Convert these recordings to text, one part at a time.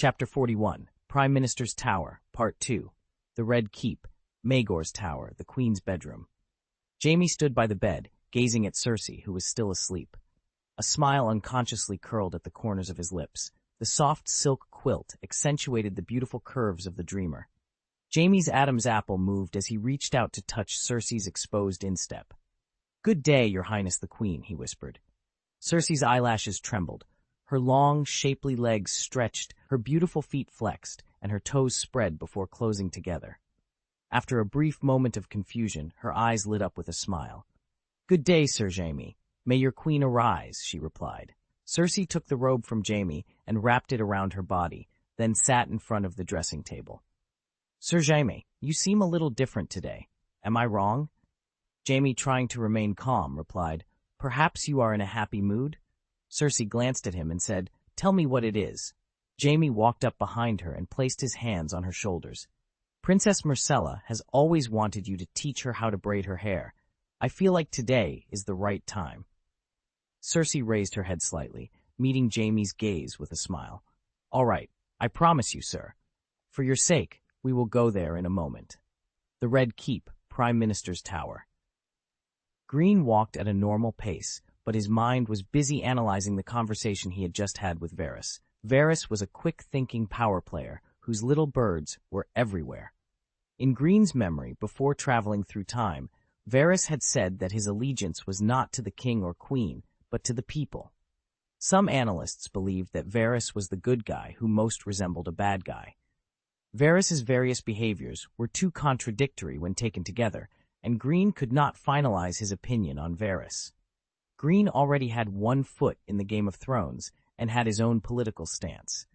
Chapter 41, Prime Minister's Tower, Part 2, The Red Keep, Maegor's Tower, the Queen's Bedroom. Jaime stood by the bed, gazing at Cersei, who was still asleep. A smile unconsciously curled at the corners of his lips. The soft silk quilt accentuated the beautiful curves of the dreamer. Jaime's Adam's apple moved as he reached out to touch Cersei's exposed instep. "Good day, Your Highness the Queen," he whispered. Cersei's eyelashes trembled. Her long, shapely legs stretched, her beautiful feet flexed, and her toes spread before closing together. After a brief moment of confusion, her eyes lit up with a smile. "Good day, Sir Jaime. May your queen arise," she replied. Cersei took the robe from Jaime and wrapped it around her body, then sat in front of the dressing table. "Sir Jaime, you seem a little different today. Am I wrong?" Jaime, trying to remain calm, replied, "Perhaps you are in a happy mood?" Cersei glanced at him and said, "Tell me what it is." Jaime walked up behind her and placed his hands on her shoulders. "Princess Myrcella has always wanted you to teach her how to braid her hair. I feel like today is the right time." Cersei raised her head slightly, meeting Jaime's gaze with a smile. "All right, I promise you, sir. For your sake, we will go there in a moment." The Red Keep, Prime Minister's Tower. Greene walked at a normal pace, but his mind was busy analyzing the conversation he had just had with Varys. Varys was a quick-thinking power player whose little birds were everywhere. In Greene's memory, before traveling through time, Varys had said that his allegiance was not to the king or queen, but to the people. Some analysts believed that Varys was the good guy who most resembled a bad guy. Varys's various behaviors were too contradictory when taken together, and Greene could not finalize his opinion on Varys. Greene already had one foot in the Game of Thrones and had his own political stance.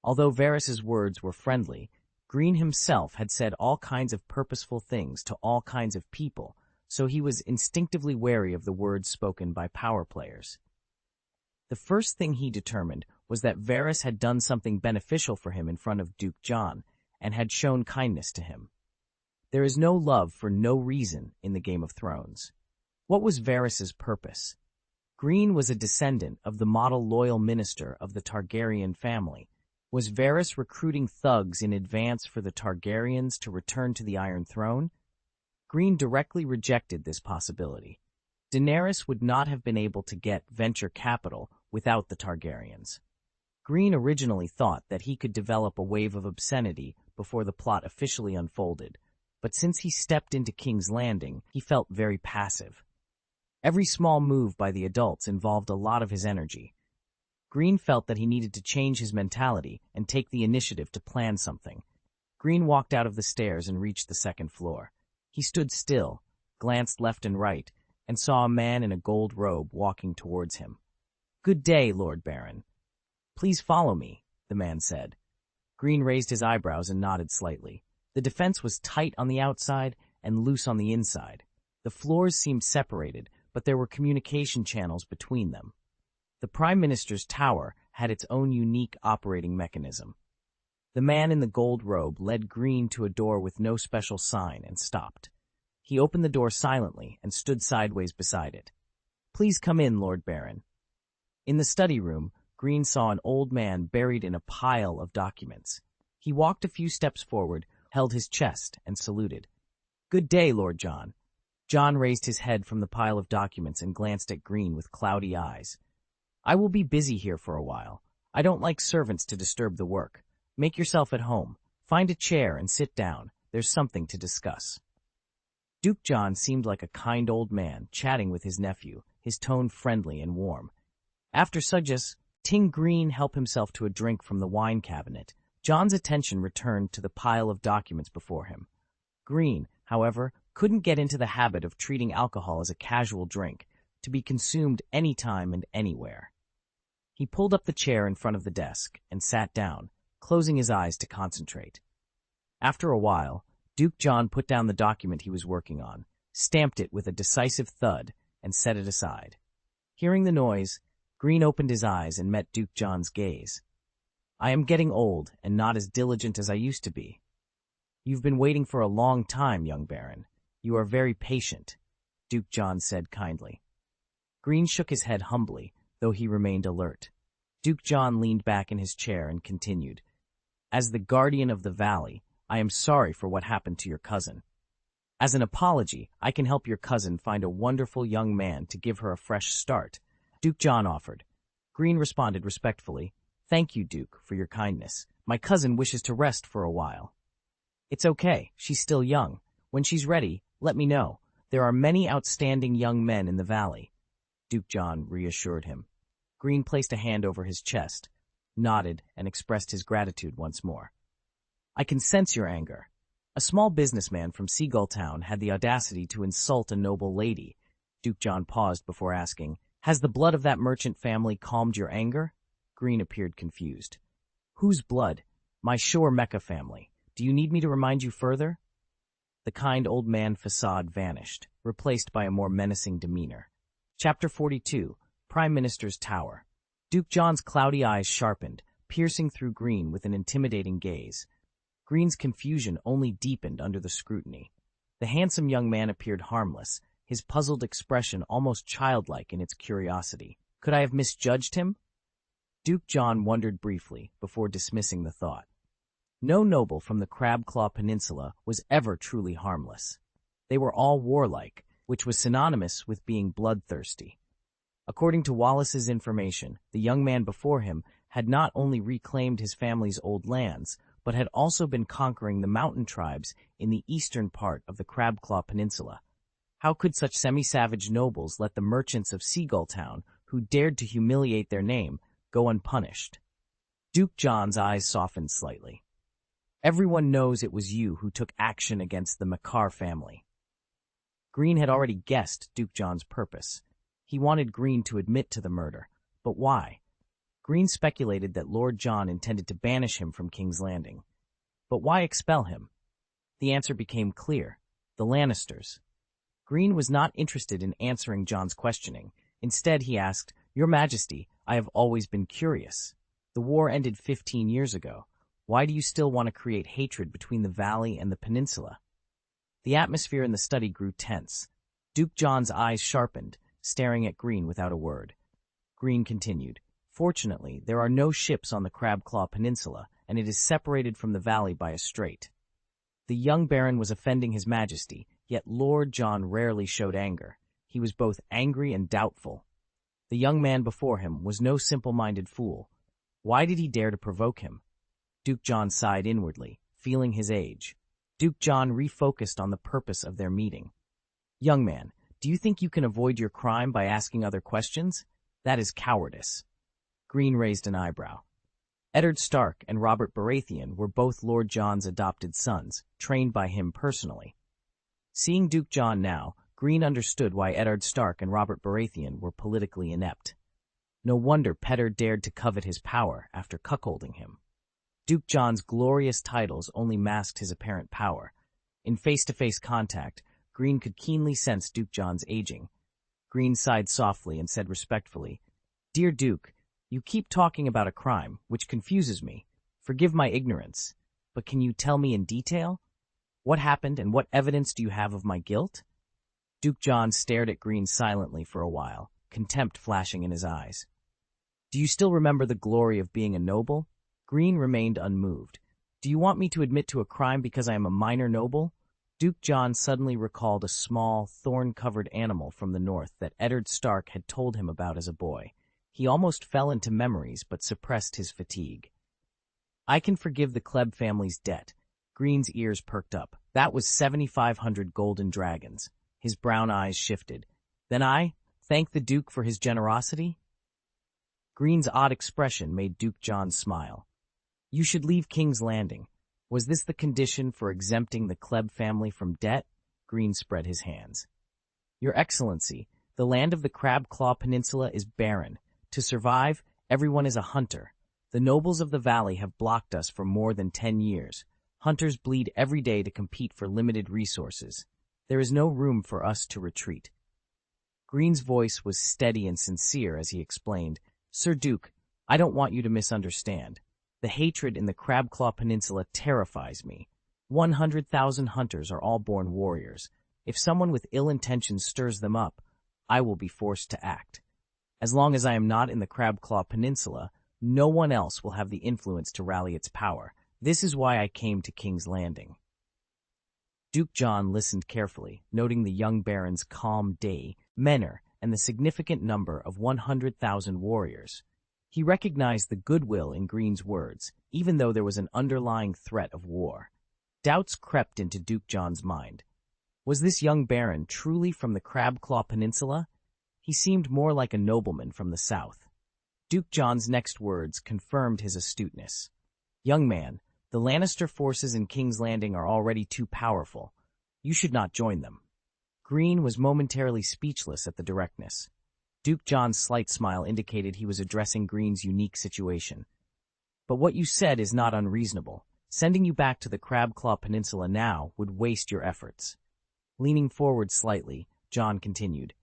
Although Varys's words were friendly, Greene himself had said all kinds of purposeful things to all kinds of people, so he was instinctively wary of the words spoken by power players. The first thing he determined was that Varys had done something beneficial for him in front of Duke Jon, and had shown kindness to him. There is no love for no reason in the Game of Thrones. What was Varys's purpose? Greene was a descendant of the model loyal minister of the Targaryen family. Was Varys recruiting thugs in advance for the Targaryens to return to the Iron Throne? Greene directly rejected this possibility. Daenerys would not have been able to get venture capital without the Targaryens. Greene originally thought that he could develop a wave of obscenity before the plot officially unfolded, but since he stepped into King's Landing, he felt very passive. Every small move by the adults involved a lot of his energy. Greene felt that he needed to change his mentality and take the initiative to plan something. Greene walked out of the stairs and reached the second floor. He stood still, glanced left and right, and saw a man in a gold robe walking towards him. "Good day, Lord Baron." "Please follow me," the man said. Greene raised his eyebrows and nodded slightly. The defense was tight on the outside and loose on the inside. The floors seemed separated, but there were communication channels between them. The Prime Minister's tower had its own unique operating mechanism. The man in the gold robe led Greene to a door with no special sign and stopped. He opened the door silently and stood sideways beside it. "Please come in, Lord Baron." In the study room, Greene saw an old man buried in a pile of documents. He walked a few steps forward, held his chest, and saluted. "Good day, Lord Jon." Jon raised his head from the pile of documents and glanced at Greene with cloudy eyes. "I will be busy here for a while. I don't like servants to disturb the work. Make yourself at home. Find a chair and sit down. There's something to discuss." Duke Jon seemed like a kind old man, chatting with his nephew, his tone friendly and warm. After Sugges, Ting Greene helped himself to a drink from the wine cabinet. Jon's attention returned to the pile of documents before him. Greene, however, couldn't get into the habit of treating alcohol as a casual drink, to be consumed any time and anywhere. He pulled up the chair in front of the desk and sat down, closing his eyes to concentrate. After a while, Duke Jon put down the document he was working on, stamped it with a decisive thud, and set it aside. Hearing the noise, Greene opened his eyes and met Duke Jon's gaze. "I am getting old and not as diligent as I used to be." "You've been waiting for a long time, young Baron. You are very patient," Duke Jon said kindly. Greene shook his head humbly, though he remained alert. Duke Jon leaned back in his chair and continued. As the guardian of the valley, I am sorry for what happened to your cousin. As an apology, I can help your cousin find a wonderful young man to give her a fresh start, Duke John offered. Greene responded respectfully, "Thank you, Duke, for your kindness. My cousin wishes to rest for a while." "It's okay, she's still young. When she's ready, let me know. There are many outstanding young men in the valley," Duke John reassured him. Greene placed a hand over his chest, nodded, and expressed his gratitude once more. "I can sense your anger. A small businessman from Seagull Town had the audacity to insult a noble lady." Duke John paused before asking, "Has the blood of that merchant family calmed your anger?" Greene appeared confused. "Whose blood? My Shore Mecca family. Do you need me to remind you further?" The kind old man facade vanished, replaced by a more menacing demeanor. Chapter 42, Prime Minister's Tower. Duke John's cloudy eyes sharpened, piercing through Greene with an intimidating gaze. Greene's confusion only deepened under the scrutiny. The handsome young man appeared harmless, his puzzled expression almost childlike in its curiosity. Could I have misjudged him? Duke John wondered briefly before dismissing the thought. No noble from the Crabclaw Peninsula was ever truly harmless. They were all warlike, which was synonymous with being bloodthirsty. According to Wallace's information, the young man before him had not only reclaimed his family's old lands, but had also been conquering the mountain tribes in the eastern part of the Crabclaw Peninsula. How could such semi-savage nobles let the merchants of Seagull Town, who dared to humiliate their name, go unpunished? Duke John's eyes softened slightly. "Everyone knows it was you who took action against the Makar family." Greene had already guessed Duke John's purpose. He wanted Greene to admit to the murder. But why? Greene speculated that Lord John intended to banish him from King's Landing. But why expel him? The answer became clear. The Lannisters. Greene was not interested in answering John's questioning. Instead, he asked, "Your Majesty, I have always been curious. The war ended 15 years ago. Why do you still want to create hatred between the valley and the peninsula?" The atmosphere in the study grew tense. Duke John's eyes sharpened, staring at Greene without a word. Greene continued, "Fortunately, there are no ships on the Crabclaw Peninsula, and it is separated from the valley by a strait." The young baron was offending his majesty, yet Lord John rarely showed anger. He was both angry and doubtful. The young man before him was no simple-minded fool. Why did he dare to provoke him? Duke John sighed inwardly, feeling his age. Duke John refocused on the purpose of their meeting. "Young man, do you think you can avoid your crime by asking other questions? That is cowardice." Greene raised an eyebrow. Eddard Stark and Robert Baratheon were both Lord John's adopted sons, trained by him personally. Seeing Duke John now, Greene understood why Eddard Stark and Robert Baratheon were politically inept. No wonder Petter dared to covet his power after cuckolding him. Duke John's glorious titles only masked his apparent power. In face-to-face contact, Greene could keenly sense Duke John's aging. Greene sighed softly and said respectfully, "Dear Duke, you keep talking about a crime, which confuses me. Forgive my ignorance, but can you tell me in detail? What happened and what evidence do you have of my guilt?" Duke John stared at Greene silently for a while, contempt flashing in his eyes. "Do you still remember the glory of being a noble?" Greene remained unmoved. "Do you want me to admit to a crime because I am a minor noble?" Duke John suddenly recalled a small, thorn-covered animal from the north that Eddard Stark had told him about as a boy. He almost fell into memories but suppressed his fatigue. "I can forgive the Kleb family's debt." Greene's ears perked up. "That was 7,500 golden dragons." His brown eyes shifted. "Then I thank the Duke for his generosity?" Greene's odd expression made Duke John smile. "You should leave King's Landing. Was this the condition for exempting the Kleb family from debt?" Greene spread his hands. "Your Excellency, the land of the Crabclaw Peninsula is barren. To survive, everyone is a hunter. The nobles of the valley have blocked us for more than 10 years. Hunters bleed every day to compete for limited resources. There is no room for us to retreat." Greene's voice was steady and sincere as he explained, "Sir Duke, I don't want you to misunderstand. The hatred in the Crabclaw Peninsula terrifies me. 100,000 hunters are all born warriors. If someone with ill intentions stirs them up, I will be forced to act. As long as I am not in the Crabclaw Peninsula, no one else will have the influence to rally its power. This is why I came to King's Landing. Duke John listened carefully, noting the young baron's calm manner and the significant number of 100,000 warriors. He recognized the goodwill in Greene's words, even though there was an underlying threat of war. Doubts crept into Duke John's mind. Was this young baron truly from the Crabclaw Peninsula? He seemed more like a nobleman from the south. Duke John's next words confirmed his astuteness. Young man, the Lannister forces in King's Landing are already too powerful. You should not join them. Greene was momentarily speechless at the directness. Duke John's slight smile indicated he was addressing Greene's unique situation. But what you said is not unreasonable. Sending you back to the Crabclaw Peninsula now would waste your efforts. Leaning forward slightly, John continued,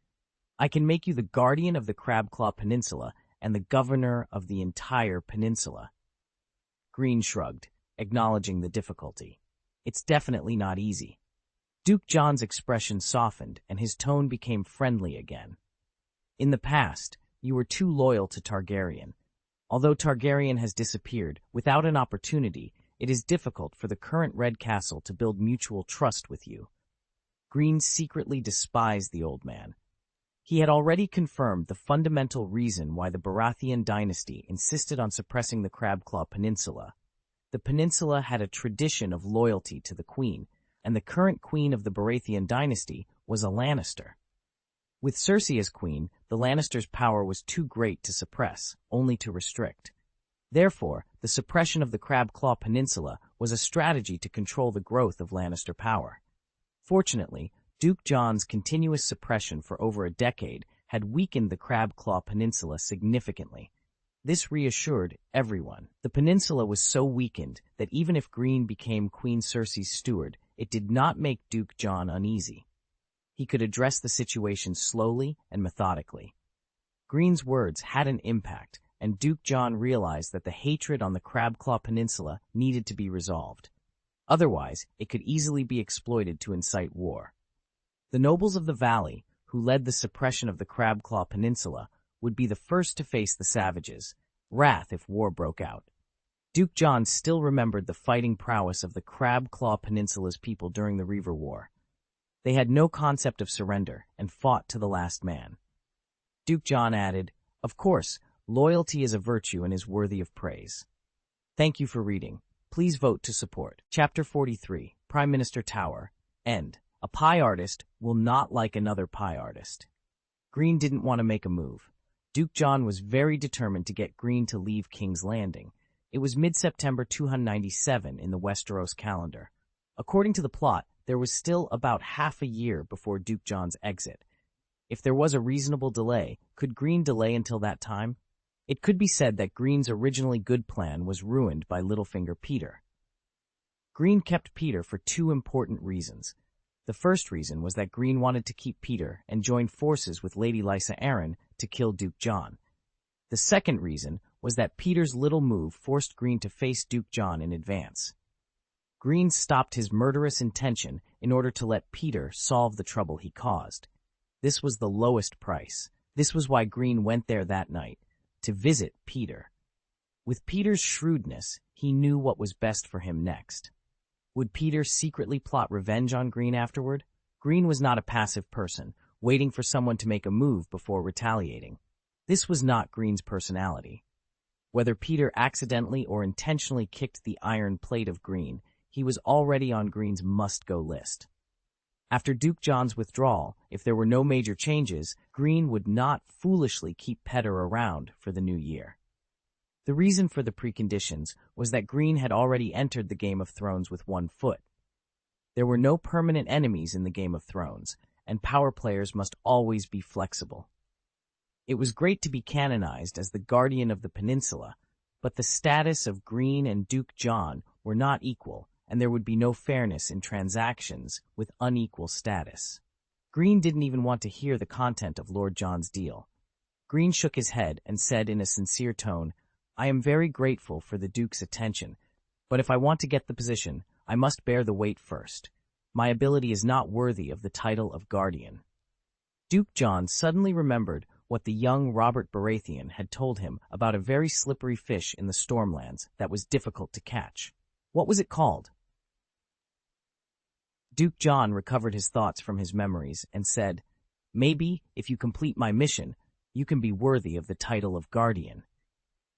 I can make you the guardian of the Crabclaw Peninsula and the governor of the entire peninsula. Greene shrugged, acknowledging the difficulty. It's definitely not easy. Duke John's expression softened and his tone became friendly again. In the past, you were too loyal to Targaryen. Although Targaryen has disappeared, without an opportunity, it is difficult for the current Red Castle to build mutual trust with you. Greene secretly despised the old man. He had already confirmed the fundamental reason why the Baratheon dynasty insisted on suppressing the Crabclaw Peninsula. The peninsula had a tradition of loyalty to the queen, and the current queen of the Baratheon dynasty was a Lannister. With Cersei as queen, the Lannisters' power was too great to suppress, only to restrict. Therefore, the suppression of the Crabclaw Peninsula was a strategy to control the growth of Lannister power. Fortunately, Duke John's continuous suppression for over a decade had weakened the Crabclaw Peninsula significantly. This reassured everyone. The peninsula was so weakened that even if Greene became Queen Cersei's steward, it did not make Duke John uneasy. He could address the situation slowly and methodically. Greene's words had an impact, and Duke John realized that the hatred on the Crabclaw Peninsula needed to be resolved. Otherwise, it could easily be exploited to incite war. The nobles of the valley, who led the suppression of the Crabclaw Peninsula, would be the first to face the savages' wrath if war broke out. Duke John still remembered the fighting prowess of the Crabclaw Peninsula's people during the Reaver War. They had no concept of surrender and fought to the last man. Duke John added, Of course, loyalty is a virtue and is worthy of praise. Thank you for reading. Please vote to support. Chapter 43, Prime Minister Tower. End. A pie artist will not like another pie artist. Greene didn't want to make a move. Duke John was very determined to get Greene to leave King's Landing. It was mid-September 297 in the Westeros calendar. According to the plot, there was still about half a year before Duke John's exit. If there was a reasonable delay, could Greene delay until that time? It could be said that Greene's originally good plan was ruined by Littlefinger Peter. Greene kept Peter for two important reasons. The first reason was that Greene wanted to keep Peter and join forces with Lady Lysa Arryn to kill Duke John. The second reason was that Peter's little move forced Greene to face Duke John in advance. Greene stopped his murderous intention in order to let Peter solve the trouble he caused. This was the lowest price. This was why Greene went there that night, to visit Peter. With Peter's shrewdness, he knew what was best for him next. Would Peter secretly plot revenge on Greene afterward? Greene was not a passive person, waiting for someone to make a move before retaliating. This was not Greene's personality. Whether Peter accidentally or intentionally kicked the iron plate of Greene, he was already on Greene's must-go list. After Duke John's withdrawal, if there were no major changes, Greene would not foolishly keep Peter around for the new year. The reason for the preconditions was that Greene had already entered the Game of Thrones with one foot. There were no permanent enemies in the Game of Thrones, and power players must always be flexible. It was great to be canonized as the guardian of the peninsula, but the status of Greene and Duke John were not equal, and there would be no fairness in transactions with unequal status. Greene didn't even want to hear the content of Lord John's deal. Greene shook his head and said in a sincere tone, I am very grateful for the Duke's attention, but if I want to get the position, I must bear the weight first. My ability is not worthy of the title of guardian. Duke John suddenly remembered what the young Robert Baratheon had told him about a very slippery fish in the Stormlands that was difficult to catch. What was it called? Duke John recovered his thoughts from his memories and said, "Maybe, if you complete my mission, you can be worthy of the title of Guardian."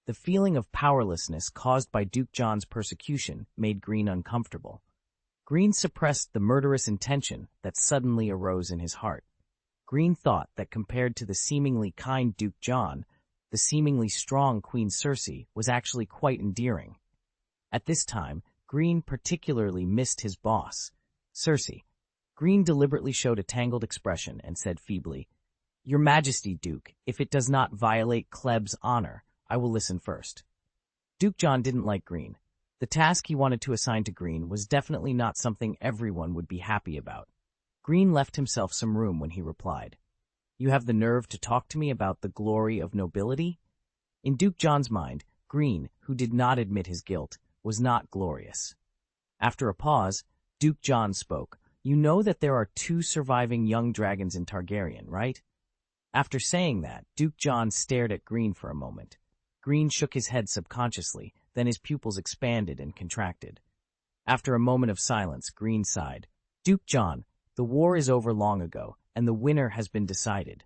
The feeling of powerlessness caused by Duke John's persecution made Greene uncomfortable. Greene suppressed the murderous intention that suddenly arose in his heart. Greene thought that compared to the seemingly kind Duke John, the seemingly strong Queen Cersei was actually quite endearing. At this time, Greene particularly missed his boss, Cersei. Greene deliberately showed a tangled expression and said feebly, "Your Majesty, Duke, if it does not violate Kleb's honor, I will listen first." Duke John didn't like Greene. The task he wanted to assign to Greene was definitely not something everyone would be happy about. Greene left himself some room when he replied, "You have the nerve to talk to me about the glory of nobility?" In Duke John's mind, Greene, who did not admit his guilt, was not glorious. After a pause, Duke John spoke. "You know that there are 2 surviving young dragons in Targaryen, right?" After saying that, Duke John stared at Greene for a moment. Greene shook his head subconsciously, then his pupils expanded and contracted. After a moment of silence, Greene sighed. "Duke John, the war is over long ago, and the winner has been decided."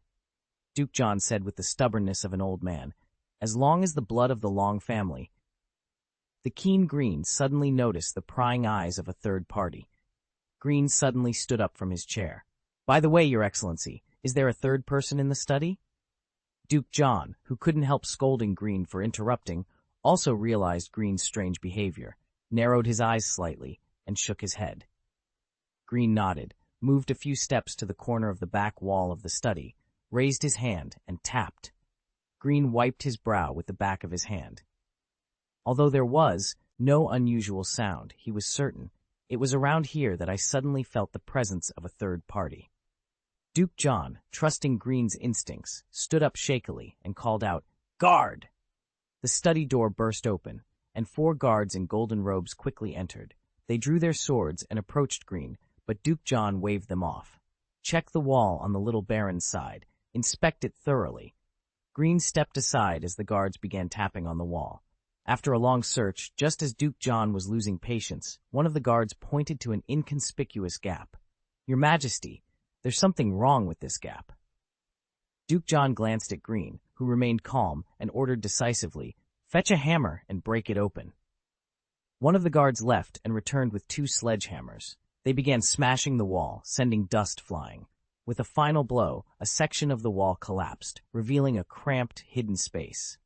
Duke John said with the stubbornness of an old man, "As long as the blood of the Long family." The keen Greene suddenly noticed the prying eyes of a third party. Greene suddenly stood up from his chair. "By the way, Your Excellency, is there a third person in the study?" Duke John, who couldn't help scolding Greene for interrupting, also realized Greene's strange behavior, narrowed his eyes slightly, and shook his head. Greene nodded, moved a few steps to the corner of the back wall of the study, raised his hand, and tapped. Greene wiped his brow with the back of his hand. Although there was no unusual sound, he was certain it was around here that I suddenly felt the presence of a third party. Duke John, trusting Greene's instincts, stood up shakily and called out, "Guard!" The study door burst open, and 4 guards in golden robes quickly entered. They drew their swords and approached Greene, but Duke John waved them off. "Check the wall on the little baron's side. Inspect it thoroughly." Greene stepped aside as the guards began tapping on the wall. After a long search, just as Duke John was losing patience, one of the guards pointed to an inconspicuous gap. "Your Majesty, there's something wrong with this gap." Duke John glanced at Greene, who remained calm, and ordered decisively, "Fetch a hammer and break it open." One of the guards left and returned with 2 sledgehammers. They began smashing the wall, sending dust flying. With a final blow, a section of the wall collapsed, revealing a cramped, hidden space.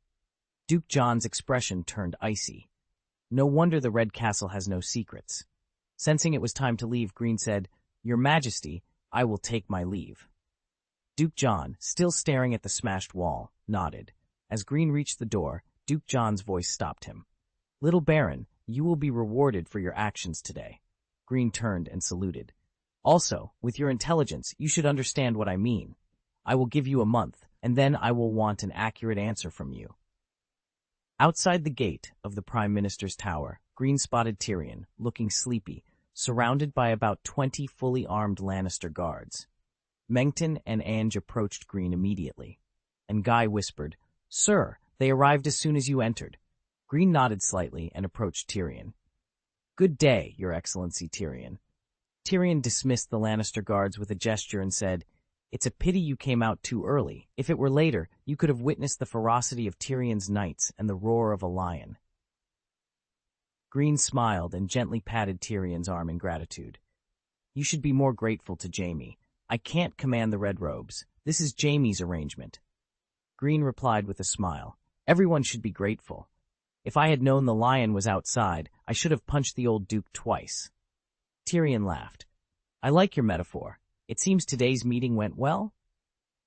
Duke John's expression turned icy. No wonder the Red Castle has no secrets. Sensing it was time to leave, Greene said, "Your Majesty, I will take my leave." Duke John, still staring at the smashed wall, nodded. As Greene reached the door, Duke John's voice stopped him. "Little Baron, you will be rewarded for your actions today." Greene turned and saluted. "Also, with your intelligence, you should understand what I mean. I will give you a month, and then I will want an accurate answer from you." Outside the gate of the Prime Minister's tower, Greene spotted Tyrion, looking sleepy, surrounded by about 20 fully armed Lannister guards. Mengton and Ange approached Greene immediately, and Guy whispered, "Sir, they arrived as soon as you entered." Greene nodded slightly and approached Tyrion. "Good day, Your Excellency Tyrion." Tyrion dismissed the Lannister guards with a gesture and said, "It's a pity you came out too early. If it were later, you could have witnessed the ferocity of Tyrion's knights and the roar of a lion." Greene smiled and gently patted Tyrion's arm in gratitude. "You should be more grateful to Jaime. I can't command the Red Robes. This is Jaime's arrangement." Greene replied with a smile, "Everyone should be grateful. If I had known the lion was outside, I should have punched the old Duke twice." Tyrion laughed. "I like your metaphor. It seems today's meeting went well?"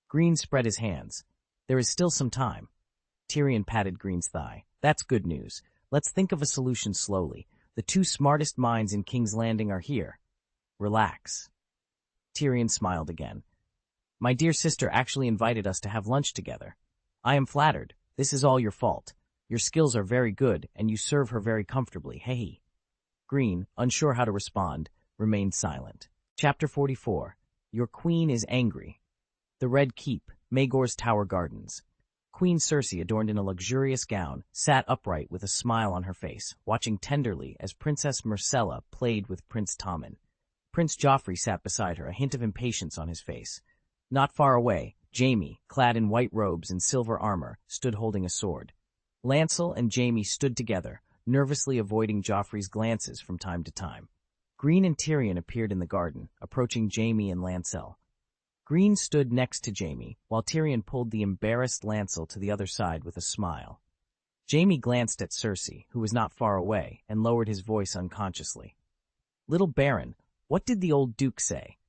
Greene spread his hands. "There is still some time." Tyrion patted Greene's thigh. "That's good news. Let's think of a solution slowly. The 2 smartest minds in King's Landing are here. Relax." Tyrion smiled again. "My dear sister actually invited us to have lunch together. I am flattered. This is all your fault. Your skills are very good, and you serve her very comfortably. Hey." Greene, unsure how to respond, remained silent. Chapter 44. Your Queen is Angry. The Red Keep, Maegor's Tower Gardens. Queen Cersei, adorned in a luxurious gown, sat upright with a smile on her face, watching tenderly as Princess Myrcella played with Prince Tommen. Prince Joffrey sat beside her, a hint of impatience on his face. Not far away, Jaime, clad in white robes and silver armor, stood holding a sword. Lancel and Jaime stood together, nervously avoiding Joffrey's glances from time to time. Greene and Tyrion appeared in the garden, approaching Jaime and Lancel. Greene stood next to Jaime, while Tyrion pulled the embarrassed Lancel to the other side with a smile. Jaime glanced at Cersei, who was not far away, and lowered his voice unconsciously. "Little Baron, what did the old Duke say?"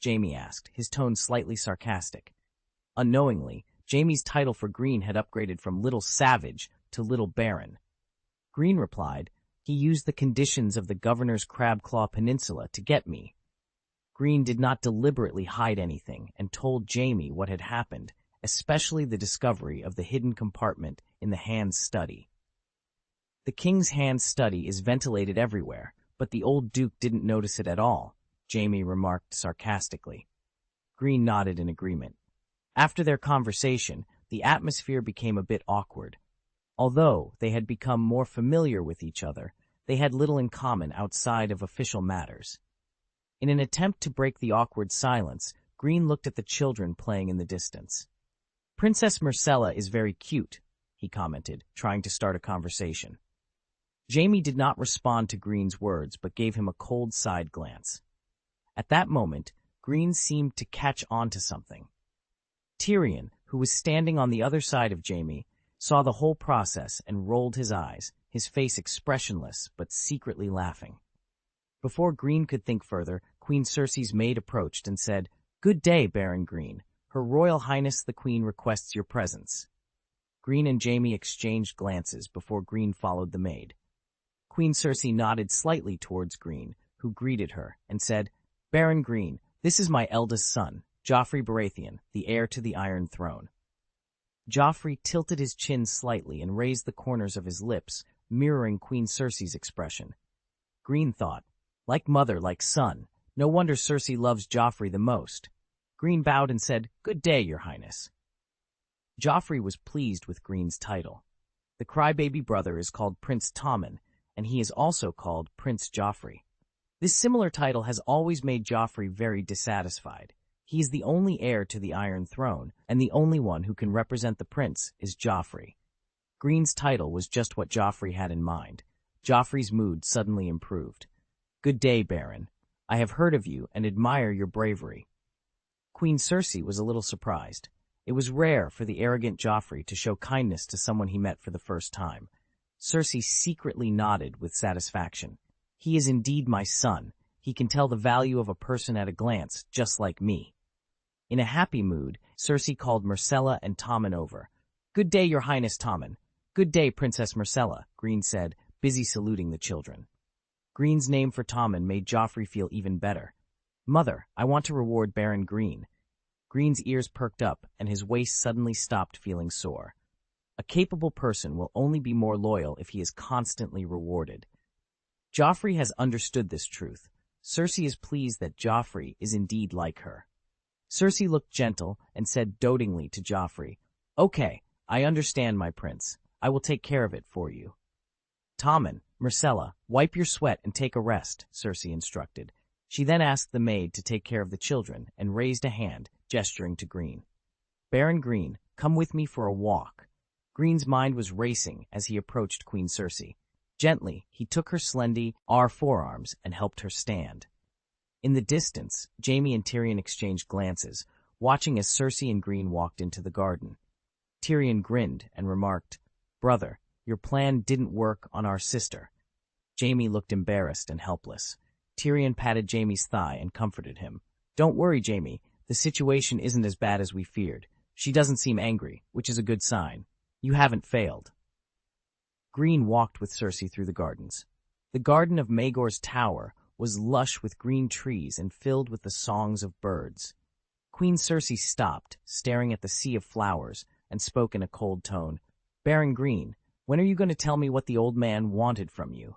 Jaime asked, his tone slightly sarcastic. Unknowingly, Jaime's title for Greene had upgraded from Little Savage to Little Baron. Greene replied, "He used the conditions of the Governor's Crabclaw Peninsula to get me." Greene did not deliberately hide anything and told Jaime what had happened, especially the discovery of the hidden compartment in the Hand's study. "The King's Hand's study is ventilated everywhere, but the old Duke didn't notice it at all," Jaime remarked sarcastically. Greene nodded in agreement. After their conversation, the atmosphere became a bit awkward. Although they had become more familiar with each other, they had little in common outside of official matters. In an attempt to break the awkward silence, Greene looked at the children playing in the distance. "Princess Myrcella is very cute," he commented, trying to start a conversation. Jaime did not respond to Greene's words, but gave him a cold side glance. At that moment, Greene seemed to catch on to something. Tyrion, who was standing on the other side of Jaime, saw the whole process and rolled his eyes, his face expressionless but secretly laughing. Before Greene could think further, Queen Cersei's maid approached and said, "Good day, Baron Greene. Her Royal Highness the Queen requests your presence." Greene and Jaime exchanged glances before Greene followed the maid. Queen Cersei nodded slightly towards Greene, who greeted her, and said, "Baron Greene, this is my eldest son, Joffrey Baratheon, the heir to the Iron Throne." Joffrey tilted his chin slightly and raised the corners of his lips, mirroring Queen Cersei's expression. Greene thought, like mother, like son. No wonder Cersei loves Joffrey the most. Greene bowed and said, "Good day, Your Highness." Joffrey was pleased with Greene's title. The crybaby brother is called Prince Tommen, and he is also called Prince Joffrey. This similar title has always made Joffrey very dissatisfied. He is the only heir to the Iron Throne, and the only one who can represent the prince is Joffrey. Greene's title was just what Joffrey had in mind. Joffrey's mood suddenly improved. "Good day, Baron. I have heard of you and admire your bravery." Queen Cersei was a little surprised. It was rare for the arrogant Joffrey to show kindness to someone he met for the first time. Cersei secretly nodded with satisfaction. "He is indeed my son. He can tell the value of a person at a glance, just like me." In a happy mood, Cersei called Myrcella and Tommen over. "Good day, Your Highness Tommen." "Good day, Princess Myrcella," Greene said, busy saluting the children. Greene's name for Tommen made Joffrey feel even better. "Mother, I want to reward Baron Greene." Greene's ears perked up, and his waist suddenly stopped feeling sore. A capable person will only be more loyal if he is constantly rewarded. Joffrey has understood this truth. Cersei is pleased that Joffrey is indeed like her. Cersei looked gentle and said dotingly to Joffrey, "Okay, I understand, my prince. I will take care of it for you." "Tommen, Myrcella, wipe your sweat and take a rest," Cersei instructed. She then asked the maid to take care of the children and raised a hand, gesturing to Greene. "Baron Greene, come with me for a walk." Greene's mind was racing as he approached Queen Cersei. Gently, he took her slendy forearms and helped her stand. In the distance, Jaime and Tyrion exchanged glances, watching as Cersei and Greene walked into the garden. Tyrion grinned and remarked, "Brother, your plan didn't work on our sister." Jaime looked embarrassed and helpless. Tyrion patted Jaime's thigh and comforted him. "Don't worry, Jaime. The situation isn't as bad as we feared. She doesn't seem angry, which is a good sign. You haven't failed." Greene walked with Cersei through the gardens. The garden of Maegor's Tower was lush with green trees and filled with the songs of birds. Queen Cersei stopped, staring at the sea of flowers, and spoke in a cold tone. "Baron Greene, when are you going to tell me what the old man wanted from you?"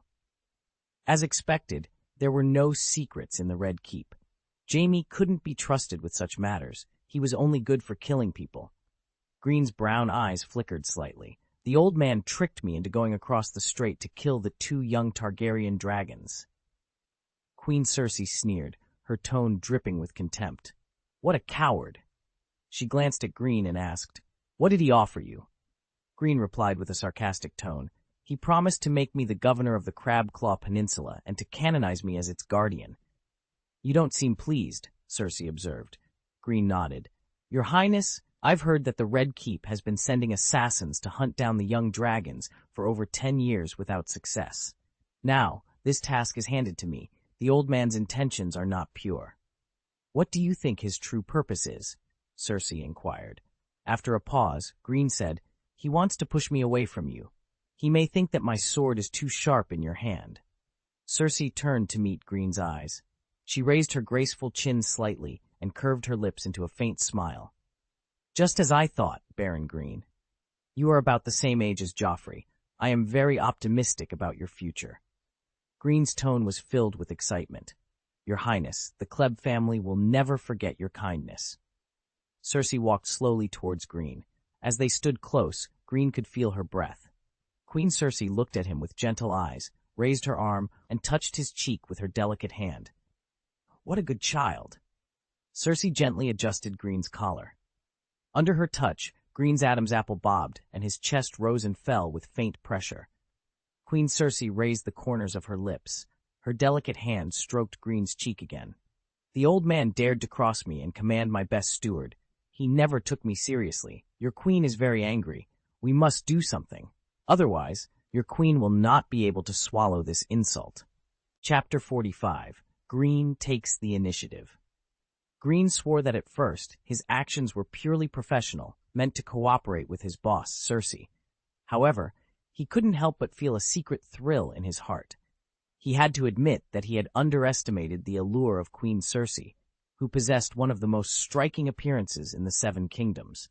As expected, there were no secrets in the Red Keep. Jaime couldn't be trusted with such matters. He was only good for killing people. Greene's brown eyes flickered slightly. The old man tricked me into going across the strait to kill the 2 young Targaryen dragons. Queen Cersei sneered, her tone dripping with contempt. What a coward! She glanced at Greene and asked, "What did he offer you?" Greene replied with a sarcastic tone, "He promised to make me the governor of the Crabclaw Peninsula and to canonize me as its guardian." "You don't seem pleased," Cersei observed. Greene nodded. "Your Highness, I've heard that the Red Keep has been sending assassins to hunt down the young dragons for over 10 years without success. Now, this task is handed to me. The old man's intentions are not pure." "What do you think his true purpose is?" Cersei inquired. After a pause, Greene said, "He wants to push me away from you. He may think that my sword is too sharp in your hand." Cersei turned to meet Greene's eyes. She raised her graceful chin slightly and curved her lips into a faint smile. "Just as I thought, Baron Greene. You are about the same age as Joffrey. I am very optimistic about your future." Greene's tone was filled with excitement. "Your Highness, the Kleb family will never forget your kindness." Cersei walked slowly towards Greene. As they stood close, Greene could feel her breath. Queen Cersei looked at him with gentle eyes, raised her arm, and touched his cheek with her delicate hand. "What a good child." Cersei gently adjusted Greene's collar. Under her touch, Greene's Adam's apple bobbed, and his chest rose and fell with faint pressure. Queen Cersei raised the corners of her lips. Her delicate hand stroked Greene's cheek again. "The old man dared to cross me and command my best steward. He never took me seriously. Your queen is very angry. We must do something. Otherwise, your queen will not be able to swallow this insult." Chapter 45. Greene takes the initiative. Greene swore that at first, his actions were purely professional, meant to cooperate with his boss, Cersei. However, he couldn't help but feel a secret thrill in his heart. He had to admit that he had underestimated the allure of Queen Cersei, who possessed one of the most striking appearances in the 7 kingdoms.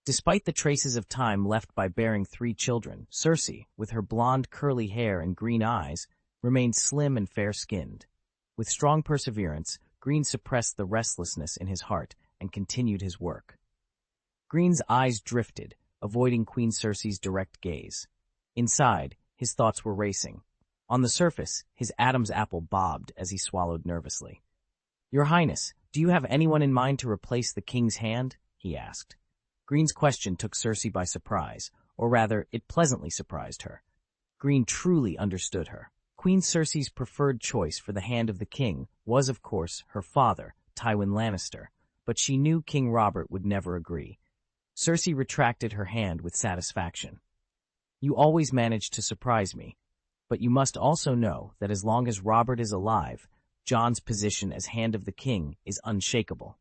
Despite the traces of time left by bearing 3 children, Cersei, with her blonde curly hair and green eyes, remained slim and fair-skinned. With strong perseverance, Greene suppressed the restlessness in his heart and continued his work. Greene's eyes drifted, avoiding Queen Cersei's direct gaze. Inside, his thoughts were racing. On the surface, his Adam's apple bobbed as he swallowed nervously. "Your Highness, do you have anyone in mind to replace the king's hand?" he asked. Greene's question took Cersei by surprise, or rather, it pleasantly surprised her. Greene truly understood her. Queen Cersei's preferred choice for the hand of the king was, of course, her father, Tywin Lannister, but she knew King Robert would never agree. Cersei retracted her hand with satisfaction. "You always manage to surprise me, but you must also know that as long as Robert is alive, Jon's position as Hand of the King is unshakable."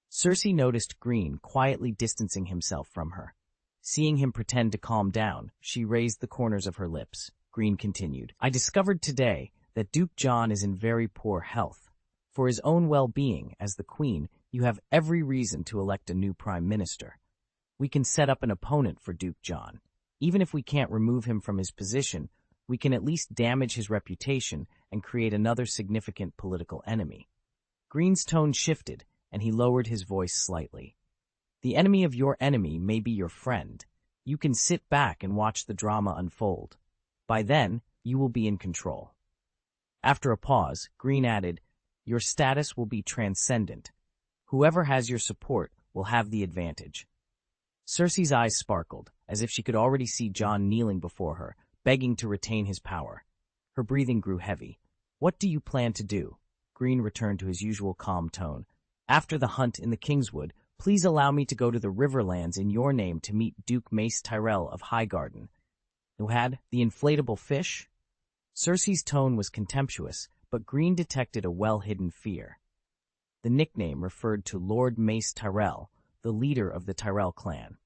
Cersei noticed Greene quietly distancing himself from her. Seeing him pretend to calm down, she raised the corners of her lips. Greene continued, "I discovered today that Duke Jon is in very poor health. For his own well-being, as the Queen, you have every reason to elect a new Prime Minister. We can set up an opponent for Duke Jon. Even if we can't remove him from his position, we can at least damage his reputation and create another significant political enemy." Greene's tone shifted, and he lowered his voice slightly. "The enemy of your enemy may be your friend. You can sit back and watch the drama unfold. By then, you will be in control." After a pause, Greene added, "Your status will be transcendent. Whoever has your support will have the advantage." Cersei's eyes sparkled, as if she could already see Jon kneeling before her, begging to retain his power. Her breathing grew heavy. "What do you plan to do?" Greene returned to his usual calm tone. "After the hunt in the Kingswood, please allow me to go to the Riverlands in your name to meet Duke Mace Tyrell of Highgarden, who had the inflatable fish." Cersei's tone was contemptuous, but Greene detected a well-hidden fear. The nickname referred to Lord Mace Tyrell, the leader of the Tyrell clan.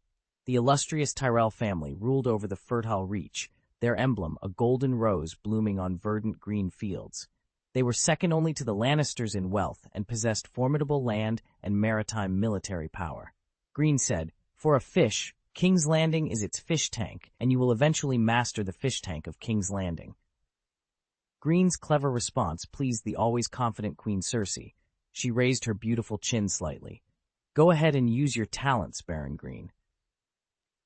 The illustrious Tyrell family ruled over the fertile Reach, their emblem a golden rose blooming on verdant green fields. They were second only to the Lannisters in wealth and possessed formidable land and maritime military power. Greene said, "For a fish, King's Landing is its fish tank, and you will eventually master the fish tank of King's Landing." Greene's clever response pleased the always confident Queen Cersei. She raised her beautiful chin slightly. "Go ahead and use your talents, Baron Greene.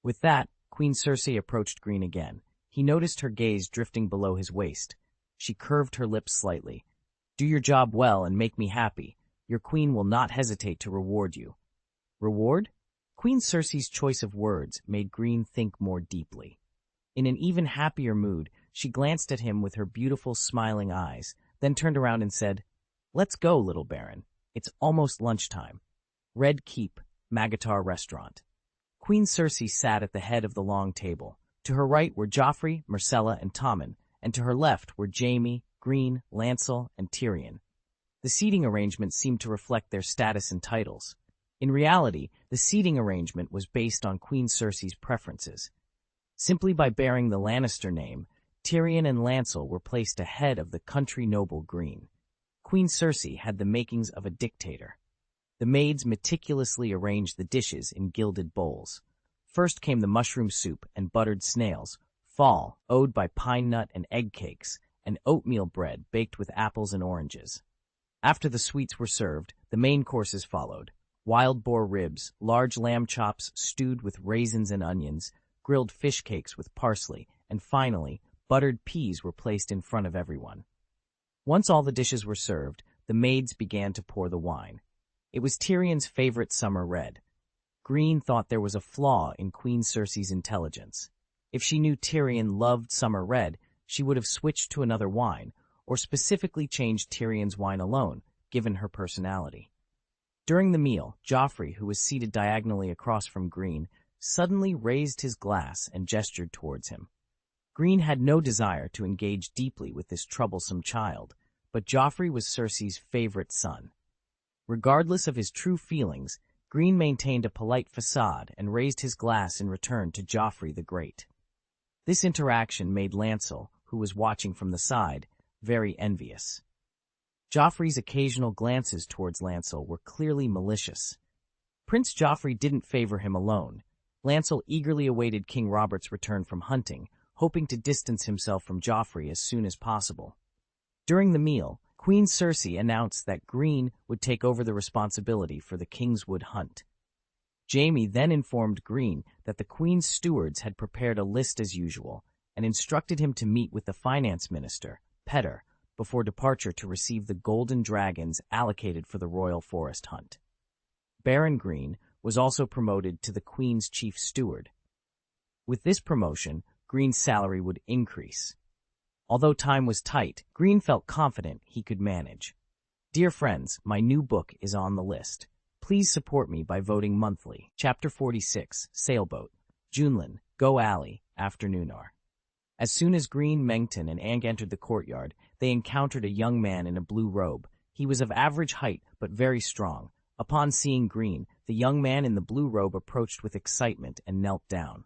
With that, Queen Cersei approached Greene again. He noticed her gaze drifting below his waist. She curved her lips slightly. "Do your job well and make me happy. Your queen will not hesitate to reward you." Reward? Queen Cersei's choice of words made Greene think more deeply. In an even happier mood, she glanced at him with her beautiful, smiling eyes, then turned around and said, "Let's go, little baron. It's almost lunchtime." Red Keep, Magatar Restaurant. Queen Cersei sat at the head of the long table. To her right were Joffrey, Myrcella, and Tommen, and to her left were Jaime, Greene, Lancel, and Tyrion. The seating arrangement seemed to reflect their status and titles. In reality, the seating arrangement was based on Queen Cersei's preferences. Simply by bearing the Lannister name, Tyrion and Lancel were placed ahead of the country noble Greene. Queen Cersei had the makings of a dictator. The maids meticulously arranged the dishes in gilded bowls. First came the mushroom soup and buttered snails, fall, owed by pine nut and egg cakes, and oatmeal bread baked with apples and oranges. After the sweets were served, the main courses followed. Wild boar ribs, large lamb chops stewed with raisins and onions, grilled fish cakes with parsley, and finally, buttered peas were placed in front of everyone. Once all the dishes were served, the maids began to pour the wine. It was Tyrion's favorite summer red. Greene thought there was a flaw in Queen Cersei's intelligence. If she knew Tyrion loved summer red, she would have switched to another wine, or specifically changed Tyrion's wine alone, given her personality. During the meal, Joffrey, who was seated diagonally across from Greene, suddenly raised his glass and gestured towards him. Greene had no desire to engage deeply with this troublesome child, but Joffrey was Cersei's favorite son. Regardless of his true feelings, Greene maintained a polite facade and raised his glass in return to Joffrey the Great. This interaction made Lancel, who was watching from the side, very envious. Joffrey's occasional glances towards Lancel were clearly malicious. Prince Joffrey didn't favor him alone. Lancel eagerly awaited King Robert's return from hunting, hoping to distance himself from Joffrey as soon as possible. During the meal, Queen Cersei announced that Greene would take over the responsibility for the Kingswood hunt. Jaime then informed Greene that the Queen's stewards had prepared a list as usual and instructed him to meet with the finance minister, Petter, before departure to receive the golden dragons allocated for the royal forest hunt. Baron Greene was also promoted to the Queen's chief steward. With this promotion, Greene's salary would increase. Although time was tight, Greene felt confident he could manage. Dear friends, my new book is on the list. Please support me by voting monthly. Chapter 46, Sailboat. Junlin, Go Alley, Afternoonar. As soon as Greene, Mengton, and Ang entered the courtyard, they encountered a young man in a blue robe. He was of average height, but very strong. Upon seeing Greene, the young man in the blue robe approached with excitement and knelt down.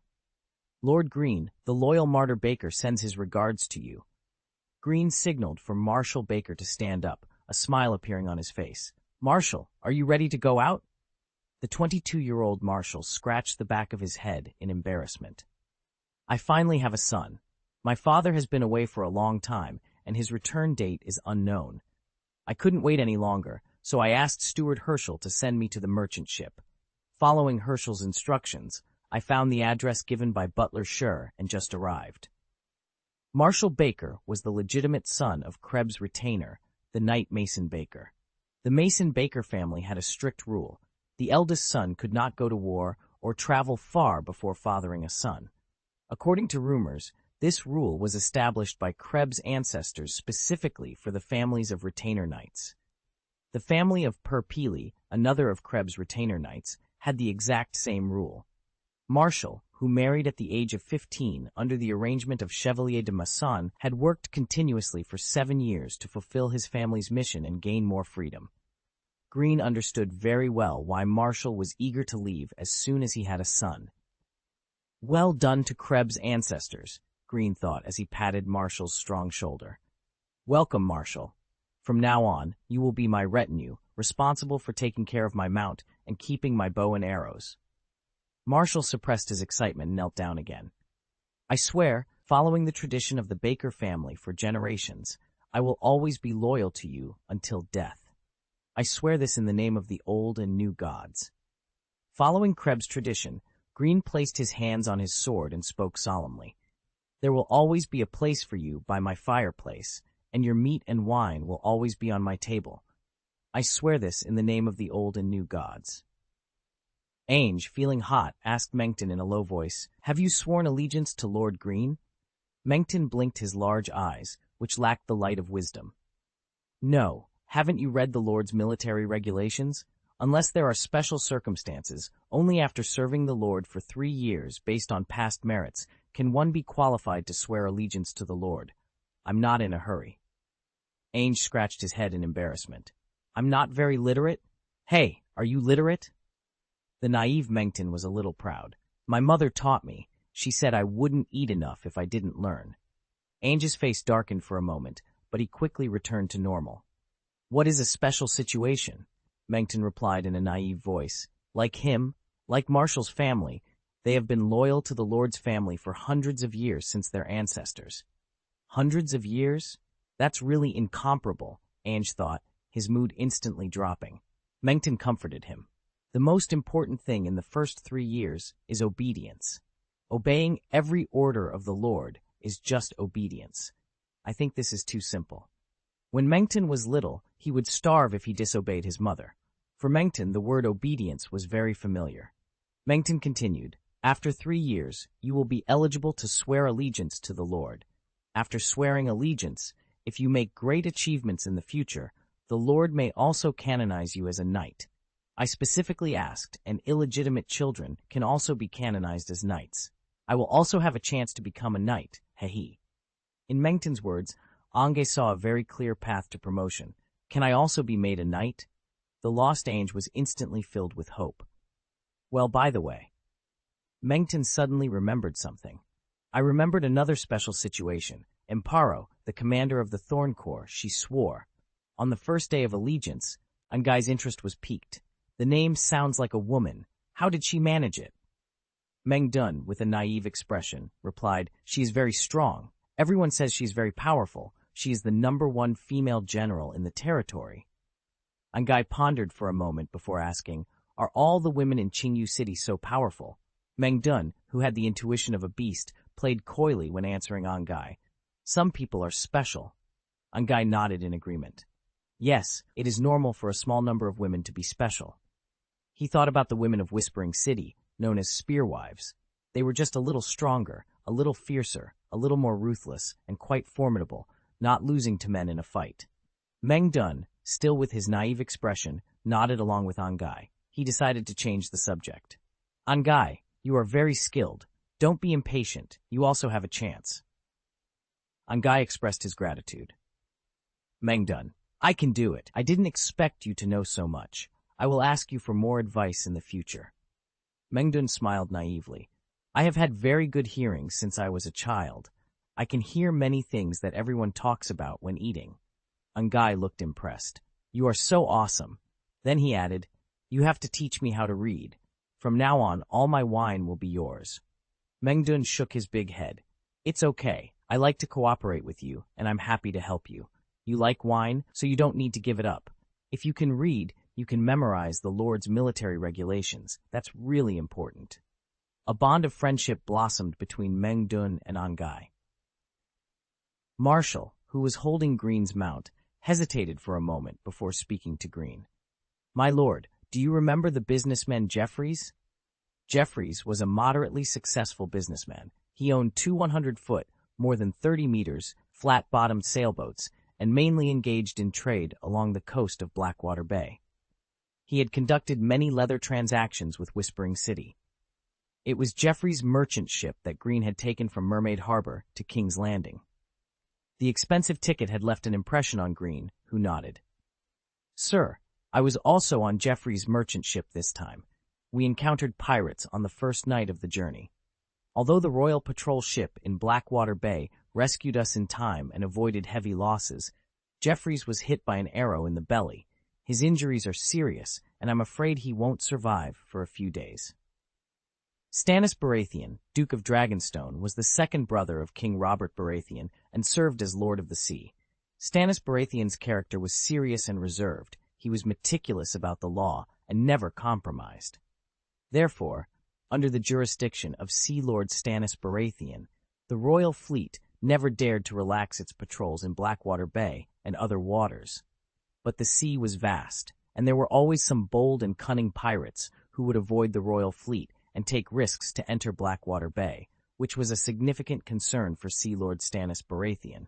"Lord Greene, the loyal Martyr Baker sends his regards to you." Greene signaled for Marshal Baker to stand up, a smile appearing on his face. "Marshal, are you ready to go out?" The 22-year-old Marshal scratched the back of his head in embarrassment. "I finally have a son. My father has been away for a long time, and his return date is unknown. I couldn't wait any longer, so I asked Steward Herschel to send me to the merchant ship. Following Herschel's instructions, I found the address given by Butler Sher and just arrived." Marshal Baker was the legitimate son of Krebs' retainer, the Knight Mason Baker. The Mason Baker family had a strict rule. The eldest son could not go to war or travel far before fathering a son. According to rumors, this rule was established by Krebs' ancestors specifically for the families of retainer knights. The family of Per Pili, another of Krebs' retainer knights, had the exact same rule. Marshal, who married at the age of 15 under the arrangement of Chevalier de Masson, had worked continuously for 7 years to fulfill his family's mission and gain more freedom. Greene understood very well why Marshal was eager to leave as soon as he had a son. Well done to Krebs' ancestors, Greene thought as he patted Marshal's strong shoulder. Welcome, Marshal. From now on, you will be my retinue, responsible for taking care of my mount and keeping my bow and arrows. Marshal suppressed his excitement and knelt down again. I swear, following the tradition of the Baker family for generations, I will always be loyal to you until death. I swear this in the name of the old and new gods. Following Krebs' tradition, Greene placed his hands on his sword and spoke solemnly. There will always be a place for you by my fireplace, and your meat and wine will always be on my table. I swear this in the name of the old and new gods. Ainge, feeling hot, asked Mengton in a low voice, "Have you sworn allegiance to Lord Greene?" Mengton blinked his large eyes, which lacked the light of wisdom. "No, haven't you read the Lord's military regulations? Unless there are special circumstances, only after serving the Lord for 3 years based on past merits can one be qualified to swear allegiance to the Lord. I'm not in a hurry." Ainge scratched his head in embarrassment. "I'm not very literate? Hey, are you literate?" The naive Mengton was a little proud. "My mother taught me. She said I wouldn't eat enough if I didn't learn." Ainge's face darkened for a moment, but he quickly returned to normal. "What is a special situation?" Mengton replied in a naive voice. "Like him, like Marshall's family, they have been loyal to the Lord's family for hundreds of years since their ancestors." "Hundreds of years? That's really incomparable," Ainge thought, his mood instantly dropping. Mengton comforted him. "The most important thing in the first 3 years is obedience. Obeying every order of the Lord is just obedience. I think this is too simple." When Mengton was little, he would starve if he disobeyed his mother. For Mengton, the word obedience was very familiar. Mengton continued, "After 3 years, you will be eligible to swear allegiance to the Lord. After swearing allegiance, if you make great achievements in the future, the Lord may also canonize you as a knight. I specifically asked, and illegitimate children can also be canonized as knights. I will also have a chance to become a knight, he." In Mengton's words, Ange saw a very clear path to promotion. "Can I also be made a knight?" The lost Ainge was instantly filled with hope. "Well, by the way," Mengton suddenly remembered something. "I remembered another special situation. Emparo, the commander of the Thorn Corps, she swore. On the first day of allegiance, Angai's interest was piqued. The name sounds like a woman. How did she manage it?" Mengdun, with a naive expression, replied, "She is very strong. Everyone says she is very powerful. She is the #1 female general in the territory." Angai pondered for a moment before asking, "Are all the women in Qingyu City so powerful?" Mengdun, who had the intuition of a beast, played coyly when answering Angai. "Some people are special." Angai nodded in agreement. "Yes, it is normal for a small number of women to be special." He thought about the women of Whispering City, known as spearwives. They were just a little stronger, a little fiercer, a little more ruthless, and quite formidable, not losing to men in a fight. Mengdun, still with his naive expression, nodded along with Angai. He decided to change the subject. "Angai, you are very skilled. Don't be impatient. You also have a chance." Angai expressed his gratitude. Mengdun, "I can do it. I didn't expect you to know so much. I will ask you for more advice in the future." Mengdun smiled naively. "I have had very good hearing since I was a child. I can hear many things that everyone talks about when eating." Angai looked impressed. "You are so awesome." Then he added, "You have to teach me how to read. From now on, all my wine will be yours." Mengdun shook his big head. "It's okay. I like to cooperate with you, and I'm happy to help you. You like wine, so you don't need to give it up. If you can read, you can memorize the Lord's military regulations. That's really important." A bond of friendship blossomed between Mengdun and Angai. Marshall, who was holding Greene's mount, hesitated for a moment before speaking to Greene. "My lord, do you remember the businessman Jeffries?" Jeffries was a moderately successful businessman. He owned 2 100-foot, more than 30 meters, flat-bottomed sailboats, and mainly engaged in trade along the coast of Blackwater Bay. He had conducted many leather transactions with Whispering City. It was Jeffries' merchant ship that Greene had taken from Mermaid Harbor to King's Landing. The expensive ticket had left an impression on Greene, who nodded. "Sir, I was also on Jeffries' merchant ship this time. We encountered pirates on the first night of the journey. Although the Royal Patrol ship in Blackwater Bay rescued us in time and avoided heavy losses, Jeffries was hit by an arrow in the belly. His injuries are serious, and I'm afraid he won't survive for a few days." Stannis Baratheon, Duke of Dragonstone, was the second brother of King Robert Baratheon and served as Lord of the Sea. Stannis Baratheon's character was serious and reserved. He was meticulous about the law and never compromised. Therefore, under the jurisdiction of Sea Lord Stannis Baratheon, the royal fleet never dared to relax its patrols in Blackwater Bay and other waters. But the sea was vast, and there were always some bold and cunning pirates who would avoid the royal fleet and take risks to enter Blackwater Bay, which was a significant concern for Sea Lord Stannis Baratheon.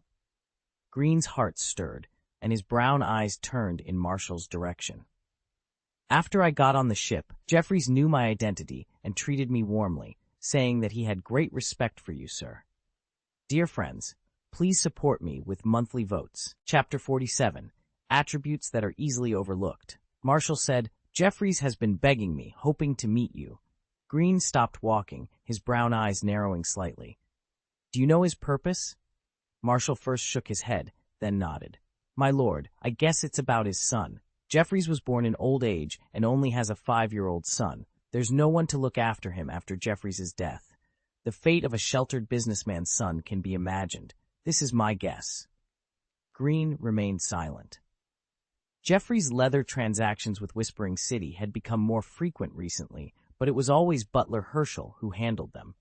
Greene's heart stirred, and his brown eyes turned in Marshall's direction. After I got on the ship, Jeffries knew my identity and treated me warmly, saying that he had great respect for you, sir. Dear friends, please support me with monthly votes. Chapter 47, Attributes that are easily overlooked. Marshall said, Jeffries has been begging me, hoping to meet you. Greene stopped walking, his brown eyes narrowing slightly. Do you know his purpose? Marshall first shook his head, then nodded. My lord, I guess it's about his son. Jeffries was born in old age and only has a 5-year-old son. There's no one to look after him after Jeffries' death. The fate of a sheltered businessman's son can be imagined. This is my guess. Greene remained silent. Jeffries' leather transactions with Whispering City had become more frequent recently, but it was always Butler Herschel who handled them.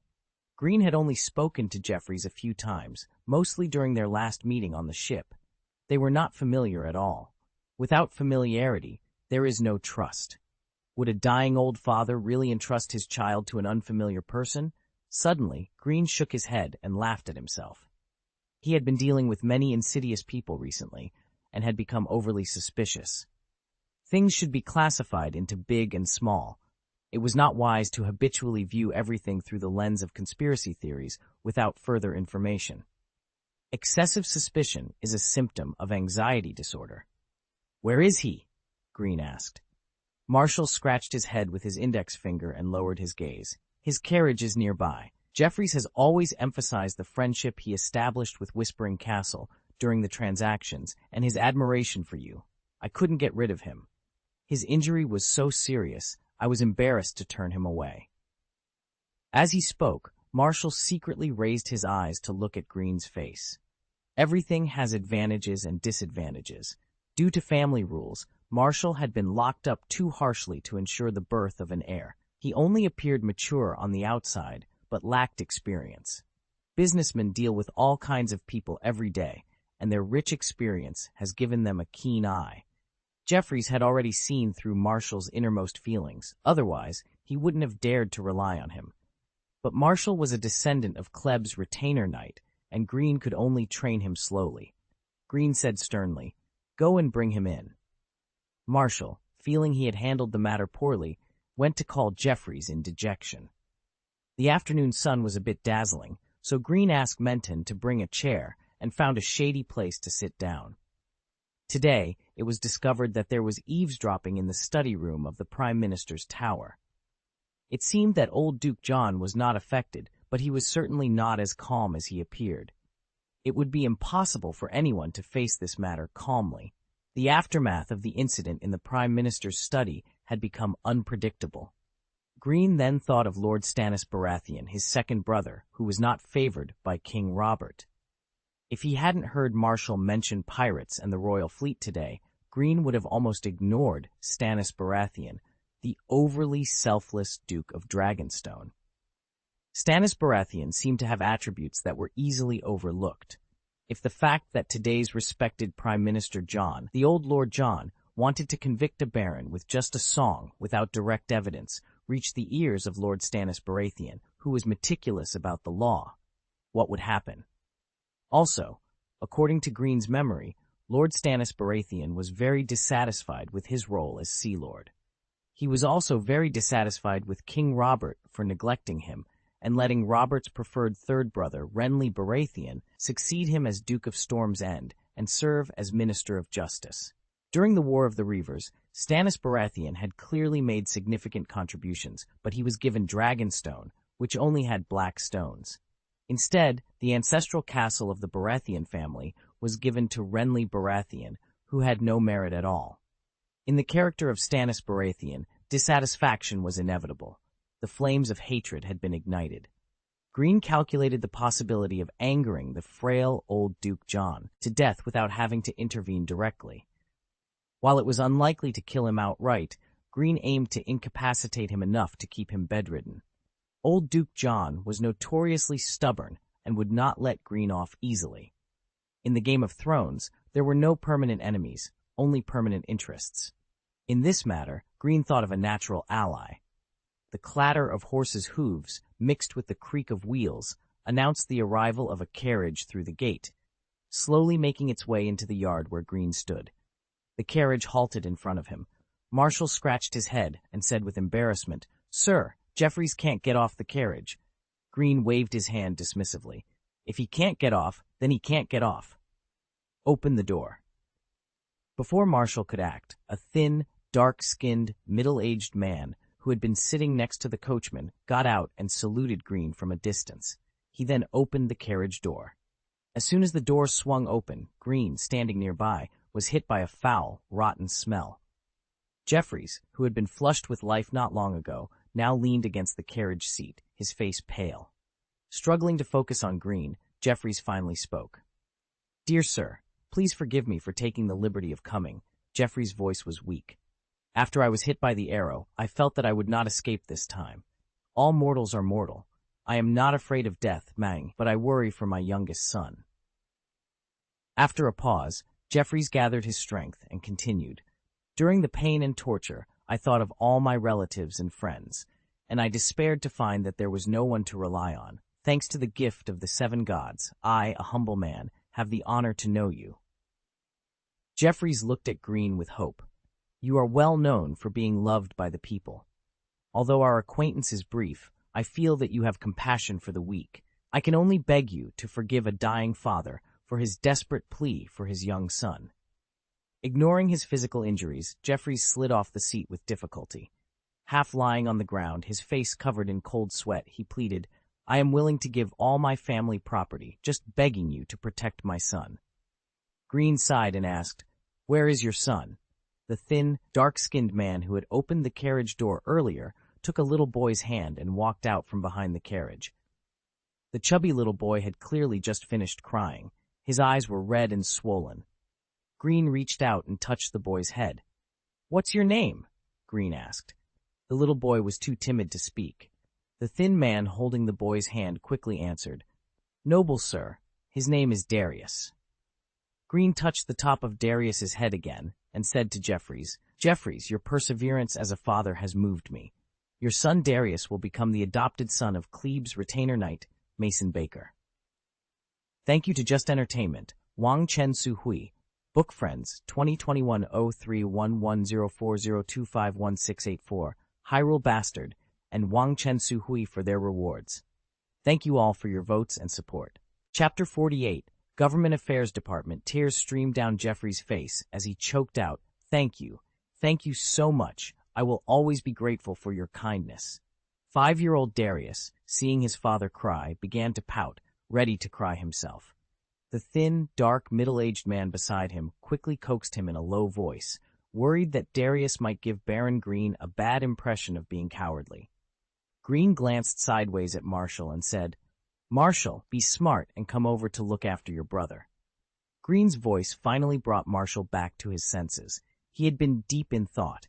Greene had only spoken to Jeffries a few times, mostly during their last meeting on the ship. They were not familiar at all. Without familiarity, there is no trust. Would a dying old father really entrust his child to an unfamiliar person? Suddenly, Greene shook his head and laughed at himself. He had been dealing with many insidious people recently, and had become overly suspicious. Things should be classified into big and small. It was not wise to habitually view everything through the lens of conspiracy theories without further information. Excessive suspicion is a symptom of anxiety disorder. Where is he? Greene asked. Marshall scratched his head with his index finger and lowered his gaze. His carriage is nearby. Jeffries has always emphasized the friendship he established with Whispering Castle during the transactions and his admiration for you. I couldn't get rid of him. His injury was so serious, I was embarrassed to turn him away. As he spoke, Marshall secretly raised his eyes to look at Greene's face. Everything has advantages and disadvantages. Due to family rules, Marshall had been locked up too harshly to ensure the birth of an heir. He only appeared mature on the outside, but lacked experience. Businessmen deal with all kinds of people every day, and their rich experience has given them a keen eye. Jeffries had already seen through Marshall's innermost feelings. Otherwise, he wouldn't have dared to rely on him. But Marshall was a descendant of Kleb's retainer knight, and Greene could only train him slowly. Greene said sternly, Go and bring him in. Marshall, feeling he had handled the matter poorly, went to call Jeffries in dejection. The afternoon sun was a bit dazzling, so Greene asked Menton to bring a chair and found a shady place to sit down. Today, it was discovered that there was eavesdropping in the study room of the Prime Minister's tower. It seemed that old Duke John was not affected, but he was certainly not as calm as he appeared. It would be impossible for anyone to face this matter calmly. The aftermath of the incident in the Prime Minister's study had become unpredictable. Greene then thought of Lord Stannis Baratheon, his second brother, who was not favored by King Robert. If he hadn't heard Marshall mention pirates and the royal fleet today, Greene would have almost ignored Stannis Baratheon, the overly selfless Duke of Dragonstone. Stannis Baratheon seemed to have attributes that were easily overlooked. If the fact that today's respected Prime Minister John, the old Lord John, wanted to convict a baron with just a song without direct evidence reached the ears of Lord Stannis Baratheon, who was meticulous about the law, what would happen? Also, according to Greene's memory, Lord Stannis Baratheon was very dissatisfied with his role as Sea Lord. He was also very dissatisfied with King Robert for neglecting him and letting Robert's preferred third brother, Renly Baratheon, succeed him as Duke of Storm's End and serve as Minister of Justice. During the War of the Reavers, Stannis Baratheon had clearly made significant contributions, but he was given Dragonstone, which only had black stones. Instead, the ancestral castle of the Baratheon family was given to Renly Baratheon, who had no merit at all. In the character of Stannis Baratheon, dissatisfaction was inevitable. The flames of hatred had been ignited. Greene calculated the possibility of angering the frail old Duke John to death without having to intervene directly. While it was unlikely to kill him outright, Greene aimed to incapacitate him enough to keep him bedridden. Old Duke John was notoriously stubborn and would not let Greene off easily. In the Game of Thrones, there were no permanent enemies, only permanent interests. In this matter, Greene thought of a natural ally. The clatter of horses' hooves, mixed with the creak of wheels, announced the arrival of a carriage through the gate, slowly making its way into the yard where Greene stood. The carriage halted in front of him. Marshall scratched his head and said with embarrassment, "Sir, Jeffries can't get off the carriage." Greene waved his hand dismissively. "If he can't get off, then he can't get off. Open the door." Before Marshall could act, a thin, dark-skinned, middle-aged man who had been sitting next to the coachman got out and saluted Greene from a distance. He then opened the carriage door. As soon as the door swung open, Greene, standing nearby, was hit by a foul, rotten smell. Jeffries, who had been flushed with life not long ago, now leaned against the carriage seat, his face pale. Struggling to focus on Greene, Jeffries finally spoke. "Dear sir, please forgive me for taking the liberty of coming." Jeffries' voice was weak. "After I was hit by the arrow, I felt that I would not escape this time. All mortals are mortal. I am not afraid of death, Mang, but I worry for my youngest son." After a pause, Jeffries gathered his strength and continued. "During the pain and torture, I thought of all my relatives and friends, and I despaired to find that there was no one to rely on. Thanks to the gift of the 7 gods, I, a humble man, have the honor to know you." Jeffries looked at Greene with hope. "You are well known for being loved by the people. Although our acquaintance is brief, I feel that you have compassion for the weak. I can only beg you to forgive a dying father for his desperate plea for his young son." Ignoring his physical injuries, Jeffries slid off the seat with difficulty. Half lying on the ground, his face covered in cold sweat, he pleaded, "I am willing to give all my family property, just begging you to protect my son." Greene sighed and asked, "Where is your son?" The thin, dark-skinned man who had opened the carriage door earlier took a little boy's hand and walked out from behind the carriage. The chubby little boy had clearly just finished crying. His eyes were red and swollen. Greene reached out and touched the boy's head. "What's your name?" Greene asked. The little boy was too timid to speak. The thin man holding the boy's hand quickly answered, "Noble sir, his name is Darius." Greene touched the top of Darius's head again and said to Jeffries, "Jeffries, your perseverance as a father has moved me. Your son Darius will become the adopted son of Kleb's retainer knight, Mason Baker." Thank you to Just Entertainment, Wang Chen Su Hui, Book Friends, 2021-031104025164, Hyrule Bastard, and Wang Chen Su Hui for their rewards. Thank you all for your votes and support. Chapter 48, Government Affairs Department. Tears streamed down Jeffries' face as he choked out, "Thank you. Thank you so much. I will always be grateful for your kindness." 5-year-old Darius, seeing his father cry, began to pout, ready to cry himself. The thin, dark, middle-aged man beside him quickly coaxed him in a low voice, worried that Darius might give Baron Greene a bad impression of being cowardly. Greene glanced sideways at Marshall and said, "Marshall, be smart and come over to look after your brother." Greene's voice finally brought Marshall back to his senses. He had been deep in thought.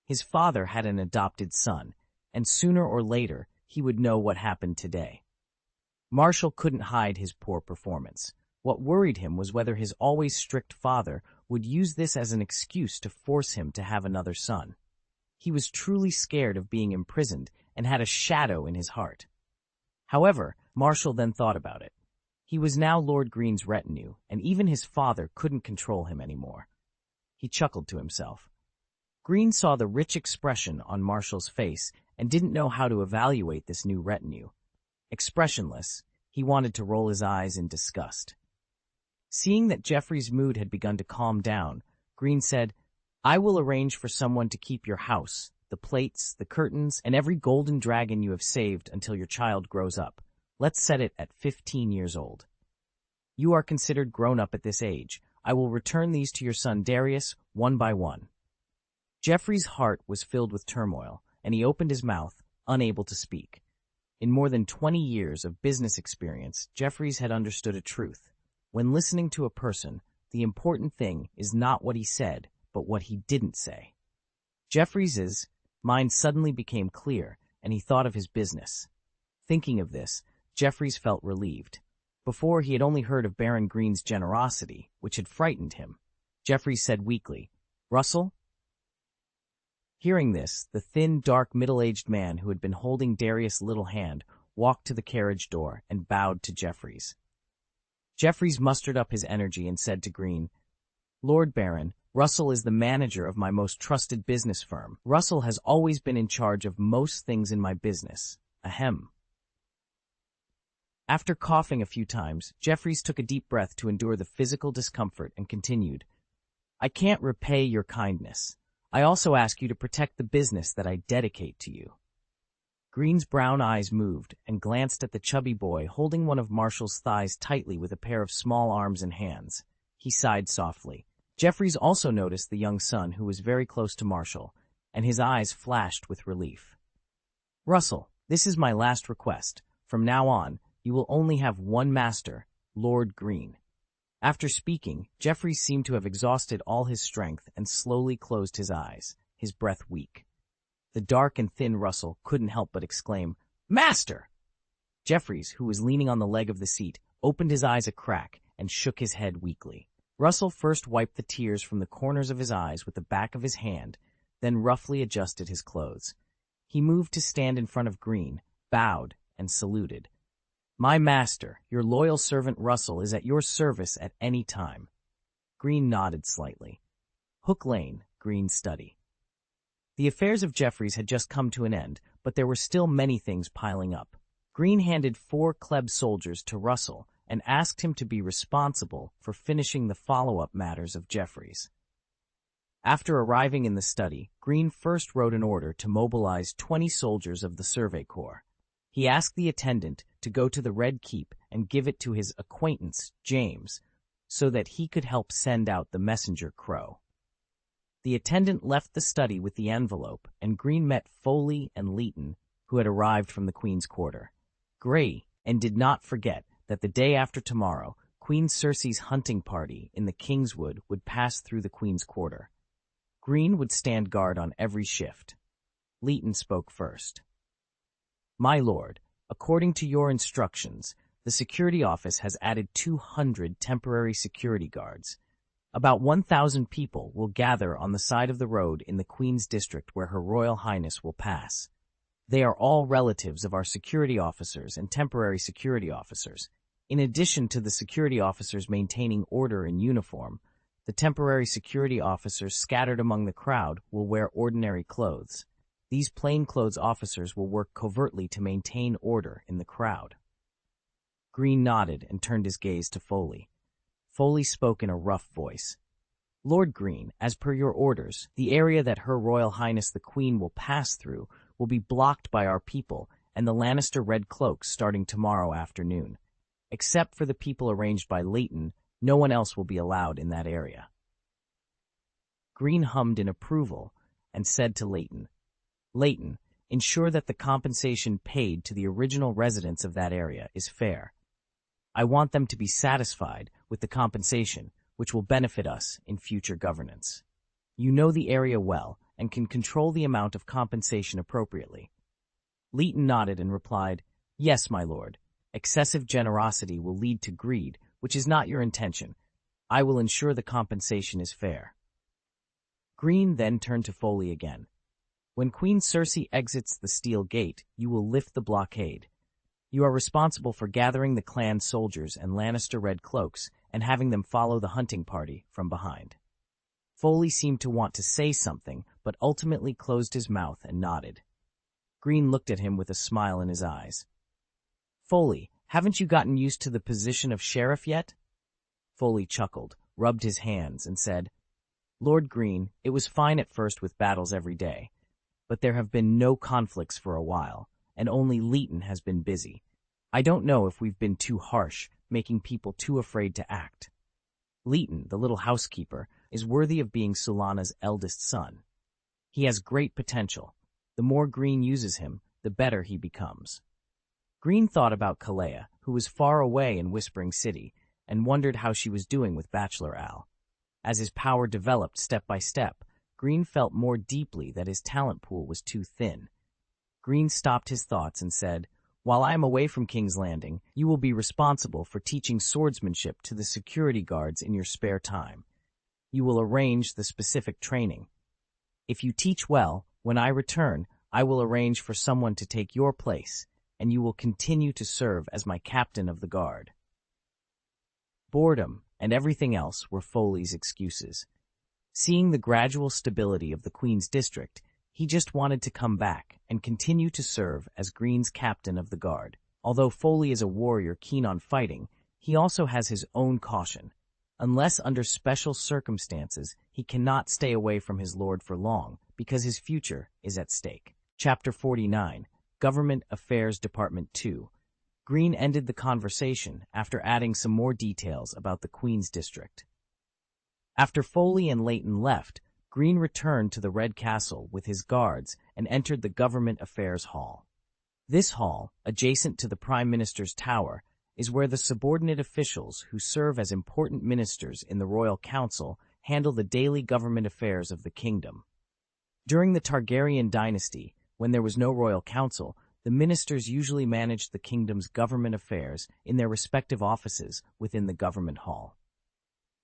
His father had an adopted son, and sooner or later he would know what happened today. Marshall couldn't hide his poor performance. What worried him was whether his always strict father would use this as an excuse to force him to have another son. He was truly scared of being imprisoned and had a shadow in his heart. However, Marshall then thought about it. He was now Lord Greene's retinue, and even his father couldn't control him anymore. He chuckled to himself. Greene saw the rich expression on Marshall's face and didn't know how to evaluate this new retinue. Expressionless, he wanted to roll his eyes in disgust. Seeing that Jeffries' mood had begun to calm down, Greene said, "I will arrange for someone to keep your house, the plates, the curtains, and every golden dragon you have saved until your child grows up. Let's set it at 15 years old. You are considered grown up at this age. I will return these to your son Darius, one by one." Jeffries' heart was filled with turmoil, and he opened his mouth, unable to speak. In more than 20 years of business experience, Jeffries had understood a truth. When listening to a person, the important thing is not what he said, but what he didn't say. Jeffries's mind suddenly became clear, and he thought of his business. Thinking of this, Jeffries felt relieved. Before, he had only heard of Baron Greene's generosity, which had frightened him. Jeffries said weakly, "Russell?" Hearing this, the thin, dark, middle-aged man who had been holding Darius' little hand walked to the carriage door and bowed to Jeffries. Jeffries mustered up his energy and said to Greene, "Lord Baron, Russell is the manager of my most trusted business firm. Russell has always been in charge of most things in my business. Ahem." After coughing a few times, Jeffries took a deep breath to endure the physical discomfort and continued, "I can't repay your kindness. I also ask you to protect the business that I dedicate to you." Greene's brown eyes moved and glanced at the chubby boy holding one of Marshall's thighs tightly with a pair of small arms and hands. He sighed softly. Jeffries also noticed the young son who was very close to Marshall, and his eyes flashed with relief. "Russell, this is my last request. From now on, you will only have one master, Lord Greene." After speaking, Jeffries seemed to have exhausted all his strength and slowly closed his eyes, his breath weak. The dark and thin Russell couldn't help but exclaim, "Master!" Jeffries, who was leaning on the leg of the seat, opened his eyes a crack and shook his head weakly. Russell first wiped the tears from the corners of his eyes with the back of his hand, then roughly adjusted his clothes. He moved to stand in front of Greene, bowed, and saluted. "My master, your loyal servant Russell, is at your service at any time." Greene nodded slightly. Hook Lane, Greene's study. The affairs of Jeffries had just come to an end, but there were still many things piling up. Greene handed 4 Kleb soldiers to Russell and asked him to be responsible for finishing the follow-up matters of Jeffries. After arriving in the study, Greene first wrote an order to mobilize 20 soldiers of the Survey Corps. He asked the attendant to go to the Red Keep and give it to his acquaintance, James, so that he could help send out the messenger Crow. The attendant left the study with the envelope, and Greene met Foley and Leighton, who had arrived from the Queen's quarter. Gray, and did not forget that the day after tomorrow, Queen Cersei's hunting party in the Kingswood would pass through the Queen's quarter. Greene would stand guard on every shift. Leighton spoke first. "My lord, according to your instructions, the security office has added 200 temporary security guards. About 1,000 people will gather on the side of the road in the Queen's district where Her Royal Highness will pass. They are all relatives of our security officers and temporary security officers. In addition to the security officers maintaining order in uniform, the temporary security officers scattered among the crowd will wear ordinary clothes. These plainclothes officers will work covertly to maintain order in the crowd." Greene nodded and turned his gaze to Foley. Foley spoke in a rough voice. "Lord Greene, as per your orders, the area that Her Royal Highness the Queen will pass through will be blocked by our people and the Lannister Red Cloaks starting tomorrow afternoon. Except for the people arranged by Leighton, no one else will be allowed in that area." Greene hummed in approval and said to Leighton, "Leighton, ensure that the compensation paid to the original residents of that area is fair. I want them to be satisfied with the compensation, which will benefit us in future governance. You know the area well and can control the amount of compensation appropriately." Leighton nodded and replied, "Yes, my lord. Excessive generosity will lead to greed, which is not your intention. I will ensure the compensation is fair." Greene then turned to Foley again. "When Queen Cersei exits the Steel Gate, you will lift the blockade. You are responsible for gathering the clan soldiers and Lannister Red Cloaks and having them follow the hunting party from behind." Foley seemed to want to say something, but ultimately closed his mouth and nodded. Greene looked at him with a smile in his eyes. "Foley, haven't you gotten used to the position of sheriff yet?" Foley chuckled, rubbed his hands, and said, "Lord Greene, it was fine at first with battles every day, but there have been no conflicts for a while, and only Leighton has been busy. I don't know if we've been too harsh, making people too afraid to act. Leighton, the little housekeeper, is worthy of being Sulana's eldest son. He has great potential. The more Greene uses him, the better he becomes." Greene thought about Kalea, who was far away in Whispering City, and wondered how she was doing with Bachelor Al. As his power developed step by step, Greene felt more deeply that his talent pool was too thin. Greene stopped his thoughts and said, While I am away from King's Landing, you will be responsible for teaching swordsmanship to the security guards in your spare time. You will arrange the specific training. If you teach well, when I return, I will arrange for someone to take your place, and you will continue to serve as my captain of the guard. Boredom and everything else were Foley's excuses. Seeing the gradual stability of the Queen's district, he just wanted to come back and continue to serve as Greene's captain of the guard. Although Foley is a warrior keen on fighting, he also has his own caution. Unless under special circumstances, he cannot stay away from his lord for long because his future is at stake. Chapter 49, Government Affairs Department 2. Greene ended the conversation after adding some more details about the Queen's district. After Foley and Leighton left, Greene returned to the Red Castle with his guards and entered the Government Affairs Hall. This hall, adjacent to the Prime Minister's tower, is where the subordinate officials who serve as important ministers in the Royal Council handle the daily government affairs of the kingdom. During the Targaryen dynasty, when there was no Royal Council, the ministers usually managed the kingdom's government affairs in their respective offices within the government hall.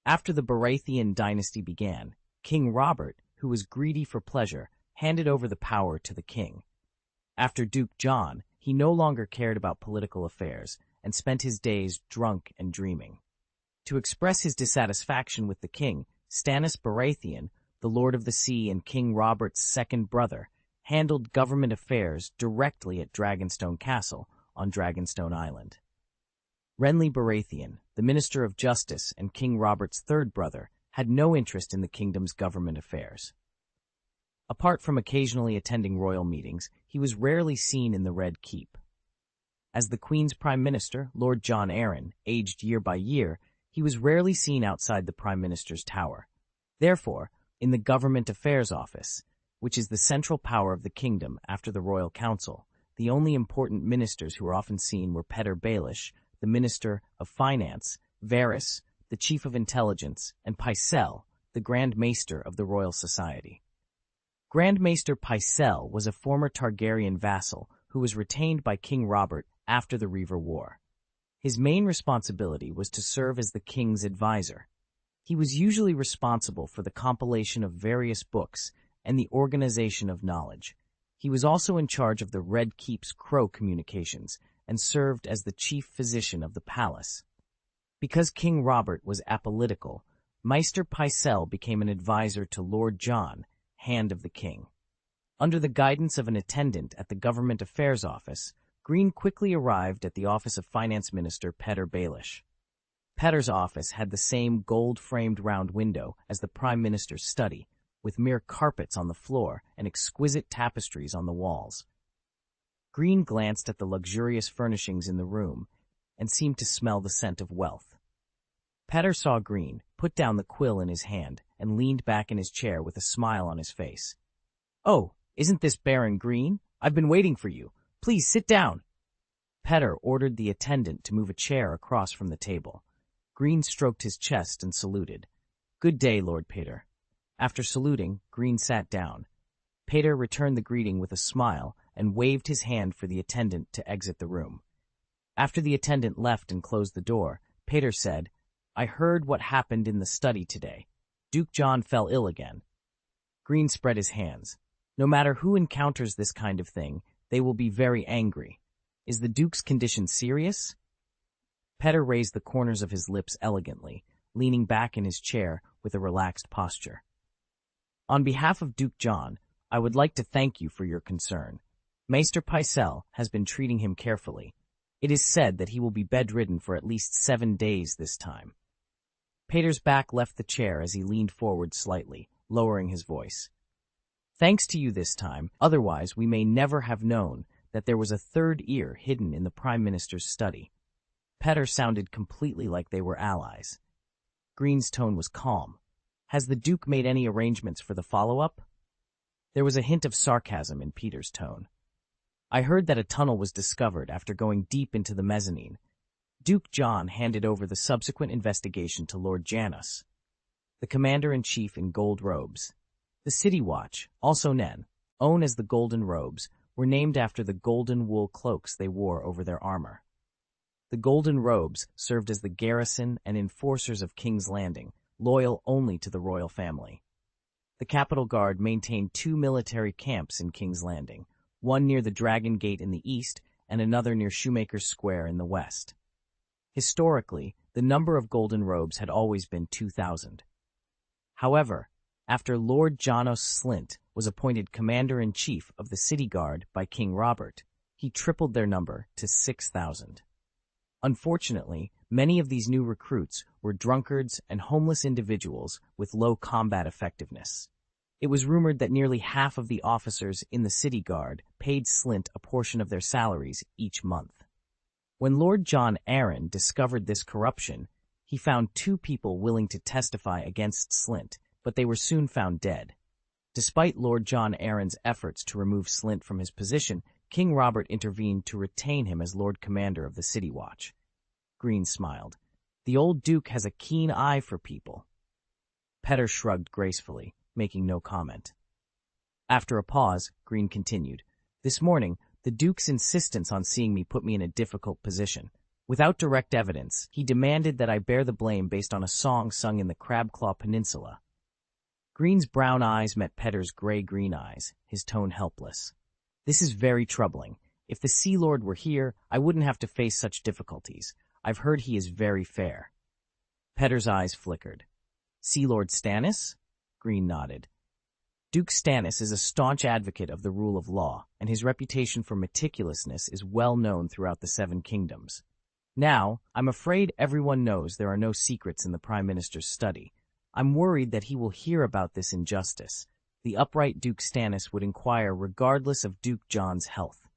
After the Baratheon dynasty began, King Robert, who was greedy for pleasure, handed over the power to the king. After Duke John, he no longer cared about political affairs and spent his days drunk and dreaming. To express his dissatisfaction with the king, Stannis Baratheon, the Lord of the Sea and King Robert's second brother, handled government affairs directly at Dragonstone Castle on Dragonstone Island. Renly Baratheon, the Minister of Justice and King Robert's third brother, had no interest in the kingdom's government affairs. Apart from occasionally attending royal meetings, he was rarely seen in the Red Keep. As the Queen's Prime Minister, Lord John Arryn, aged year by year, he was rarely seen outside the Prime Minister's tower. Therefore, in the Government Affairs Office, which is the central power of the kingdom after the Royal Council, the only important ministers who were often seen were Petyr Baelish, the Minister of Finance, Varys, the Chief of Intelligence, and Pycelle, the Grand Maester of the Royal Society. Grand Maester Pycelle was a former Targaryen vassal who was retained by King Robert after the Reaver War. His main responsibility was to serve as the king's advisor. He was usually responsible for the compilation of various books and the organization of knowledge. He was also in charge of the Red Keep's Crow communications and served as the chief physician of the palace. Because King Robert was apolitical, Maester Pycelle became an advisor to Lord John, Hand of the King. Under the guidance of an attendant at the Government Affairs Office, Greene quickly arrived at the office of Finance Minister Petyr Baelish. Petyr's office had the same gold-framed round window as the Prime Minister's study, with mere carpets on the floor and exquisite tapestries on the walls. Greene glanced at the luxurious furnishings in the room and seemed to smell the scent of wealth. Petyr saw Greene, put down the quill in his hand, and leaned back in his chair with a smile on his face. "Oh, isn't this Baron Greene? I've been waiting for you. Please sit down." Petyr ordered the attendant to move a chair across from the table. Greene stroked his chest and saluted. "Good day, Lord Petyr." After saluting, Greene sat down. Petyr returned the greeting with a smile and waved his hand for the attendant to exit the room. After the attendant left and closed the door, Petyr said, "I heard what happened in the study today. Duke John fell ill again." Greene spread his hands. "No matter who encounters this kind of thing, they will be very angry. Is the Duke's condition serious?" Petyr raised the corners of his lips elegantly, leaning back in his chair with a relaxed posture. "On behalf of Duke John, I would like to thank you for your concern. Maester Pycelle has been treating him carefully. It is said that he will be bedridden for at least 7 days this time." Petyr's back left the chair as he leaned forward slightly, lowering his voice. "Thanks to you this time, otherwise we may never have known that there was a third ear hidden in the Prime Minister's study." Petyr sounded completely like they were allies. Greene's tone was calm. "Has the Duke made any arrangements for the follow-up?" There was a hint of sarcasm in Petyr's tone. "I heard that a tunnel was discovered after going deep into the mezzanine. Duke John handed over the subsequent investigation to Lord Janos, the commander-in-chief in gold robes. The City Watch, also known as the Golden Robes, were named after the golden wool cloaks they wore over their armor. The golden robes served as the garrison and enforcers of King's Landing, loyal only to the royal family. The Capitol Guard maintained 2 military camps in King's Landing, one near the Dragon Gate in the east and another near Shoemaker's Square in the west. Historically, the number of golden robes had always been 2,000. However, after Lord Janos Slint was appointed Commander-in-Chief of the City Guard by King Robert, he tripled their number to 6,000. Unfortunately, many of these new recruits were drunkards and homeless individuals with low combat effectiveness. It was rumored that nearly half of the officers in the City Guard paid Slint a portion of their salaries each month. When Lord John Arryn discovered this corruption, he found 2 people willing to testify against Slint, but they were soon found dead. Despite Lord John Arryn's efforts to remove Slint from his position, King Robert intervened to retain him as Lord Commander of the City Watch. Greene smiled. The old Duke has a keen eye for people. Petter shrugged gracefully, making no comment. After a pause, Greene continued. This morning, the Duke's insistence on seeing me put me in a difficult position. Without direct evidence, he demanded that I bear the blame based on a song sung in the Crabclaw Peninsula. Greene's brown eyes met Petter's gray-green eyes, his tone helpless. This is very troubling. If the Sea Lord were here, I wouldn't have to face such difficulties. I've heard he is very fair. Petter's eyes flickered. Sea Lord Stannis? Greene nodded. Duke Stannis is a staunch advocate of the rule of law, and his reputation for meticulousness is well known throughout the 7 kingdoms. Now, I'm afraid everyone knows there are no secrets in the Prime Minister's study. I'm worried that he will hear about this injustice. The upright Duke Stannis would inquire regardless of Duke John's health.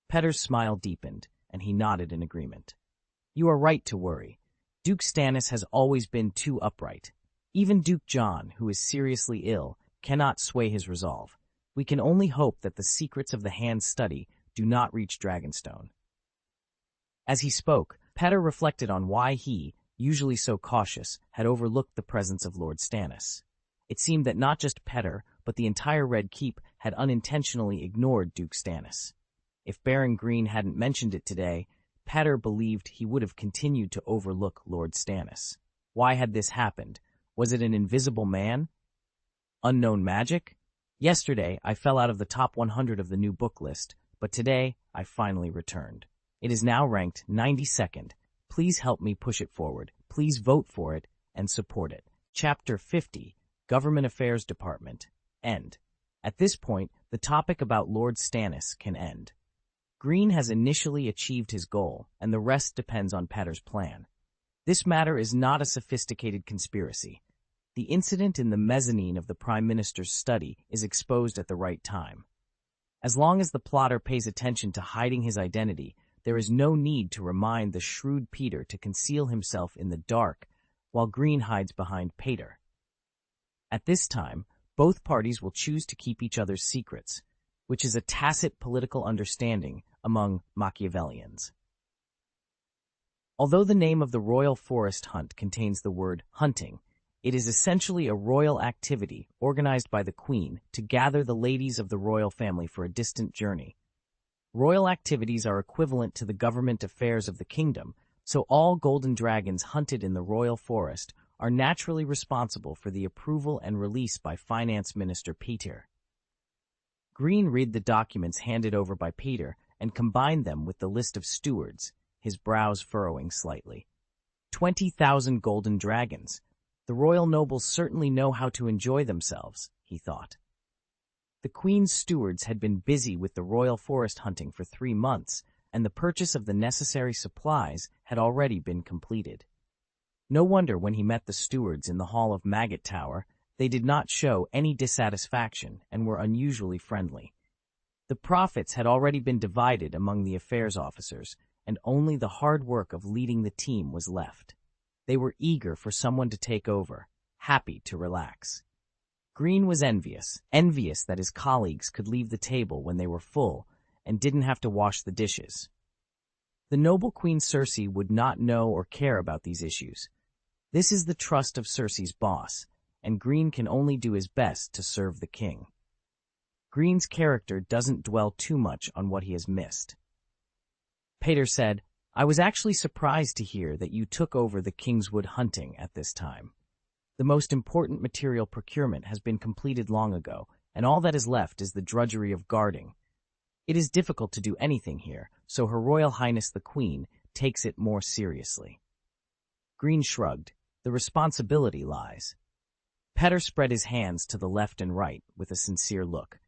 Petter's smile deepened, and he nodded in agreement. You are right to worry. Duke Stannis has always been too upright. Even Duke John, who is seriously ill, cannot sway his resolve. We can only hope that the secrets of the Hand's study do not reach Dragonstone. As he spoke, Petter reflected on why he, usually so cautious, had overlooked the presence of Lord Stannis. It seemed that not just Petter, but the entire Red Keep had unintentionally ignored Duke Stannis. If Baron Greene hadn't mentioned it today, Petter believed he would have continued to overlook Lord Stannis. Why had this happened? Was it an invisible man? Unknown magic? Yesterday, I fell out of the top 100 of the new book list, but today, I finally returned. It is now ranked 92nd. Please help me push it forward. Please vote for it and support it. Chapter 50, Government Affairs Department. End. At this point, the topic about Lord Stannis can end. Greene has initially achieved his goal, and the rest depends on Petter's plan. This matter is not a sophisticated conspiracy. The incident in the mezzanine of the Prime Minister's study is exposed at the right time. As long as the plotter pays attention to hiding his identity, there is no need to remind the shrewd Peter to conceal himself in the dark while Greene hides behind Peter. At this time, both parties will choose to keep each other's secrets, which is a tacit political understanding among Machiavellians. Although the name of the Royal Forest Hunt contains the word hunting, it is essentially a royal activity organized by the Queen to gather the ladies of the royal family for a distant journey. Royal activities are equivalent to the government affairs of the kingdom, so all golden dragons hunted in the royal forest are naturally responsible for the approval and release by Finance Minister Peter. Greene read the documents handed over by Peter and combined them with the list of stewards, his brows furrowing slightly. 20,000 golden dragons. The royal nobles certainly know how to enjoy themselves, he thought. The Queen's stewards had been busy with the royal forest hunting for 3 months, and the purchase of the necessary supplies had already been completed. No wonder when he met the stewards in the hall of Maggot Tower, they did not show any dissatisfaction and were unusually friendly. The profits had already been divided among the affairs officers, and only the hard work of leading the team was left. They were eager for someone to take over, happy to relax. Greene was envious that his colleagues could leave the table when they were full and didn't have to wash the dishes. The noble Queen Cersei would not know or care about these issues. This is the trust of Cersei's boss, and Greene can only do his best to serve the king. Greene's character doesn't dwell too much on what he has missed. Pater said, "I was actually surprised to hear that you took over the Kingswood hunting at this time. The most important material procurement has been completed long ago, and all that is left is the drudgery of guarding. It is difficult to do anything here, so Her Royal Highness the Queen takes it more seriously." Greene shrugged. The responsibility lies. Pater spread his hands to the left and right with a sincere look.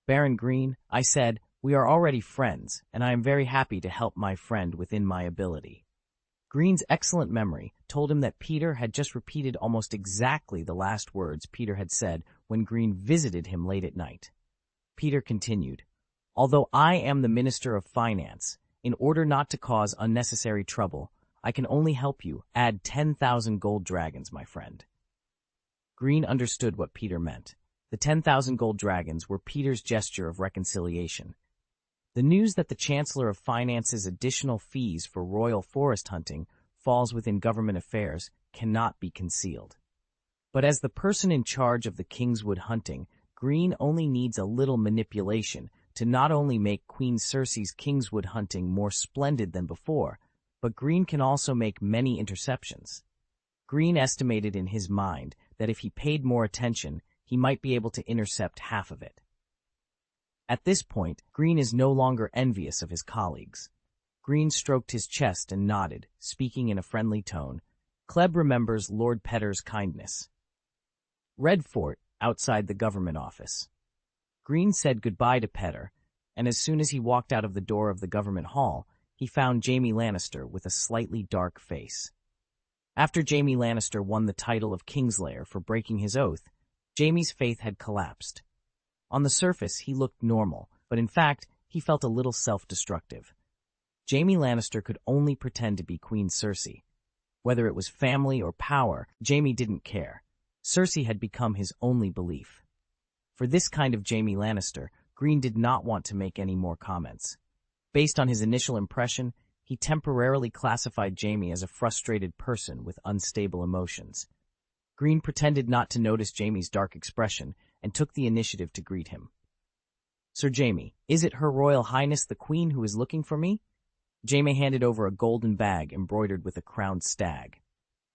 "Baron Greene," I said, "we are already friends, and I am very happy to help my friend within my ability." Greene's excellent memory told him that Peter had just repeated almost exactly the last words Peter had said when Greene visited him late at night. Peter continued, "Although I am the Minister of Finance, in order not to cause unnecessary trouble, I can only help you add 10,000 gold dragons, my friend." Greene understood what Peter meant. The 10,000 gold dragons were Peter's gesture of reconciliation. The news that the Chancellor of Finance's additional fees for royal forest hunting falls within government affairs cannot be concealed. But as the person in charge of the Kingswood hunting, Greene only needs a little manipulation to not only make Queen Cersei's Kingswood hunting more splendid than before, but Greene can also make many interceptions. Greene estimated in his mind that if he paid more attention, he might be able to intercept half of it. At this point, Greene is no longer envious of his colleagues. Greene stroked his chest and nodded, speaking in a friendly tone. Kleb remembers Lord Petter's kindness. Red Fort, outside the government office. Greene said goodbye to Petter, and as soon as he walked out of the door of the government hall, he found Jaime Lannister with a slightly dark face. After Jaime Lannister won the title of Kingslayer for breaking his oath, Jaime's faith had collapsed. On the surface, he looked normal, but in fact, he felt a little self-destructive. Jaime Lannister could only pretend to be Queen Cersei. Whether it was family or power, Jaime didn't care. Cersei had become his only belief. For this kind of Jaime Lannister, Greene did not want to make any more comments. Based on his initial impression, he temporarily classified Jaime as a frustrated person with unstable emotions. Greene pretended not to notice Jaime's dark expression and took the initiative to greet him. "Sir Jaime, is it Her Royal Highness the Queen who is looking for me?" Jaime handed over a golden bag embroidered with a crowned stag.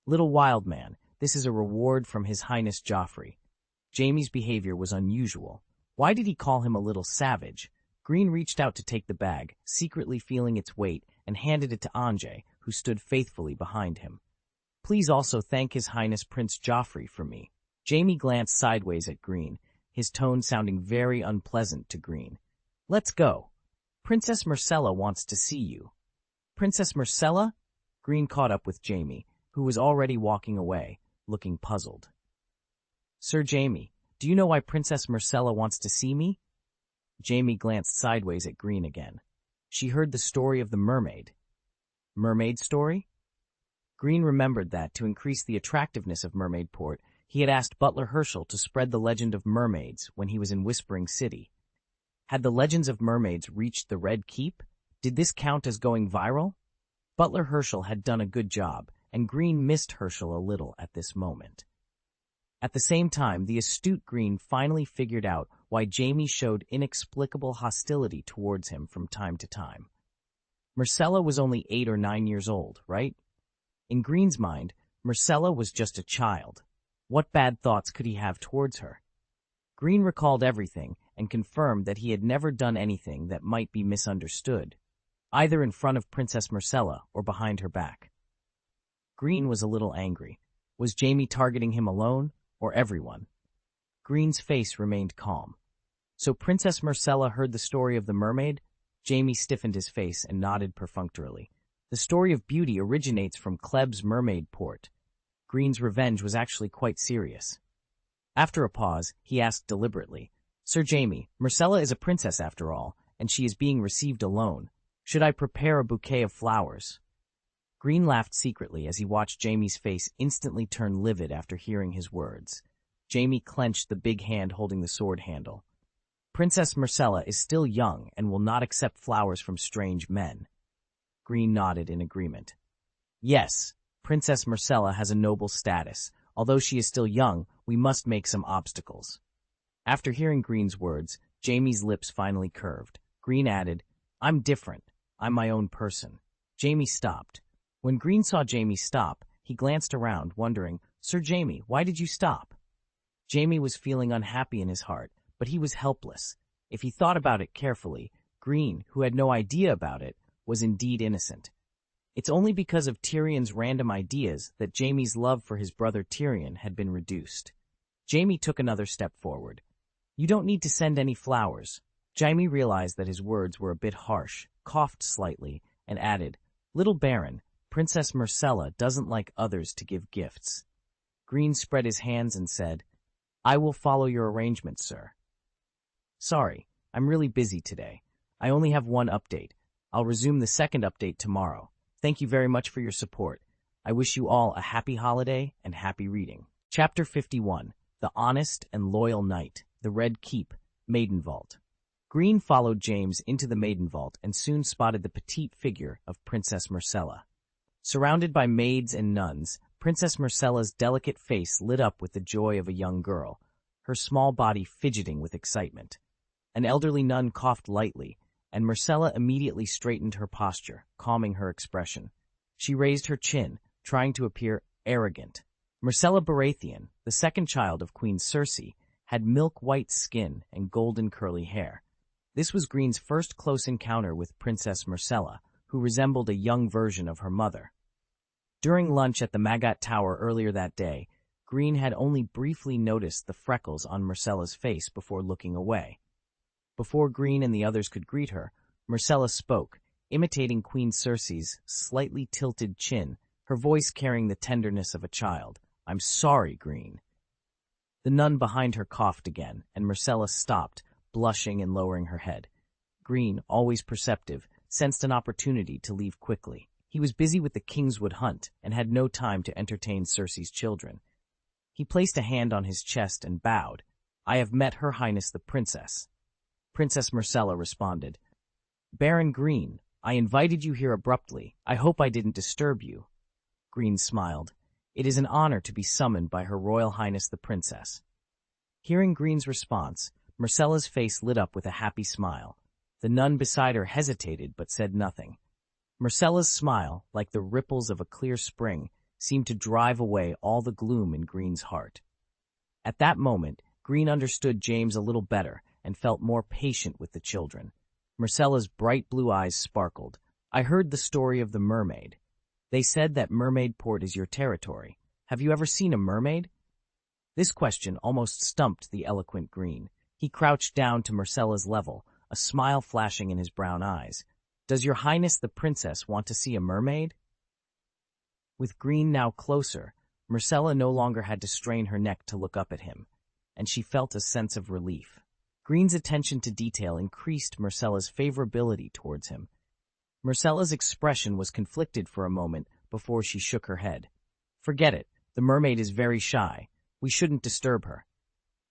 "Little wild man, this is a reward from His Highness Joffrey." Jaime's behavior was unusual. Why did he call him a little savage? Greene reached out to take the bag, secretly feeling its weight, and handed it to Anjay, who stood faithfully behind him. "Please also thank His Highness Prince Joffrey for me." Jaime glanced sideways at Greene, his tone sounding very unpleasant to Greene. "Let's go. Princess Myrcella wants to see you." "Princess Myrcella?" Greene caught up with Jaime, who was already walking away, looking puzzled. "Sir Jaime, do you know why Princess Myrcella wants to see me?" Jaime glanced sideways at Greene again. She heard the story of the mermaid. Mermaid story? Greene remembered that, to increase the attractiveness of Mermaid Port, he had asked Butler Herschel to spread the legend of mermaids when he was in Whispering City. Had the legends of mermaids reached the Red Keep? Did this count as going viral? Butler Herschel had done a good job, and Greene missed Herschel a little at this moment. At the same time, the astute Greene finally figured out why Jaime showed inexplicable hostility towards him from time to time. Myrcella was only 8 or 9 years old, right? In Greene's mind, Myrcella was just a child. What bad thoughts could he have towards her? Greene recalled everything and confirmed that he had never done anything that might be misunderstood, either in front of Princess Myrcella or behind her back. Greene was a little angry. Was Jaime targeting him alone, or everyone? Greene's face remained calm. So Princess Myrcella heard the story of the mermaid? Jaime stiffened his face and nodded perfunctorily. The story of beauty originates from Kleb's Mermaid Port. Greene's revenge was actually quite serious. After a pause, he asked deliberately, "Sir Jaime, Myrcella is a princess after all, and she is being received alone. Should I prepare a bouquet of flowers?" Greene laughed secretly as he watched Jaime's face instantly turn livid after hearing his words. Jaime clenched the big hand holding the sword handle. "Princess Myrcella is still young and will not accept flowers from strange men." Greene nodded in agreement. "Yes, Princess Myrcella has a noble status. Although she is still young, we must make some obstacles." After hearing Greene's words, Jaime's lips finally curved. Greene added, I'm different. I'm my own person. Jaime stopped. When Greene saw Jaime stop, he glanced around, wondering, Sir Jaime, why did you stop? Jaime was feeling unhappy in his heart, but he was helpless. If he thought about it carefully, Greene, who had no idea about it, was indeed innocent. It's only because of Tyrion's random ideas that Jaime's love for his brother Tyrion had been reduced. Jaime took another step forward. You don't need to send any flowers. Jaime realized that his words were a bit harsh, coughed slightly, and added, Little Baron, Princess Myrcella doesn't like others to give gifts. Greene spread his hands and said, I will follow your arrangements, sir. Sorry, I'm really busy today. I only have one update. I'll resume the second update tomorrow. Thank you very much for your support. I wish you all a happy holiday and happy reading. Chapter 51, The Honest and Loyal Knight, The Red Keep, Maiden Vault. Greene followed James into the Maiden Vault and soon spotted the petite figure of Princess Myrcella. Surrounded by maids and nuns, Princess Myrcella's delicate face lit up with the joy of a young girl, her small body fidgeting with excitement. An elderly nun coughed lightly, and Myrcella immediately straightened her posture, calming her expression. She raised her chin, trying to appear arrogant. Myrcella Baratheon, the second child of Queen Cersei, had milk-white skin and golden curly hair. This was Greene's first close encounter with Princess Myrcella, who resembled a young version of her mother. During lunch at the Magat Tower earlier that day, Greene had only briefly noticed the freckles on Myrcella's face before looking away. Before Greene and the others could greet her, Myrcella spoke, imitating Queen Cersei's slightly tilted chin, her voice carrying the tenderness of a child. I'm sorry, Greene. The nun behind her coughed again, and Myrcella stopped, blushing and lowering her head. Greene, always perceptive, sensed an opportunity to leave quickly. He was busy with the Kingswood hunt and had no time to entertain Cersei's children. He placed a hand on his chest and bowed. I have met Her Highness the Princess. Princess Myrcella responded. Baron Greene, I invited you here abruptly. I hope I didn't disturb you. Greene smiled. It is an honor to be summoned by Her Royal Highness the Princess. Hearing Greene's response, Myrcella's face lit up with a happy smile. The nun beside her hesitated but said nothing. Myrcella's smile, like the ripples of a clear spring, seemed to drive away all the gloom in Greene's heart. At that moment, Greene understood James a little better and felt more patient with the children. Myrcella's bright blue eyes sparkled. I heard the story of the mermaid. They said that Mermaid Port is your territory. Have you ever seen a mermaid? This question almost stumped the eloquent Greene. He crouched down to Myrcella's level, a smile flashing in his brown eyes. Does your Highness the Princess want to see a mermaid? With Greene now closer, Myrcella no longer had to strain her neck to look up at him, and she felt a sense of relief. Greene's attention to detail increased Myrcella's favorability towards him. Myrcella's expression was conflicted for a moment before she shook her head. Forget it. The mermaid is very shy. We shouldn't disturb her.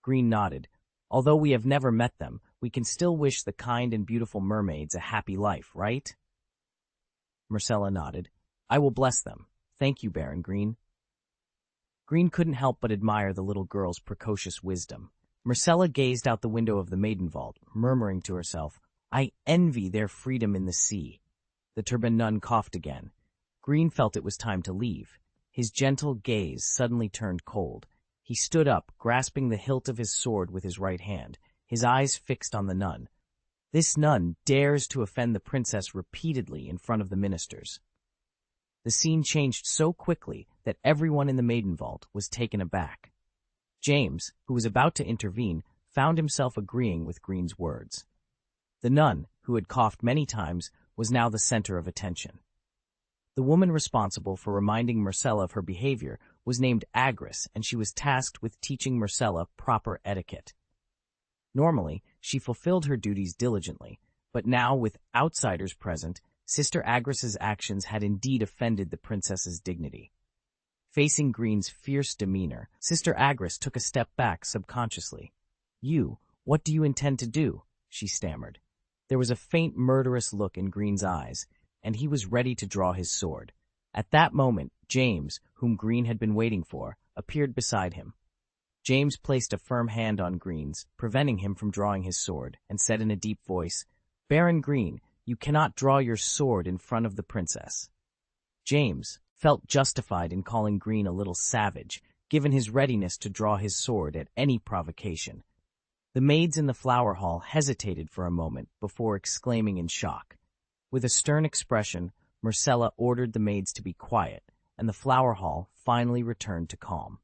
Greene nodded. Although we have never met them, we can still wish the kind and beautiful mermaids a happy life, right? Myrcella nodded. I will bless them. Thank you, Baron Greene. Greene couldn't help but admire the little girl's precocious wisdom. Myrcella gazed out the window of the Maiden Vault, murmuring to herself, I envy their freedom in the sea. The turbaned nun coughed again. Greene felt it was time to leave. His gentle gaze suddenly turned cold. He stood up, grasping the hilt of his sword with his right hand, his eyes fixed on the nun. This nun dares to offend the princess repeatedly in front of the ministers. The scene changed so quickly that everyone in the Maiden Vault was taken aback. James, who was about to intervene, found himself agreeing with Greene's words. The nun, who had coughed many times, was now the center of attention. The woman responsible for reminding Myrcella of her behavior was named Agris, and she was tasked with teaching Myrcella proper etiquette. Normally, she fulfilled her duties diligently, but now, with outsiders present, Sister Agris's actions had indeed offended the princess's dignity. Facing Greene's fierce demeanor, Sister Agris took a step back subconsciously. What do you intend to do? She stammered. There was a faint murderous look in Greene's eyes, and he was ready to draw his sword. At that moment, James, whom Greene had been waiting for, appeared beside him. James placed a firm hand on Greene's, preventing him from drawing his sword, and said in a deep voice, "Baron Greene, you cannot draw your sword in front of the princess." James felt justified in calling Greene a little savage, given his readiness to draw his sword at any provocation. The maids in the flower hall hesitated for a moment before exclaiming in shock. With a stern expression, Myrcella ordered the maids to be quiet, and the flower hall finally returned to calm.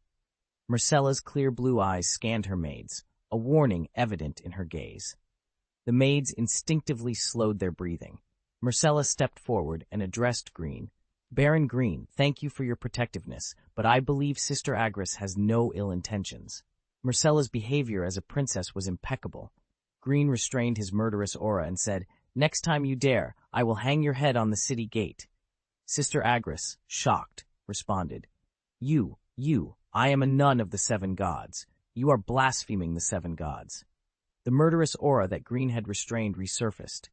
Myrcella's clear blue eyes scanned her maids, a warning evident in her gaze. The maids instinctively slowed their breathing. Myrcella stepped forward and addressed Greene. "Baron Greene, thank you for your protectiveness, but I believe Sister Agris has no ill intentions." Myrcella's behavior as a princess was impeccable. Greene restrained his murderous aura and said, "Next time you dare, I will hang your head on the city gate." Sister Agris, shocked, responded, You, I am a nun of the seven gods. You are blaspheming the seven gods." The murderous aura that Greene had restrained resurfaced.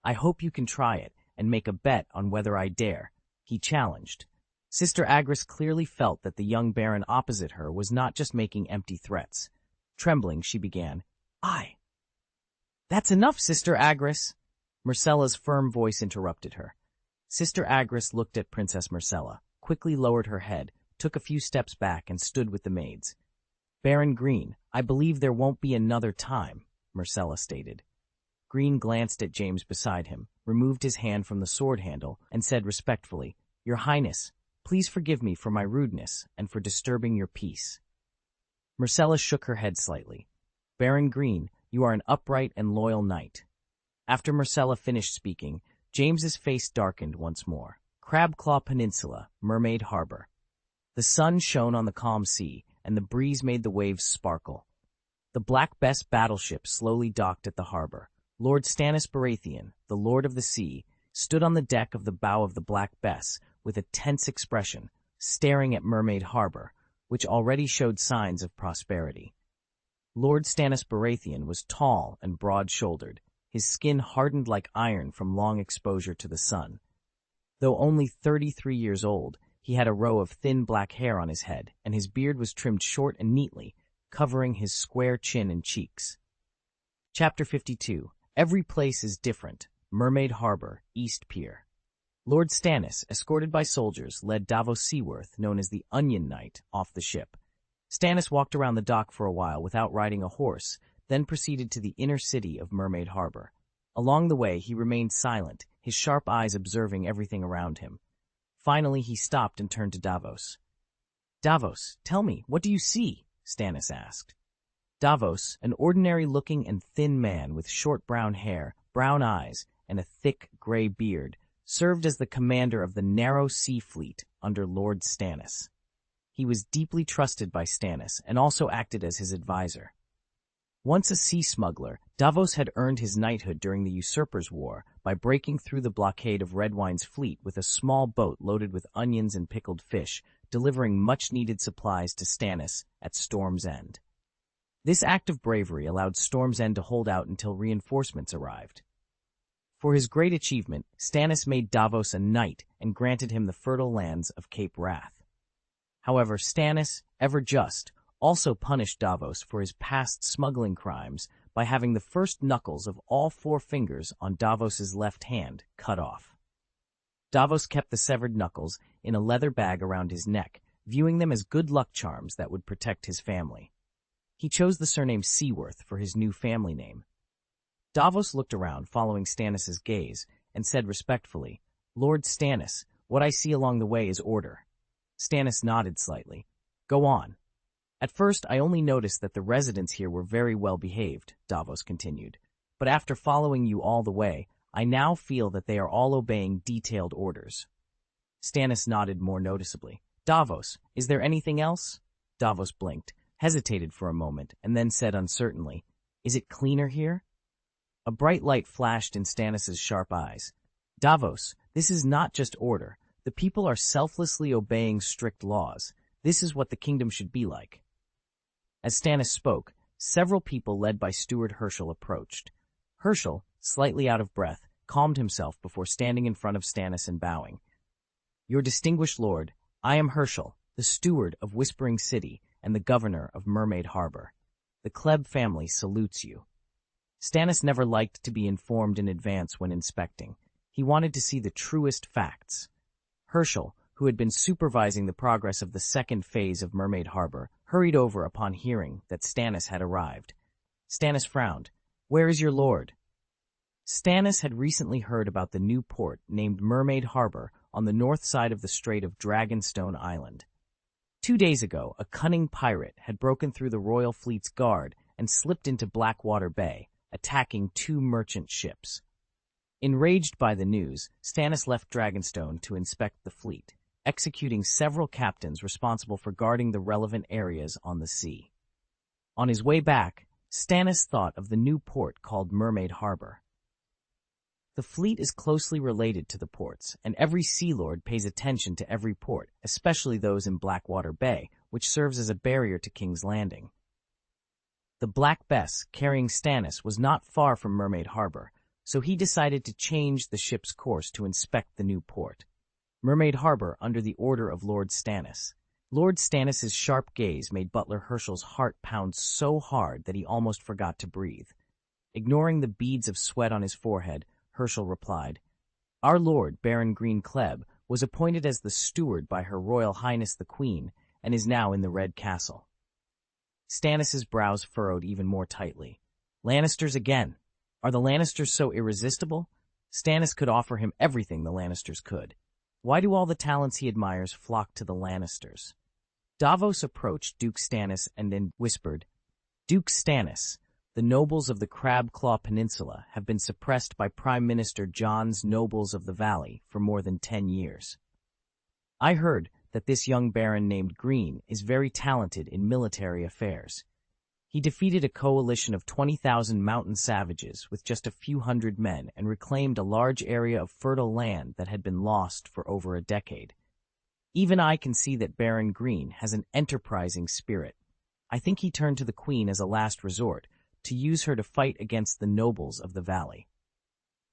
"I hope you can try it and make a bet on whether I dare," he challenged. Sister Agris clearly felt that the young baron opposite her was not just making empty threats. Trembling, she began, "That's enough, Sister Agris." Myrcella's firm voice interrupted her. Sister Agris looked at Princess Myrcella, quickly lowered her head, took a few steps back, and stood with the maids. "Baron Greene, I believe there won't be another time," Myrcella stated. Greene glanced at James beside him, removed his hand from the sword handle, and said respectfully, "Your Highness, please forgive me for my rudeness and for disturbing your peace." Myrcella shook her head slightly. "Baron Greene, you are an upright and loyal knight." After Myrcella finished speaking, James's face darkened once more. Crabclaw Peninsula, Mermaid Harbor. The sun shone on the calm sea, and the breeze made the waves sparkle. The Black Bess battleship slowly docked at the harbor. Lord Stannis Baratheon, the Lord of the Sea, stood on the deck of the bow of the Black Bess with a tense expression, staring at Mermaid Harbor, which already showed signs of prosperity. Lord Stannis Baratheon was tall and broad-shouldered, his skin hardened like iron from long exposure to the sun. Though only 33 years old, he had a row of thin black hair on his head, and his beard was trimmed short and neatly, covering his square chin and cheeks. Chapter 52. Every place is different. Mermaid Harbor, East Pier. Lord Stannis, escorted by soldiers, led Davos Seaworth, known as the Onion Knight, off the ship. Stannis walked around the dock for a while without riding a horse, then proceeded to the inner city of Mermaid Harbor. Along the way, he remained silent, his sharp eyes observing everything around him. Finally, he stopped and turned to Davos. "Davos, tell me, what do you see?" Stannis asked. Davos, an ordinary-looking and thin man with short brown hair, brown eyes, and a thick gray beard, served as the commander of the narrow sea fleet under Lord Stannis. He was deeply trusted by Stannis and also acted as his advisor. Once a sea smuggler, Davos had earned his knighthood during the Usurpers' War by breaking through the blockade of Redwine's fleet with a small boat loaded with onions and pickled fish, delivering much-needed supplies to Stannis at Storm's End. This act of bravery allowed Storm's End to hold out until reinforcements arrived. For his great achievement, Stannis made Davos a knight and granted him the fertile lands of Cape Wrath. However, Stannis, ever just, also punished Davos for his past smuggling crimes by having the first knuckles of all 4 fingers on Davos's left hand cut off. Davos kept the severed knuckles in a leather bag around his neck, viewing them as good luck charms that would protect his family. He chose the surname Seaworth for his new family name. Davos looked around, following Stannis' gaze, and said respectfully, "Lord Stannis, what I see along the way is order." Stannis nodded slightly. "Go on." "At first, I only noticed that the residents here were very well behaved," Davos continued. "But after following you all the way, I now feel that they are all obeying detailed orders." Stannis nodded more noticeably. "Davos, is there anything else?" Davos blinked, hesitated for a moment, and then said uncertainly, "Is it cleaner here?" A bright light flashed in Stannis' sharp eyes. "Davos, this is not just order. The people are selflessly obeying strict laws. This is what the kingdom should be like." As Stannis spoke, several people led by Steward Herschel approached. Herschel, slightly out of breath, calmed himself before standing in front of Stannis and bowing. "Your distinguished lord, I am Herschel, the steward of Whispering City, and the governor of Mermaid Harbor. The Kleb family salutes you. Stannis never liked to be informed in advance when inspecting. He wanted to see the truest facts. Herschel, who had been supervising the progress of the second phase of Mermaid Harbor, hurried over upon hearing that Stannis had arrived. Stannis frowned. "Where is your lord?" Stannis had recently heard about the new port named Mermaid Harbor on the north side of the Strait of Dragonstone Island. 2 days ago, a cunning pirate had broken through the royal fleet's guard and slipped into Blackwater Bay, attacking 2 merchant ships. Enraged by the news, Stannis left Dragonstone to inspect the fleet, executing several captains responsible for guarding the relevant areas on the sea. On his way back, Stannis thought of the new port called Mermaid Harbor. The fleet is closely related to the ports, and every sea lord pays attention to every port, especially those in Blackwater Bay, which serves as a barrier to King's Landing. The Black Bess, carrying Stannis, was not far from Mermaid Harbor, so he decided to change the ship's course to inspect the new port. Mermaid Harbor under the order of Lord Stannis. Lord Stannis's sharp gaze made Butler Herschel's heart pound so hard that he almost forgot to breathe. Ignoring the beads of sweat on his forehead, Herschel replied, "Our lord, Baron Greene Kleb, was appointed as the steward by Her Royal Highness the Queen and is now in the Red Castle." Stannis's brows furrowed even more tightly. Lannisters again. Are the Lannisters so irresistible? Stannis could offer him everything the Lannisters could. Why do all the talents he admires flock to the Lannisters? Davos approached Duke Stannis and then whispered, "Duke Stannis, the nobles of the Crab-Claw Peninsula have been suppressed by Prime Minister Jon's nobles of the Valley for more than 10 years. I heard that this young baron named Greene is very talented in military affairs. He defeated a coalition of 20,000 mountain savages with just a few hundred men and reclaimed a large area of fertile land that had been lost for over a decade. Even I can see that Baron Greene has an enterprising spirit. I think he turned to the Queen as a last resort, to use her to fight against the nobles of the valley."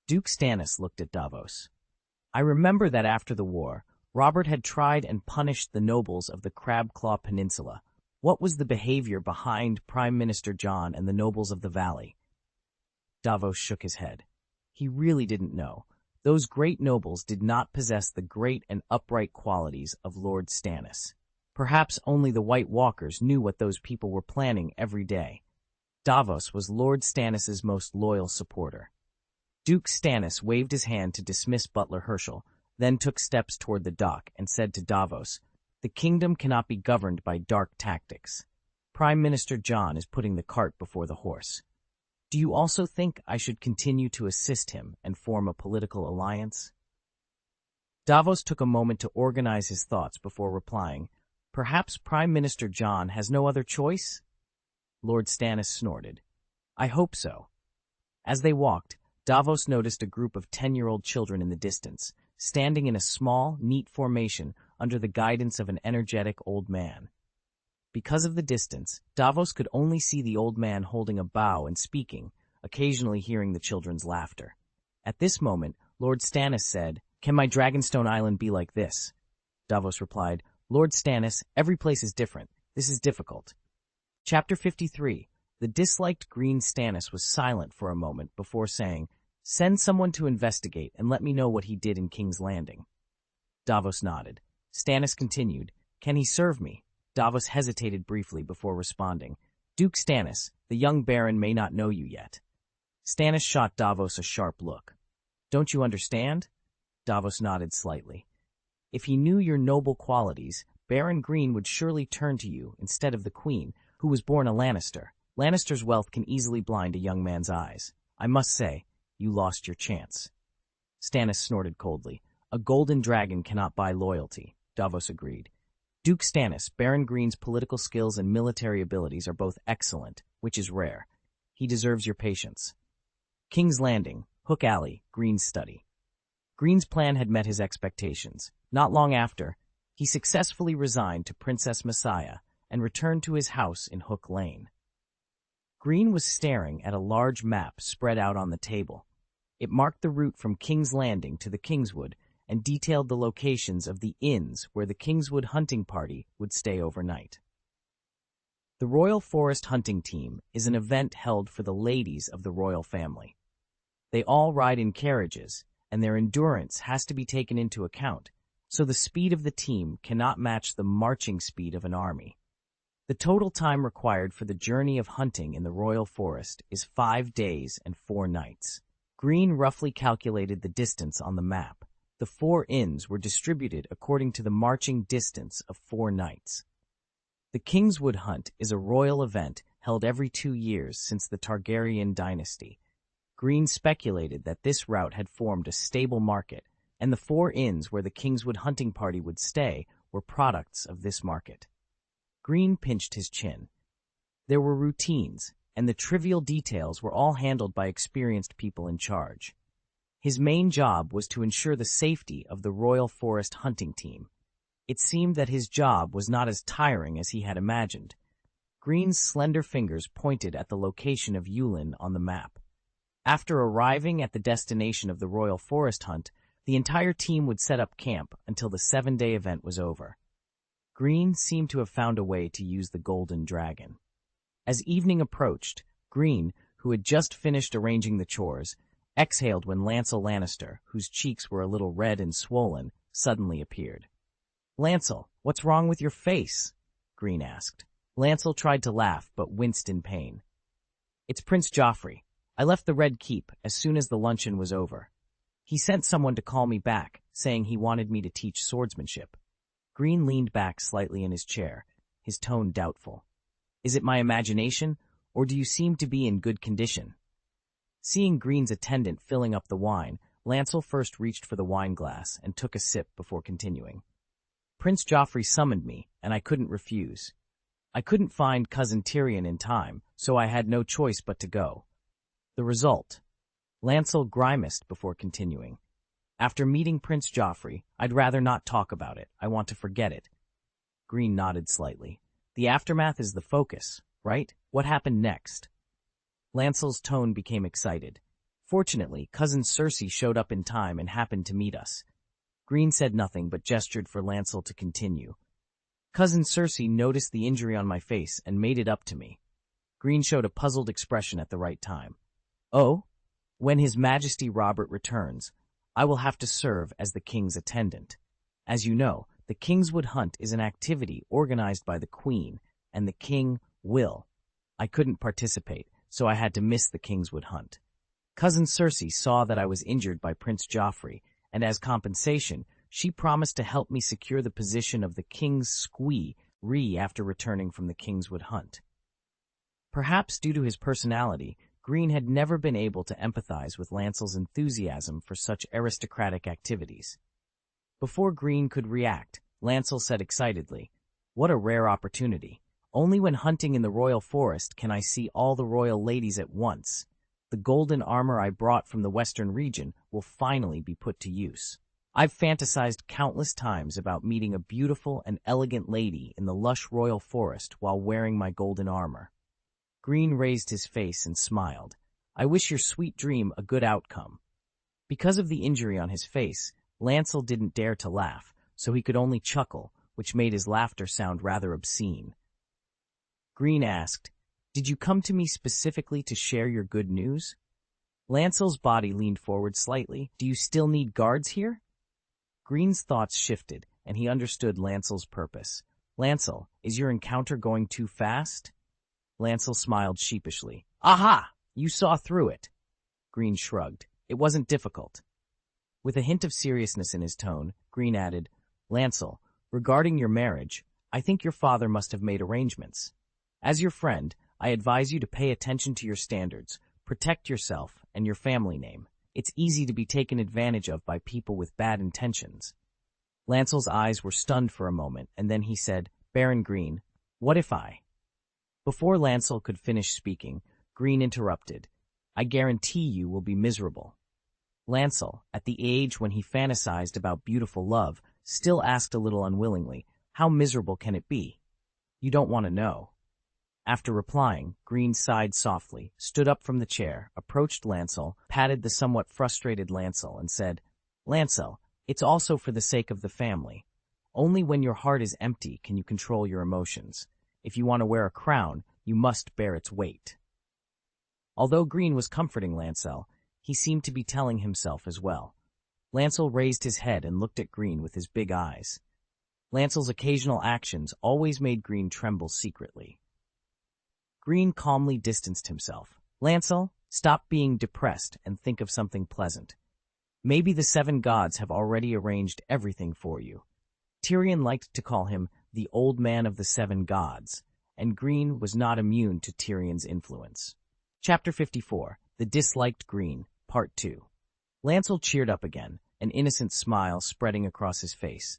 Duke Stannis looked at Davos. "I remember that after the war, Robert had tried and punished the nobles of the Crab-Claw Peninsula. What was the behavior behind Prime Minister Jon and the nobles of the valley?" Davos shook his head. He really didn't know. Those great nobles did not possess the great and upright qualities of Lord Stannis. Perhaps only the White Walkers knew what those people were planning every day. Davos was Lord Stannis's most loyal supporter. Duke Stannis waved his hand to dismiss Butler Herschel, then took steps toward the dock and said to Davos, "The kingdom cannot be governed by dark tactics. Prime Minister Jon is putting the cart before the horse. Do you also think I should continue to assist him and form a political alliance?" Davos took a moment to organize his thoughts before replying, "Perhaps Prime Minister Jon has no other choice?" Lord Stannis snorted. "I hope so." As they walked, Davos noticed a group of 10-year-old children in the distance, standing in a small, neat formation under the guidance of an energetic old man. Because of the distance, Davos could only see the old man holding a bow and speaking, occasionally hearing the children's laughter. At this moment, Lord Stannis said, "Can my Dragonstone Island be like this?" Davos replied, "Lord Stannis, every place is different. This is difficult." Chapter 53. The disliked Greene Stannis was silent for a moment before saying, "Send someone to investigate and let me know what he did in King's Landing." Davos nodded. Stannis continued, "Can he serve me?" Davos hesitated briefly before responding, "Duke Stannis, the young baron may not know you yet." Stannis shot Davos a sharp look. "Don't you understand?" Davos nodded slightly. "If he knew your noble qualities, Baron Greene would surely turn to you instead of the Queen, who was born a Lannister. Lannister's wealth can easily blind a young man's eyes. I must say, you lost your chance." Stannis snorted coldly. "A golden dragon cannot buy loyalty," Davos agreed. "Duke Stannis, Baron Greene's political skills and military abilities are both excellent, which is rare. He deserves your patience." King's Landing, Hook Alley, Greene's study. Greene's plan had met his expectations. Not long after, he successfully resigned to Princess Messiah and returned to his house in Hook Lane. Greene was staring at a large map spread out on the table. It marked the route from King's Landing to the Kingswood and detailed the locations of the inns where the Kingswood hunting party would stay overnight. The Royal Forest Hunting Team is an event held for the ladies of the royal family. They all ride in carriages, and their endurance has to be taken into account, so the speed of the team cannot match the marching speed of an army. The total time required for the journey of hunting in the royal forest is 5 days and 4 nights. Greene roughly calculated the distance on the map. The 4 inns were distributed according to the marching distance of 4 nights. The Kingswood Hunt is a royal event held every 2 years since the Targaryen dynasty. Greene speculated that this route had formed a stable market, and the 4 inns where the Kingswood hunting party would stay were products of this market. Greene pinched his chin. There were routines, and the trivial details were all handled by experienced people in charge. His main job was to ensure the safety of the Royal Forest Hunting Team. It seemed that his job was not as tiring as he had imagined. Greene's slender fingers pointed at the location of Yulin on the map. After arriving at the destination of the Royal Forest Hunt, the entire team would set up camp until the 7-day event was over. Greene seemed to have found a way to use the Golden Dragon. As evening approached, Greene, who had just finished arranging the chores, exhaled when Lancel Lannister, whose cheeks were a little red and swollen, suddenly appeared. "Lancel, what's wrong with your face?" Greene asked. Lancel tried to laugh, but winced in pain. "It's Prince Joffrey. I left the Red Keep as soon as the luncheon was over. He sent someone to call me back, saying he wanted me to teach swordsmanship." Greene leaned back slightly in his chair, his tone doubtful. "Is it my imagination, or do you seem to be in good condition?" Seeing Greene's attendant filling up the wine, Lancel first reached for the wine glass and took a sip before continuing. "Prince Joffrey summoned me, and I couldn't refuse. I couldn't find Cousin Tyrion in time, so I had no choice but to go. The result." Lancel grimaced before continuing. "After meeting Prince Joffrey, I'd rather not talk about it. I want to forget it." Greene nodded slightly. "The aftermath is the focus, right? What happened next?" Lancel's tone became excited. "Fortunately, Cousin Cersei showed up in time and happened to meet us." Greene said nothing but gestured for Lancel to continue. "Cousin Cersei noticed the injury on my face and made it up to me." Greene showed a puzzled expression at the right time. "Oh? When His Majesty Robert returns, I will have to serve as the king's attendant. As you know, the Kingswood Hunt is an activity organized by the Queen, and the king will. I couldn't participate, so I had to miss the Kingswood Hunt. Cousin Cersei saw that I was injured by Prince Joffrey, and as compensation, she promised to help me secure the position of the king's squee after returning from the Kingswood Hunt." Perhaps due to his personality, Greene had never been able to empathize with Lancel's enthusiasm for such aristocratic activities. Before Greene could react, Lancel said excitedly, "What a rare opportunity. Only when hunting in the royal forest can I see all the royal ladies at once. The golden armor I brought from the western region will finally be put to use. I've fantasized countless times about meeting a beautiful and elegant lady in the lush royal forest while wearing my golden armor." Greene raised his face and smiled. "I wish your sweet dream a good outcome." Because of the injury on his face, Lancel didn't dare to laugh, so he could only chuckle, which made his laughter sound rather obscene. Greene asked, "Did you come to me specifically to share your good news?" Lancel's body leaned forward slightly. "Do you still need guards here?" Greene's thoughts shifted, and he understood Lancel's purpose. "Lancel, is your encounter going too fast?" Lancel smiled sheepishly. "Aha! You saw through it." Greene shrugged. "It wasn't difficult." With a hint of seriousness in his tone, Greene added, "Lancel, regarding your marriage, I think your father must have made arrangements. As your friend, I advise you to pay attention to your standards, protect yourself and your family name. It's easy to be taken advantage of by people with bad intentions." Lancel's eyes were stunned for a moment, and then he said, "Baron Greene, what if I—" Before Lancel could finish speaking, Greene interrupted. "I guarantee you will be miserable." Lancel, at the age when he fantasized about beautiful love, still asked a little unwillingly, "How miserable can it be?" "You don't want to know." After replying, Greene sighed softly, stood up from the chair, approached Lancel, patted the somewhat frustrated Lancel, and said, "Lancel, it's also for the sake of the family. Only when your heart is empty can you control your emotions. If you want to wear a crown, you must bear its weight. Although Greene was comforting Lancel, he seemed to be telling himself as well. Lancel raised his head and looked at Greene with his big eyes. Lancel's occasional actions always made Greene tremble secretly. Greene calmly distanced himself. Lancel, stop being depressed and think of something pleasant. Maybe the 7 gods have already arranged everything for you. Tyrion liked to call him the old man of the 7 gods, and Greene was not immune to Tyrion's influence. Chapter 54, The Disliked Greene, Part 2. Lancel cheered up again, an innocent smile spreading across his face.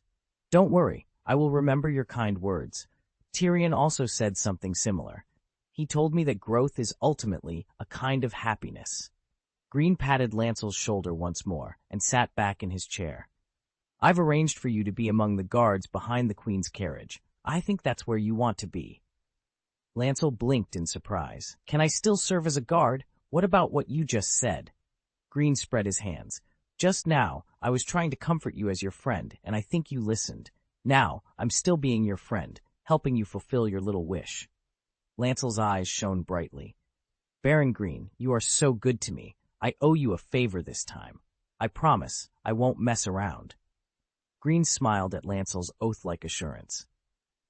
Don't worry, I will remember your kind words. Tyrion also said something similar. He told me that growth is ultimately a kind of happiness. Greene patted Lancel's shoulder once more and sat back in his chair. I've arranged for you to be among the guards behind the Queen's carriage. I think that's where you want to be. Lancel blinked in surprise. Can I still serve as a guard? What about what you just said? Greene spread his hands. Just now, I was trying to comfort you as your friend, and I think you listened. Now, I'm still being your friend, helping you fulfill your little wish. Lancel's eyes shone brightly. Baron Greene, you are so good to me. I owe you a favor this time. I promise, I won't mess around. Greene smiled at Lancel's oath-like assurance.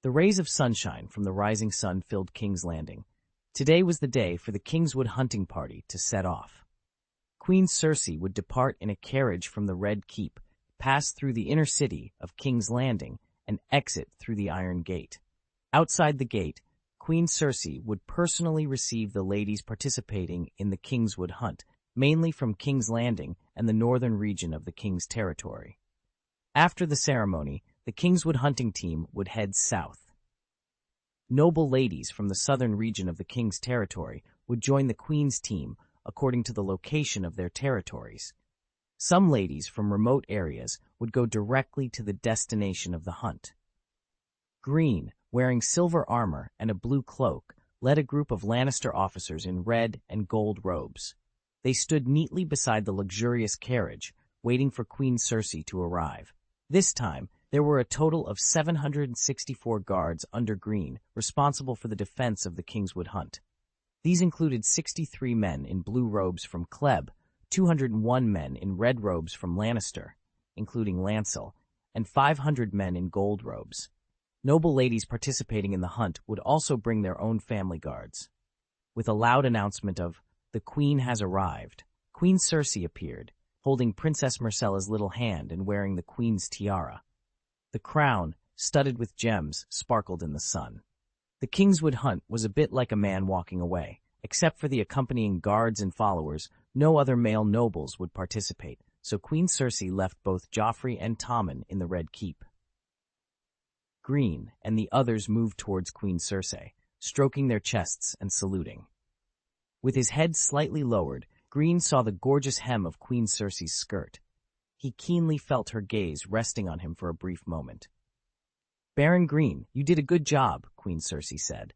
The rays of sunshine from the rising sun filled King's Landing. Today was the day for the Kingswood hunting party to set off. Queen Cersei would depart in a carriage from the Red Keep, pass through the inner city of King's Landing, and exit through the Iron Gate. Outside the gate, Queen Cersei would personally receive the ladies participating in the Kingswood hunt, mainly from King's Landing and the northern region of the King's territory. After the ceremony, the Kingswood hunting team would head south. Noble ladies from the southern region of the King's territory would join the Queen's team according to the location of their territories. Some ladies from remote areas would go directly to the destination of the hunt. Greene, wearing silver armor and a blue cloak, led a group of Lannister officers in red and gold robes. They stood neatly beside the luxurious carriage, waiting for Queen Cersei to arrive. This time, there were a total of 764 guards under Greene, responsible for the defense of the Kingswood hunt. These included 63 men in blue robes from Kleb, 201 men in red robes from Lannister, including Lancel, and 500 men in gold robes. Noble ladies participating in the hunt would also bring their own family guards. With a loud announcement of, "The Queen has arrived," Queen Cersei appeared, holding Princess Myrcella's little hand and wearing the Queen's tiara. The crown, studded with gems, sparkled in the sun. The Kingswood hunt was a bit like a man walking away. Except for the accompanying guards and followers, no other male nobles would participate, so Queen Cersei left both Joffrey and Tommen in the Red Keep. Greene and the others moved towards Queen Cersei, stroking their chests and saluting. With his head slightly lowered, Greene saw the gorgeous hem of Queen Cersei's skirt. He keenly felt her gaze resting on him for a brief moment. "Baron Greene, you did a good job," Queen Cersei said.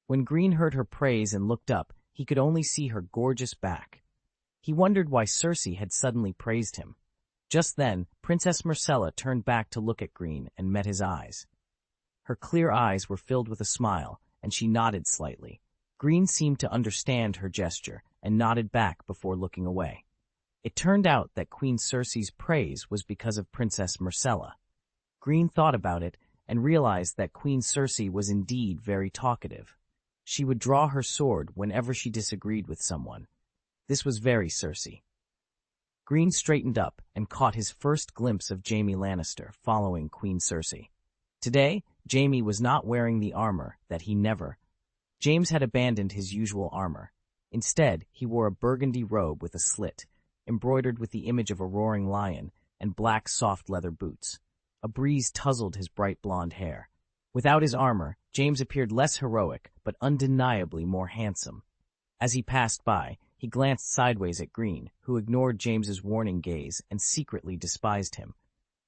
When Greene heard her praise and looked up, he could only see her gorgeous back. He wondered why Cersei had suddenly praised him. Just then, Princess Myrcella turned back to look at Greene and met his eyes. Her clear eyes were filled with a smile, and she nodded slightly. Greene seemed to understand her gesture and nodded back before looking away. It turned out that Queen Cersei's praise was because of Princess Myrcella. Greene thought about it and realized that Queen Cersei was indeed very talkative. She would draw her sword whenever she disagreed with someone. This was very Cersei. Greene straightened up and caught his first glimpse of Jaime Lannister following Queen Cersei. Today, Jaime was not wearing the armor that he never. James had abandoned his usual armor. Instead, he wore a burgundy robe with a slit, embroidered with the image of a roaring lion, and black soft leather boots. A breeze tousled his bright blonde hair. Without his armor, James appeared less heroic, but undeniably more handsome. As he passed by, he glanced sideways at Greene, who ignored James's warning gaze and secretly despised him.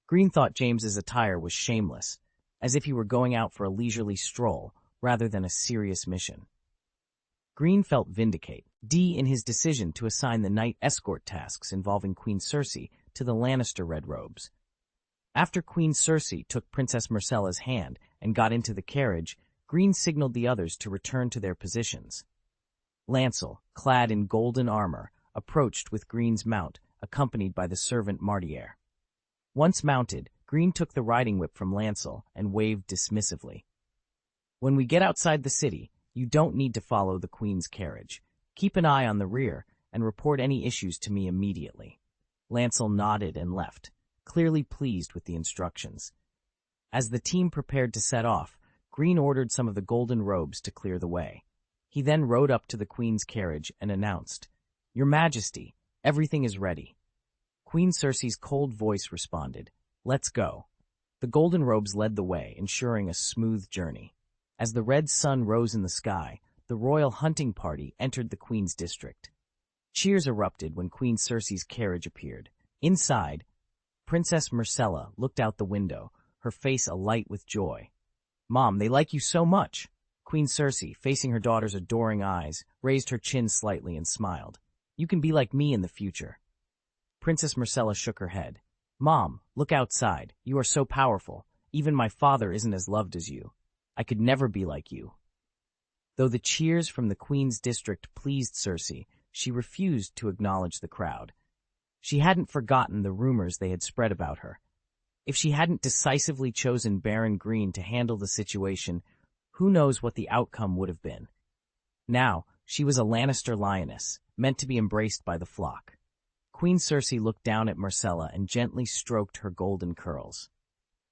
Greene thought James's attire was shameless, as if he were going out for a leisurely stroll rather than a serious mission. Greene felt vindicated in his decision to assign the night escort tasks involving Queen Cersei to the Lannister Red Robes. After Queen Cersei took Princess Myrcella's hand and got into the carriage, Greene signaled the others to return to their positions. Lancel, clad in golden armor, approached with Greene's mount, accompanied by the servant Martier. Once mounted, Greene took the riding whip from Lancel and waved dismissively. "When we get outside the city, you don't need to follow the Queen's carriage. Keep an eye on the rear and report any issues to me immediately." Lancel nodded and left, clearly pleased with the instructions. As the team prepared to set off, Greene ordered some of the golden robes to clear the way. He then rode up to the Queen's carriage and announced, "Your Majesty, everything is ready." Queen Cersei's cold voice responded, "Let's go." The golden robes led the way, ensuring a smooth journey. As the red sun rose in the sky, the royal hunting party entered the Queen's district. Cheers erupted when Queen Cersei's carriage appeared. Inside, Princess Myrcella looked out the window, her face alight with joy. "Mom, they like you so much." Queen Cersei, facing her daughter's adoring eyes, raised her chin slightly and smiled. "You can be like me in the future." Princess Myrcella shook her head. "Mom, look outside. You are so powerful. Even my father isn't as loved as you. I could never be like you." Though the cheers from the Queen's district pleased Cersei, she refused to acknowledge the crowd. She hadn't forgotten the rumors they had spread about her. If she hadn't decisively chosen Baron Greene to handle the situation, who knows what the outcome would have been. Now, she was a Lannister lioness, meant to be embraced by the flock. Queen Cersei looked down at Myrcella and gently stroked her golden curls.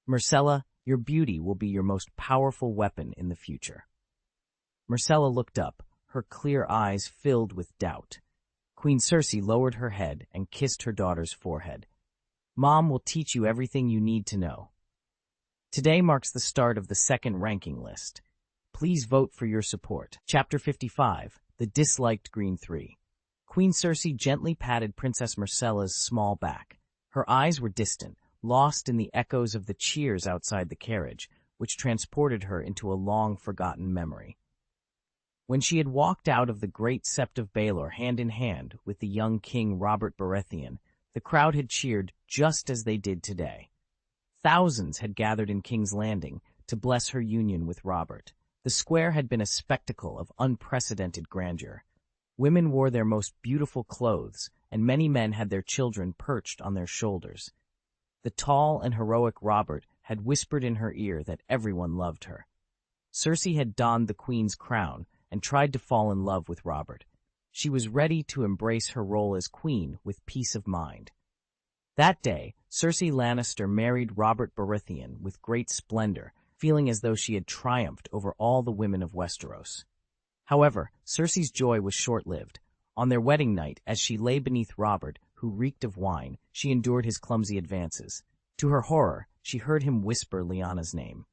"Myrcella, your beauty will be your most powerful weapon in the future." Myrcella looked up, her clear eyes filled with doubt. Queen Cersei lowered her head and kissed her daughter's forehead. "Mom will teach you everything you need to know." Today marks the start of the second ranking list. Please vote for your support. Chapter 55, The Disliked Greene 3. Queen Cersei gently patted Princess Myrcella's small back. Her eyes were distant, lost in the echoes of the cheers outside the carriage, which transported her into a long-forgotten memory. When she had walked out of the great Sept of Baelor hand in hand with the young King Robert Baratheon, the crowd had cheered just as they did today. Thousands had gathered in King's Landing to bless her union with Robert. The square had been a spectacle of unprecedented grandeur. Women wore their most beautiful clothes, and many men had their children perched on their shoulders. The tall and heroic Robert had whispered in her ear that everyone loved her. Cersei had donned the Queen's crown and tried to fall in love with Robert. She was ready to embrace her role as queen with peace of mind. That day, Cersei Lannister married Robert Baratheon with great splendor, feeling as though she had triumphed over all the women of Westeros. However, Cersei's joy was short-lived. On their wedding night, as she lay beneath Robert, who reeked of wine, she endured his clumsy advances. To her horror, she heard him whisper Lyanna's name.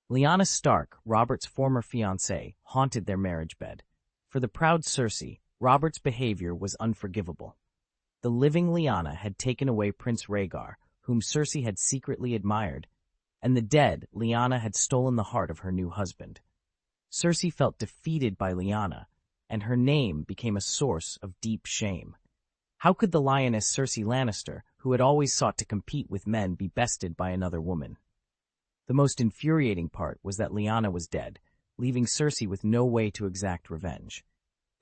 Lyanna Stark, Robert's former fiancée, haunted their marriage bed. For the proud Cersei, Robert's behavior was unforgivable. The living Lyanna had taken away Prince Rhaegar, whom Cersei had secretly admired, and the dead Lyanna had stolen the heart of her new husband. Cersei felt defeated by Lyanna, and her name became a source of deep shame. How could the lioness Cersei Lannister, who had always sought to compete with men, be bested by another woman? The most infuriating part was that Lyanna was dead, leaving Cersei with no way to exact revenge.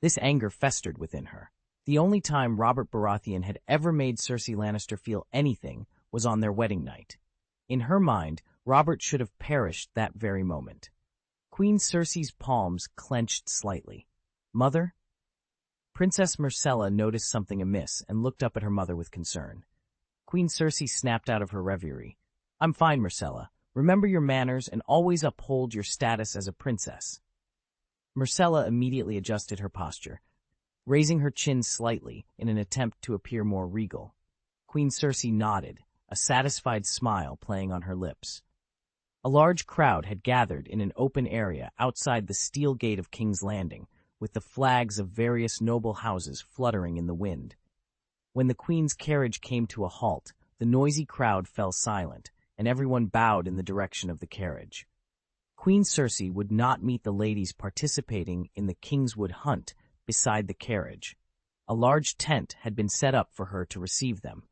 This anger festered within her. The only time Robert Baratheon had ever made Cersei Lannister feel anything was on their wedding night. In her mind, Robert should have perished that very moment. Queen Cersei's palms clenched slightly. "Mother?" Princess Myrcella noticed something amiss and looked up at her mother with concern. Queen Cersei snapped out of her reverie. "I'm fine, Myrcella. Remember your manners and always uphold your status as a princess." Myrcella immediately adjusted her posture, raising her chin slightly in an attempt to appear more regal. Queen Cersei nodded, a satisfied smile playing on her lips. A large crowd had gathered in an open area outside the steel gate of King's Landing, with the flags of various noble houses fluttering in the wind. When the Queen's carriage came to a halt, the noisy crowd fell silent, and everyone bowed in the direction of the carriage. Queen Cersei would not meet the ladies participating in the Kingswood hunt beside the carriage. A large tent had been set up for her to receive them.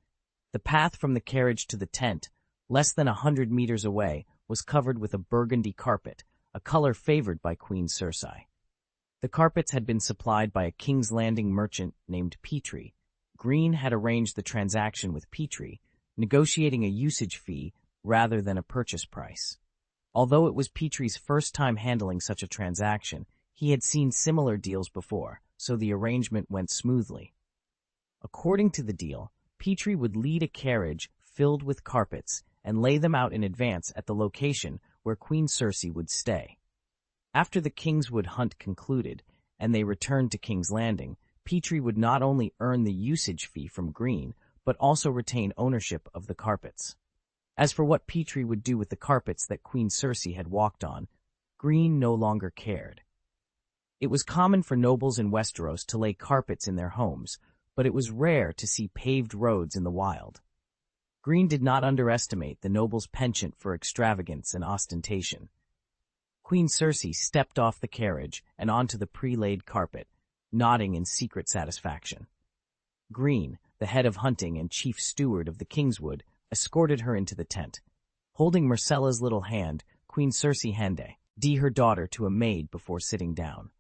The path from the carriage to the tent, less than 100 meters away, was covered with a burgundy carpet, a color favored by Queen Cersei. The carpets had been supplied by a King's Landing merchant named Petrie. Greene had arranged the transaction with Petrie, negotiating a usage fee rather than a purchase price. Although it was Petrie's first time handling such a transaction, he had seen similar deals before, so the arrangement went smoothly. According to the deal, Petrie would lead a carriage filled with carpets and lay them out in advance at the location where Queen Cersei would stay. After the Kingswood hunt concluded and they returned to King's Landing, Petrie would not only earn the usage fee from Greene, but also retain ownership of the carpets. As for what Petrie would do with the carpets that Queen Cersei had walked on, Greene no longer cared. It was common for nobles in Westeros to lay carpets in their homes, but it was rare to see paved roads in the wild. Greene did not underestimate the noble's penchant for extravagance and ostentation. Queen Cersei stepped off the carriage and onto the pre-laid carpet, nodding in secret satisfaction. Greene, the head of hunting and chief steward of the Kingswood, escorted her into the tent. Holding Myrcella's little hand, Queen Cersei handed her daughter to a maid before sitting down.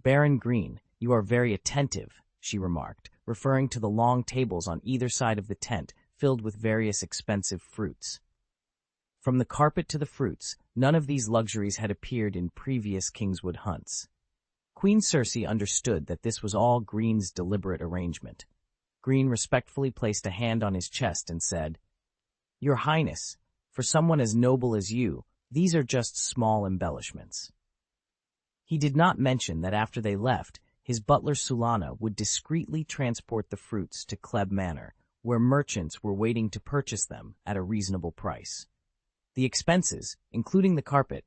"Baron Greene, you are very attentive," she remarked, referring to the long tables on either side of the tent filled with various expensive fruits. From the carpet to the fruits, none of these luxuries had appeared in previous Kingswood hunts. Queen Cersei understood that this was all Greene's deliberate arrangement. Greene respectfully placed a hand on his chest and said, "Your Highness, for someone as noble as you, these are just small embellishments." He did not mention that after they left, his butler Sulana would discreetly transport the fruits to Kleb Manor, where merchants were waiting to purchase them at a reasonable price. The expenses, including the carpet,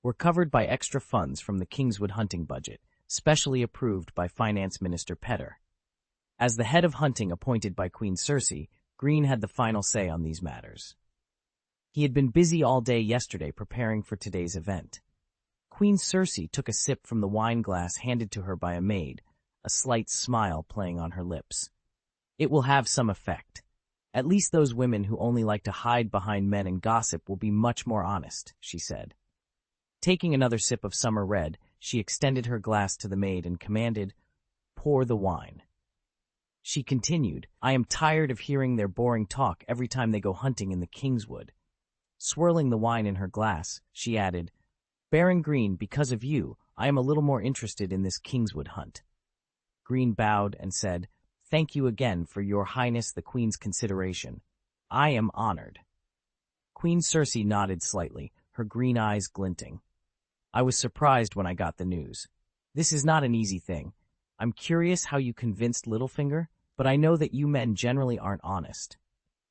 were covered by extra funds from the Kingswood hunting budget, specially approved by Finance Minister Petter. As the head of hunting appointed by Queen Cersei, Greene had the final say on these matters. He had been busy all day yesterday preparing for today's event. Queen Cersei took a sip from the wine glass handed to her by a maid, a slight smile playing on her lips. "It will have some effect. At least those women who only like to hide behind men and gossip will be much more honest," she said. Taking another sip of summer red, she extended her glass to the maid and commanded, "Pour the wine." She continued, "I am tired of hearing their boring talk every time they go hunting in the Kingswood." Swirling the wine in her glass, she added, "Baron Greene, because of you, I am a little more interested in this Kingswood hunt." Greene bowed and said, "Thank you again for your Highness the Queen's consideration. I am honored." Queen Cersei nodded slightly, her green eyes glinting. "I was surprised when I got the news. This is not an easy thing. I'm curious how you convinced Littlefinger, but I know that you men generally aren't honest."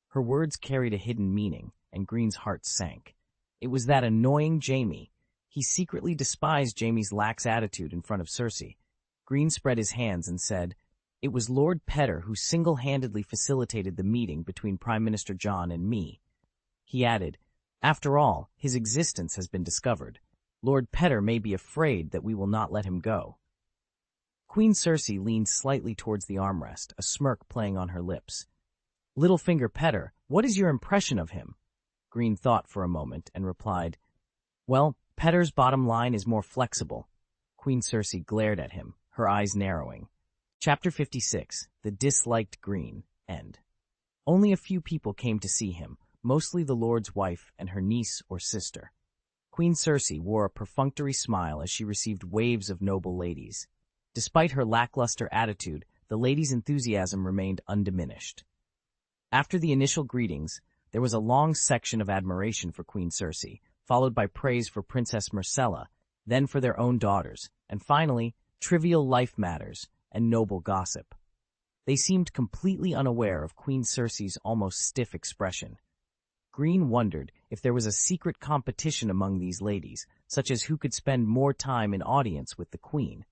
Her words carried a hidden meaning, and Greene's heart sank. It was that annoying Jaime. He secretly despised Jaime's lax attitude in front of Cersei. Greene spread his hands and said, "It was Lord Petter who single-handedly facilitated the meeting between Prime Minister Jon and me." He added, "After all, his existence has been discovered. Lord Petter may be afraid that we will not let him go." Queen Cersei leaned slightly towards the armrest, a smirk playing on her lips. "Littlefinger Petter, what is your impression of him?" Greene thought for a moment and replied, "Well, Petter's bottom line is more flexible." Queen Cersei glared at him, her eyes narrowing. Chapter 56, The Disliked Greene, End. Only a few people came to see him, mostly the Lord's wife and her niece or sister. Queen Cersei wore a perfunctory smile as she received waves of noble ladies. Despite her lackluster attitude, the ladies' enthusiasm remained undiminished. After the initial greetings, there was a long section of admiration for Queen Cersei, followed by praise for Princess Myrcella, then for their own daughters, and finally, trivial life matters and noble gossip. They seemed completely unaware of Queen Cersei's almost stiff expression. Greene wondered if there was a secret competition among these ladies, such as who could spend more time in audience with the Queen.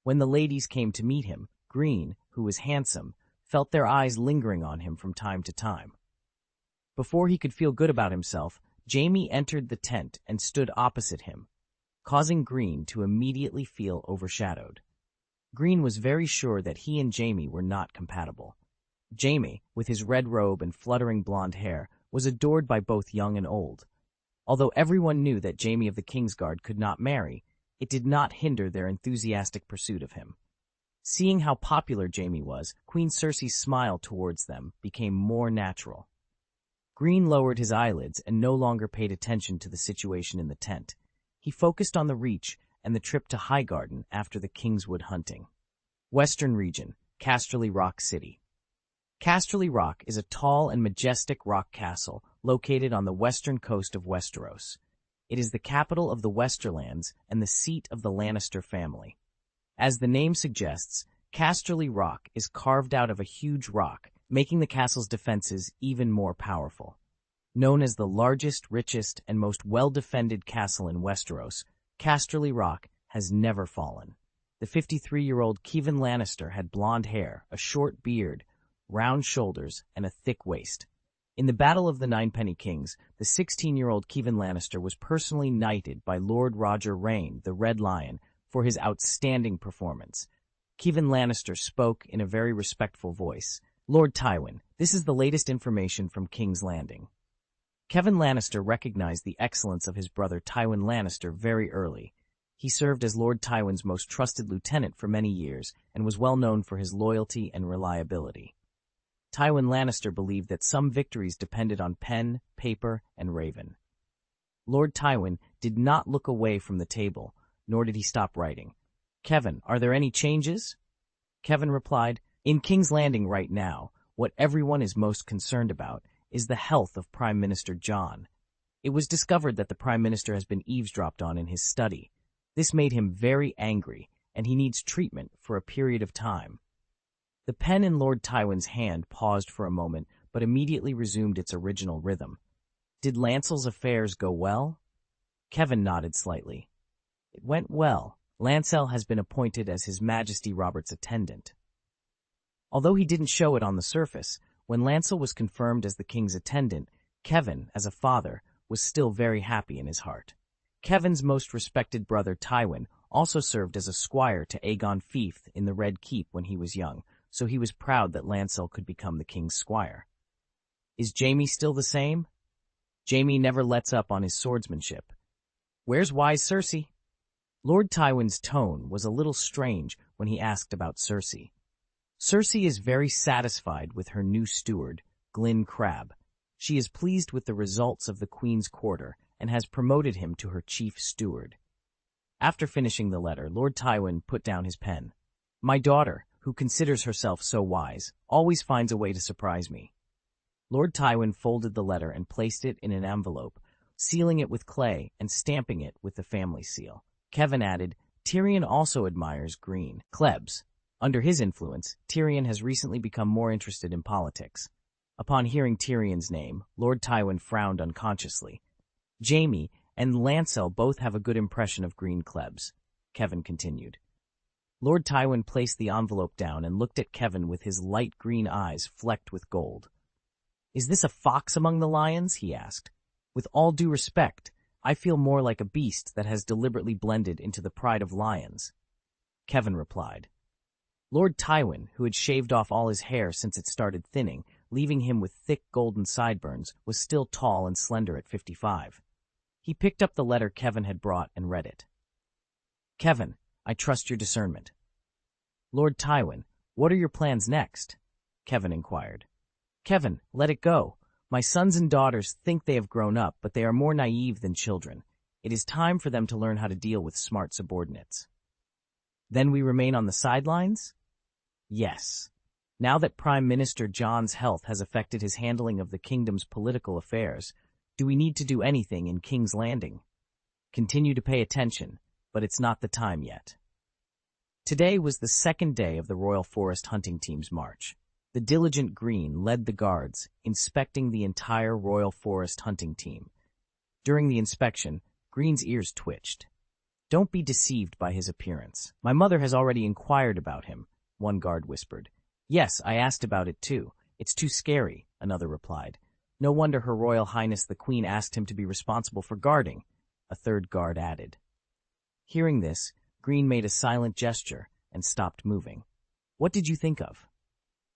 When the ladies came to meet him, Greene, who was handsome, felt their eyes lingering on him from time to time. Before he could feel good about himself, Jaime entered the tent and stood opposite him, causing Greene to immediately feel overshadowed. Greene was very sure that he and Jaime were not compatible. Jaime, with his red robe and fluttering blonde hair, was adored by both young and old. Although everyone knew that Jaime of the Kingsguard could not marry, it did not hinder their enthusiastic pursuit of him. Seeing how popular Jaime was, Queen Cersei's smile towards them became more natural. Greene lowered his eyelids and no longer paid attention to the situation in the tent. He focused on the Reach and the trip to Highgarden after the Kingswood hunting. Western Region, Casterly Rock City. Casterly Rock is a tall and majestic rock castle located on the western coast of Westeros. It is the capital of the Westerlands and the seat of the Lannister family. As the name suggests, Casterly Rock is carved out of a huge rock, making the castle's defenses even more powerful. Known as the largest, richest, and most well-defended castle in Westeros, Casterly Rock has never fallen. The 53-year-old Kevan Lannister had blonde hair, a short beard, round shoulders, and a thick waist. In the Battle of the Ninepenny Kings, the 16-year-old Kevan Lannister was personally knighted by Lord Roger Rayne, the Red Lion, for his outstanding performance. Kevan Lannister spoke in a very respectful voice. "Lord Tywin, this is the latest information from King's Landing." Kevan Lannister recognized the excellence of his brother Tywin Lannister very early. He served as Lord Tywin's most trusted lieutenant for many years and was well known for his loyalty and reliability. Tywin Lannister believed that some victories depended on pen, paper, and raven. Lord Tywin did not look away from the table, nor did he stop writing. "Kevan, are there any changes?" Kevan replied, "In King's Landing right now, what everyone is most concerned about is the health of Prime Minister Jon. It was discovered that the Prime Minister has been eavesdropped on in his study. This made him very angry, and he needs treatment for a period of time." The pen in Lord Tywin's hand paused for a moment, but immediately resumed its original rhythm. "Did Lancel's affairs go well?" Kevan nodded slightly. "It went well. Lancel has been appointed as His Majesty Robert's attendant." Although he didn't show it on the surface, when Lancel was confirmed as the king's attendant, Kevan, as a father, was still very happy in his heart. Kevan's most respected brother Tywin also served as a squire to Aegon Fief in the Red Keep when he was young, so he was proud that Lancel could become the king's squire. Is Jaime still the same? Jaime never lets up on his swordsmanship. Where's wise Cersei? Lord Tywin's tone was a little strange when he asked about Cersei. Cersei is very satisfied with her new steward, Greene Kleb. She is pleased with the results of the Queen's Quarter and has promoted him to her chief steward. After finishing the letter, Lord Tywin put down his pen. My daughter, who considers herself so wise, always finds a way to surprise me. Lord Tywin folded the letter and placed it in an envelope, sealing it with clay and stamping it with the family seal. Kevan added, Tyrion also admires Greene Klebs. Under his influence, Tyrion has recently become more interested in politics. Upon hearing Tyrion's name, Lord Tywin frowned unconsciously. Jaime and Lancel both have a good impression of Greene Klebs, Kevan continued. Lord Tywin placed the envelope down and looked at Kevan with his light green eyes flecked with gold. Is this a fox among the lions? He asked. With all due respect, I feel more like a beast that has deliberately blended into the pride of lions. Kevan replied. Lord Tywin, who had shaved off all his hair since it started thinning, leaving him with thick golden sideburns, was still tall and slender at 55. He picked up the letter Kevan had brought and read it. Kevan, I trust your discernment. Lord Tywin, what are your plans next? Kevan inquired. Kevan, let it go. My sons and daughters think they have grown up, but they are more naive than children. It is time for them to learn how to deal with smart subordinates. Then we remain on the sidelines? Yes. Now that Prime Minister Jon's health has affected his handling of the kingdom's political affairs, do we need to do anything in King's Landing? Continue to pay attention, but it's not the time yet. Today was the second day of the Royal Forest hunting team's march. The diligent Greene led the guards, inspecting the entire Royal Forest hunting team. During the inspection, Greene's ears twitched. Don't be deceived by his appearance. My mother has already inquired about him, one guard whispered. Yes, I asked about it too. It's too scary, another replied. No wonder Her Royal Highness the Queen asked him to be responsible for guarding, a third guard added. Hearing this, Greene made a silent gesture and stopped moving. What did you think of?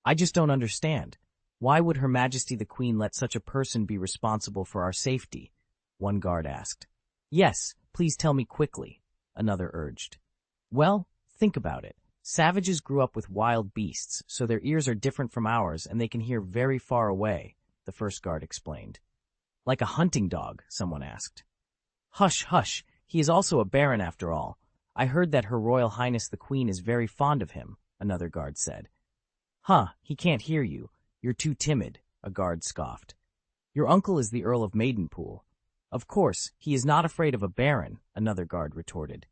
I just don't understand. Why would Her Majesty the Queen let such a person be responsible for our safety? one guard asked. Yes, please tell me quickly, another urged. Well, think about it. Savages grew up with wild beasts, so their ears are different from ours and they can hear very far away, the first guard explained. Like a hunting dog, someone asked. Hush, hush, he is also a baron after all. I heard that Her Royal Highness the Queen is very fond of him, another guard said. Huh, he can't hear you. You're too timid, a guard scoffed. Your uncle is the Earl of Maidenpool. Of course, he is not afraid of a baron, another guard retorted.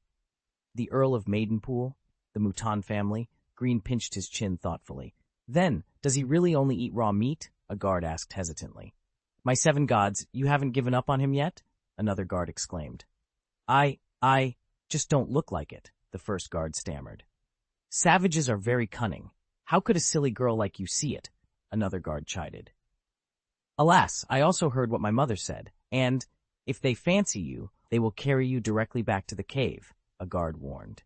The Earl of Maidenpool? The Mouton family? Greene pinched his chin thoughtfully. Then, does he really only eat raw meat? A guard asked hesitantly. My 7 gods, you haven't given up on him yet? Another guard exclaimed. I just don't look like it, the first guard stammered. Savages are very cunning. How could a silly girl like you see it? Another guard chided. Alas, I also heard what my mother said, and, if they fancy you, they will carry you directly back to the cave, a guard warned.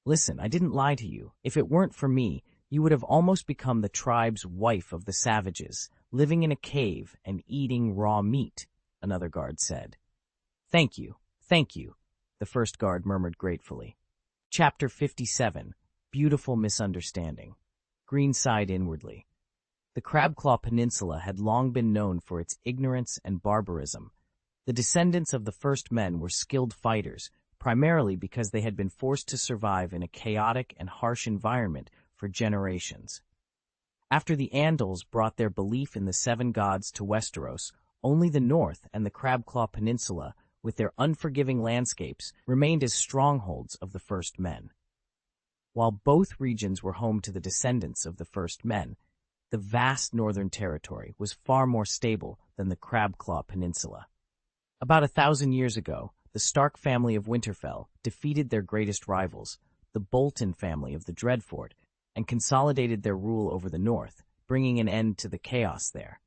Listen, I didn't lie to you. If it weren't for me, you would have almost become the tribe's wife of the savages, living in a cave and eating raw meat, another guard said. Thank you, the first guard murmured gratefully. Chapter 57, Beautiful Misunderstanding. Greene sighed inwardly. The Crabclaw Peninsula had long been known for its ignorance and barbarism. The descendants of the first men were skilled fighters, primarily because they had been forced to survive in a chaotic and harsh environment for generations. After the Andals brought their belief in the 7 gods to Westeros, only the North and the Crabclaw Peninsula, with their unforgiving landscapes, remained as strongholds of the first men. While both regions were home to the descendants of the first men, the vast northern territory was far more stable than the Crabclaw Peninsula. About 1,000 years ago, the Stark family of Winterfell defeated their greatest rivals, the Bolton family of the Dreadfort, and consolidated their rule over the north, bringing an end to the chaos there.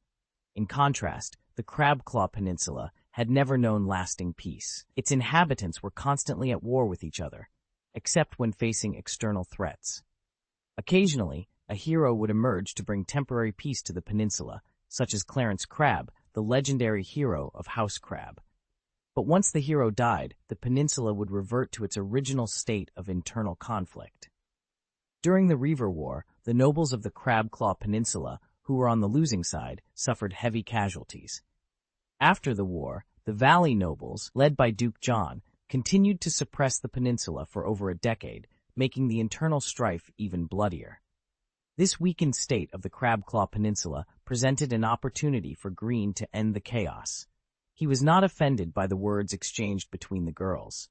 In contrast, the Crabclaw Peninsula had never known lasting peace. Its inhabitants were constantly at war with each other, except when facing external threats. Occasionally, a hero would emerge to bring temporary peace to the peninsula, such as Clarence Crabb, the legendary hero of House Crab. But once the hero died, the peninsula would revert to its original state of internal conflict. During the Reaver War, the nobles of the Crabclaw Peninsula, who were on the losing side, suffered heavy casualties. After the war, the Valley nobles, led by Duke John, continued to suppress the peninsula for over a decade, making the internal strife even bloodier. This weakened state of the Crabclaw Peninsula presented an opportunity for Greene to end the chaos. He was not offended by the words exchanged between the girls.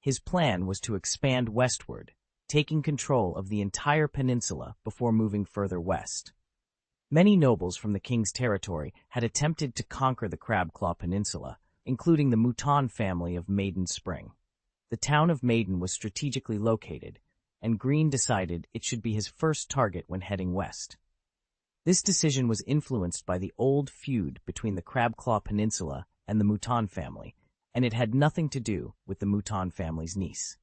His plan was to expand westward, taking control of the entire peninsula before moving further west. Many nobles from the king's territory had attempted to conquer the Crabclaw Peninsula, including the Mouton family of Maiden Spring. The town of Maiden was strategically located, and Greene decided it should be his first target when heading west. This decision was influenced by the old feud between the Crabclaw Peninsula and the Mouton family, and it had nothing to do with the Mouton family's niece.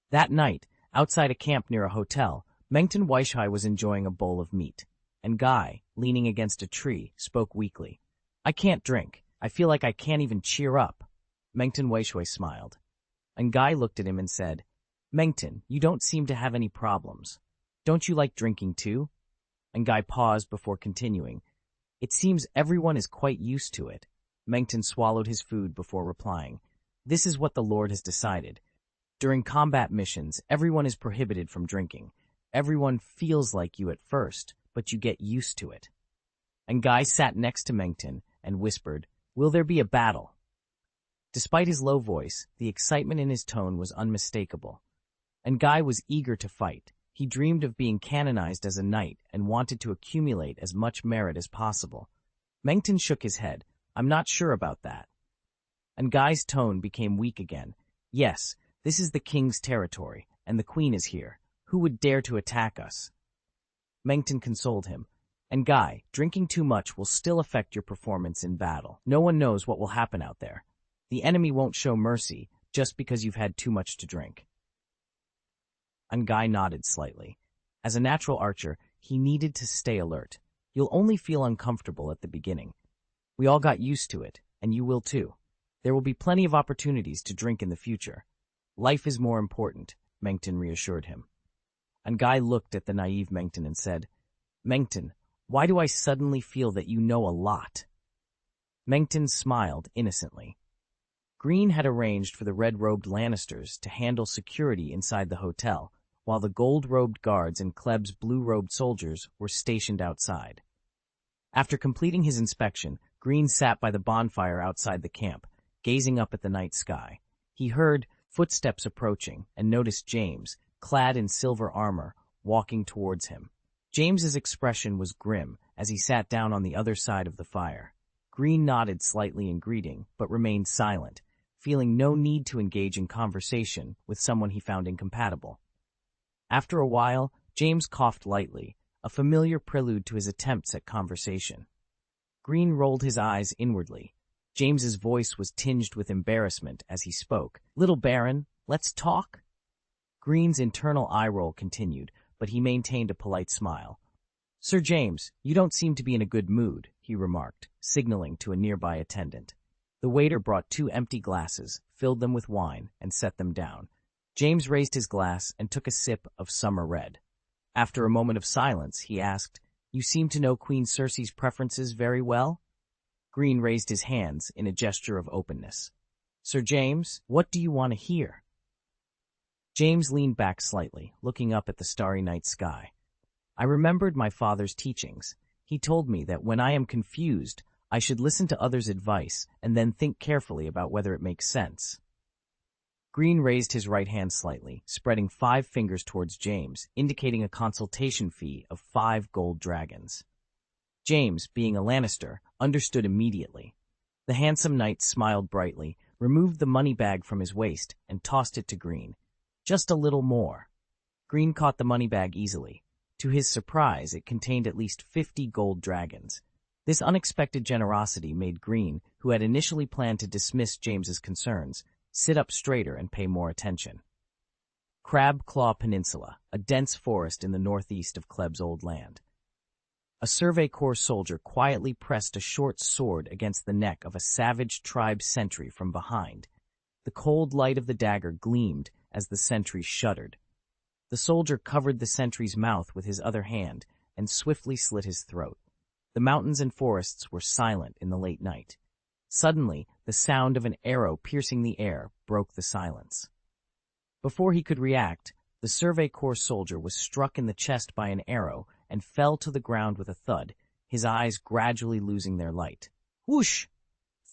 That night, outside a camp near a hotel, Mengtan Weishai was enjoying a bowl of meat, and Guy, leaning against a tree, spoke weakly. I can't drink. I feel like I can't even cheer up. Mengtan Weishai smiled, and Guy looked at him and said, Mengtan, you don't seem to have any problems. Don't you like drinking too? And Guy paused before continuing. It seems everyone is quite used to it. Mengtan swallowed his food before replying. This is what the Lord has decided. During combat missions, everyone is prohibited from drinking. Everyone feels like you at first, but you get used to it. And Guy sat next to Mengtan and whispered, Will there be a battle? Despite his low voice, the excitement in his tone was unmistakable. And Guy was eager to fight. He dreamed of being canonized as a knight and wanted to accumulate as much merit as possible. Mengtan shook his head. I'm not sure about that. And Guy's tone became weak again. Yes, this is the king's territory, and the queen is here. Who would dare to attack us? Mengtan consoled him. And Guy, drinking too much will still affect your performance in battle. No one knows what will happen out there. The enemy won't show mercy just because you've had too much to drink. And Guy nodded slightly. As a natural archer, he needed to stay alert. You'll only feel uncomfortable at the beginning. We all got used to it, and you will too. There will be plenty of opportunities to drink in the future. Life is more important, Mengton reassured him. And Guy looked at the naive Mengton and said, Mengton, why do I suddenly feel that you know a lot? Mengton smiled innocently. Greene had arranged for the red-robed Lannisters to handle security inside the hotel, while the gold-robed guards and Kleb's blue-robed soldiers were stationed outside. After completing his inspection, Greene sat by the bonfire outside the camp, gazing up at the night sky. He heard footsteps approaching and noticed James, clad in silver armor, walking towards him. James's expression was grim as he sat down on the other side of the fire. Greene nodded slightly in greeting, but remained silent, feeling no need to engage in conversation with someone he found incompatible. After a while, James coughed lightly, a familiar prelude to his attempts at conversation. Greene rolled his eyes inwardly. James's voice was tinged with embarrassment as he spoke. Little Baron, let's talk? Greene's internal eye roll continued, but he maintained a polite smile. Sir James, you don't seem to be in a good mood, he remarked, signaling to a nearby attendant. The waiter brought 2 empty glasses, filled them with wine, and set them down. James raised his glass and took a sip of summer red. After a moment of silence, he asked, You seem to know Queen Cersei's preferences very well? Greene raised his hands in a gesture of openness. Sir James, what do you want to hear? James leaned back slightly, looking up at the starry night sky. I remembered my father's teachings. He told me that when I am confused, I should listen to others' advice and then think carefully about whether it makes sense. Greene raised his right hand slightly, spreading 5 fingers towards James, indicating a consultation fee of 5 gold dragons. James, being a Lannister, understood immediately. The handsome knight smiled brightly, removed the money bag from his waist, and tossed it to Greene. Just a little more. Greene caught the money bag easily. To his surprise, it contained at least 50 gold dragons. This unexpected generosity made Greene, who had initially planned to dismiss James's concerns, sit up straighter and pay more attention. Crab Claw Peninsula, a dense forest in the northeast of Kleb's old land. A Survey Corps soldier quietly pressed a short sword against the neck of a savage tribe sentry from behind. The cold light of the dagger gleamed as the sentry shuddered. The soldier covered the sentry's mouth with his other hand and swiftly slit his throat. The mountains and forests were silent in the late night. Suddenly, the sound of an arrow piercing the air broke the silence. Before he could react, the Survey Corps soldier was struck in the chest by an arrow and fell to the ground with a thud, his eyes gradually losing their light. Whoosh!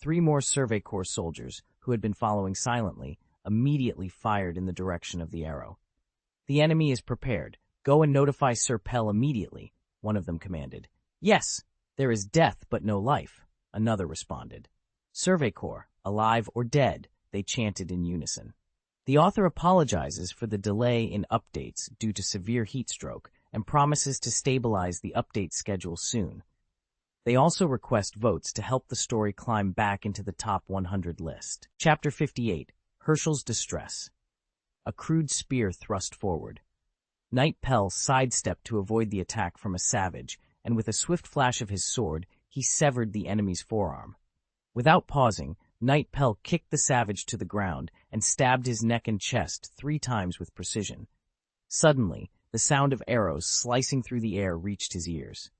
3 more Survey Corps soldiers, who had been following silently, immediately fired in the direction of the arrow. The enemy is prepared. Go and notify Sir Pell immediately, one of them commanded. Yes, there is death but no life, another responded. Survey Corps, alive or dead, they chanted in unison. The author apologizes for the delay in updates due to severe heat stroke and promises to stabilize the update schedule soon. They also request votes to help the story climb back into the top 100 list. Chapter 58, Herschel's Distress. A crude spear thrust forward. Knight Pell sidestepped to avoid the attack from a savage, and with a swift flash of his sword, he severed the enemy's forearm. Without pausing, Knight Pell kicked the savage to the ground and stabbed his neck and chest 3 times with precision. Suddenly, the sound of arrows slicing through the air reached his ears.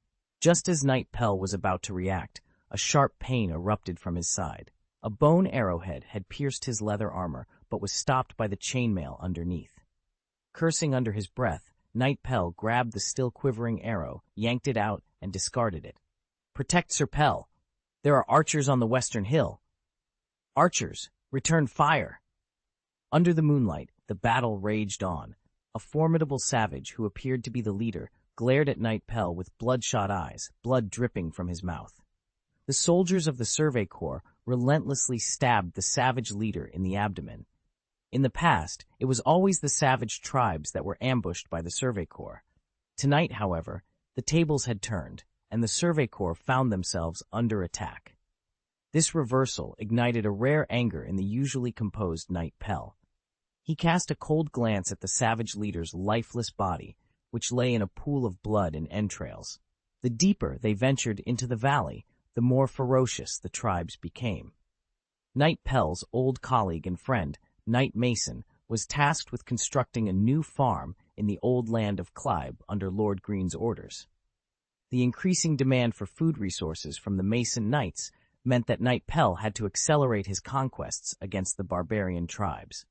Just as Knight Pell was about to react, a sharp pain erupted from his side. A bone arrowhead had pierced his leather armor, but was stopped by the chainmail underneath. Cursing under his breath, Knight Pell grabbed the still quivering arrow, yanked it out, and discarded it. Protect Sir Pell! There are archers on the western hill. Archers, return fire! Under the moonlight, the battle raged on. A formidable savage, who appeared to be the leader, glared at Knight Pell with bloodshot eyes, blood dripping from his mouth. The soldiers of the Survey Corps relentlessly stabbed the savage leader in the abdomen. In the past, it was always the savage tribes that were ambushed by the Survey Corps. Tonight, however, the tables had turned, and the Survey Corps found themselves under attack. This reversal ignited a rare anger in the usually composed Knight Pell. He cast a cold glance at the savage leader's lifeless body, which lay in a pool of blood and entrails. The deeper they ventured into the valley, the more ferocious the tribes became. Knight Pell's old colleague and friend, Knight Mason, was tasked with constructing a new farm in the old land of Kleb under Lord Greene's orders. The increasing demand for food resources from the Mason Knights meant that Knight Pell had to accelerate his conquests against the barbarian tribes.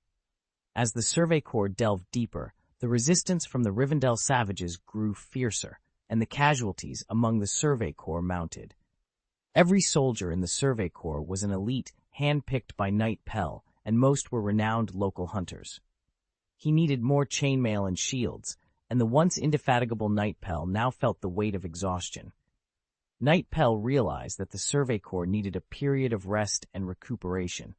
As the Survey Corps delved deeper, the resistance from the Rivendell savages grew fiercer, and the casualties among the Survey Corps mounted. Every soldier in the Survey Corps was an elite handpicked by Knight Pell, and most were renowned local hunters. He needed more chainmail and shields, and the once indefatigable Knight Pell now felt the weight of exhaustion. Knight Pell realized that the Survey Corps needed a period of rest and recuperation.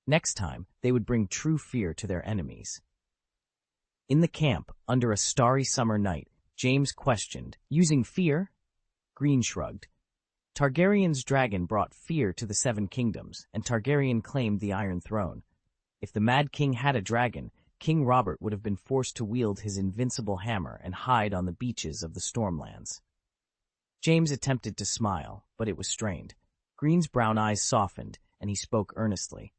Next time, they would bring true fear to their enemies. In the camp, under a starry summer night, James questioned, "Using fear?" Greene shrugged. Targaryen's dragon brought fear to the Seven Kingdoms, and Targaryen claimed the Iron Throne. If the Mad King had a dragon, King Robert would have been forced to wield his invincible hammer and hide on the beaches of the Stormlands. James attempted to smile, but it was strained. Greene's brown eyes softened, and he spoke earnestly.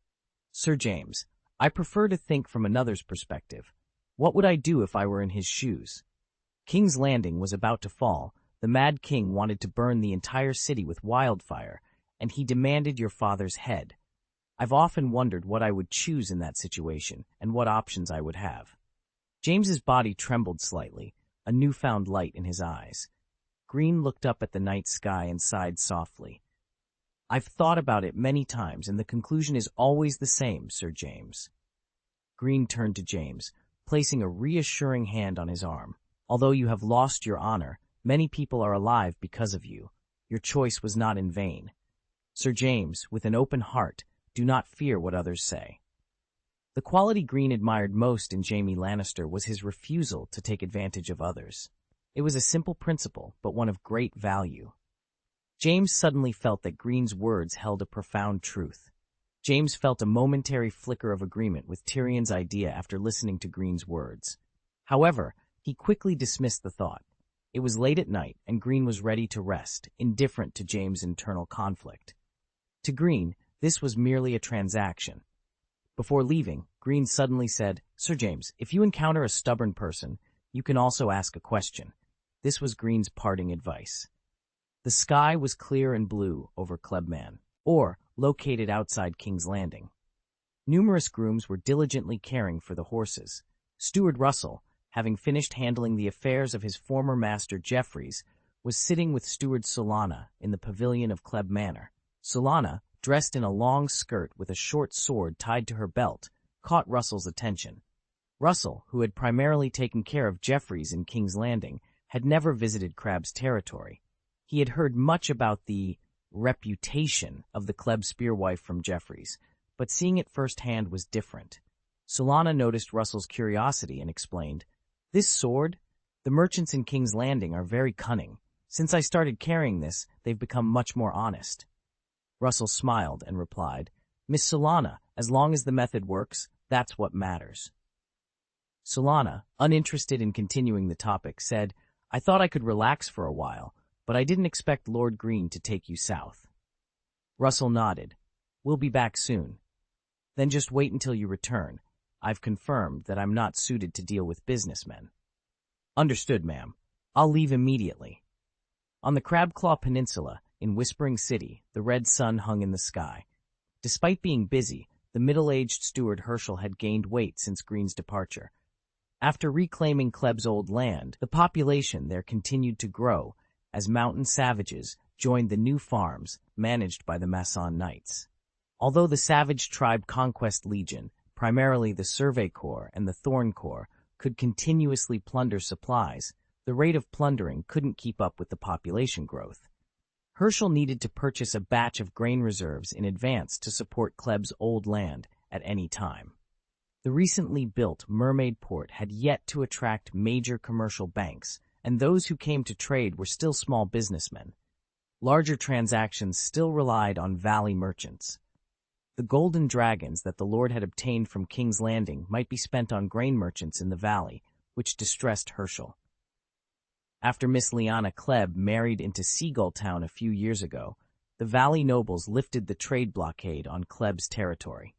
"Sir James, I prefer to think from another's perspective. What would I do if I were in his shoes? King's Landing was about to fall. The Mad King wanted to burn the entire city with wildfire, and he demanded your father's head. I've often wondered what I would choose in that situation and what options I would have." James's body trembled slightly, a newfound light in his eyes. Greene looked up at the night sky and sighed softly. "I've thought about it many times, and the conclusion is always the same, Sir James." Greene turned to James, placing a reassuring hand on his arm. "Although you have lost your honor, many people are alive because of you. Your choice was not in vain. Sir James, with an open heart, do not fear what others say." The quality Greene admired most in Jaime Lannister was his refusal to take advantage of others. It was a simple principle, but one of great value. James suddenly felt that Greene's words held a profound truth. James felt a momentary flicker of agreement with Tyrion's idea after listening to Greene's words. However, he quickly dismissed the thought. It was late at night, and Greene was ready to rest, indifferent to James' internal conflict. To Greene, this was merely a transaction. Before leaving, Greene suddenly said, "Sir James, if you encounter a stubborn person, you can also ask a question." This was Greene's parting advice. The sky was clear and blue over Klebman, or located outside King's Landing. Numerous grooms were diligently caring for the horses. Steward Russell, having finished handling the affairs of his former master Jeffreys, was sitting with Steward Solana in the pavilion of Kleb Manor. Solana, dressed in a long skirt with a short sword tied to her belt, caught Russell's attention. Russell, who had primarily taken care of Jeffreys in King's Landing, had never visited Crab's territory. He had heard much about the reputation of the Kleb spearwife from Jeffreys, but seeing it firsthand was different. Solana noticed Russell's curiosity and explained, "This sword? The merchants in King's Landing are very cunning. Since I started carrying this, they've become much more honest." Russell smiled and replied, "Miss Solana, as long as the method works, that's what matters." Solana, uninterested in continuing the topic, said, "I thought I could relax for a while, but I didn't expect Lord Greene to take you south." Russell nodded. "We'll be back soon. Then just wait until you return. I've confirmed that I'm not suited to deal with businessmen." "Understood, ma'am. I'll leave immediately." On the Crabclaw Peninsula, in Whispering City, the red sun hung in the sky. Despite being busy, the middle-aged steward Herschel had gained weight since Greene's departure. After reclaiming Kleb's old land, the population there continued to grow as mountain savages joined the new farms managed by the Mason Knights. Although the Savage Tribe Conquest Legion, primarily the Survey Corps and the Thorn Corps, could continuously plunder supplies, the rate of plundering couldn't keep up with the population growth. Herschel needed to purchase a batch of grain reserves in advance to support Kleb's old land at any time. The recently built Mermaid Port had yet to attract major commercial banks, and those who came to trade were still small businessmen. Larger transactions still relied on valley merchants. The golden dragons that the Lord had obtained from King's Landing might be spent on grain merchants in the valley, which distressed Herschel. After Miss Lyanna Kleb married into Seagull Town a few years ago, the Valley nobles lifted the trade blockade on Kleb's territory.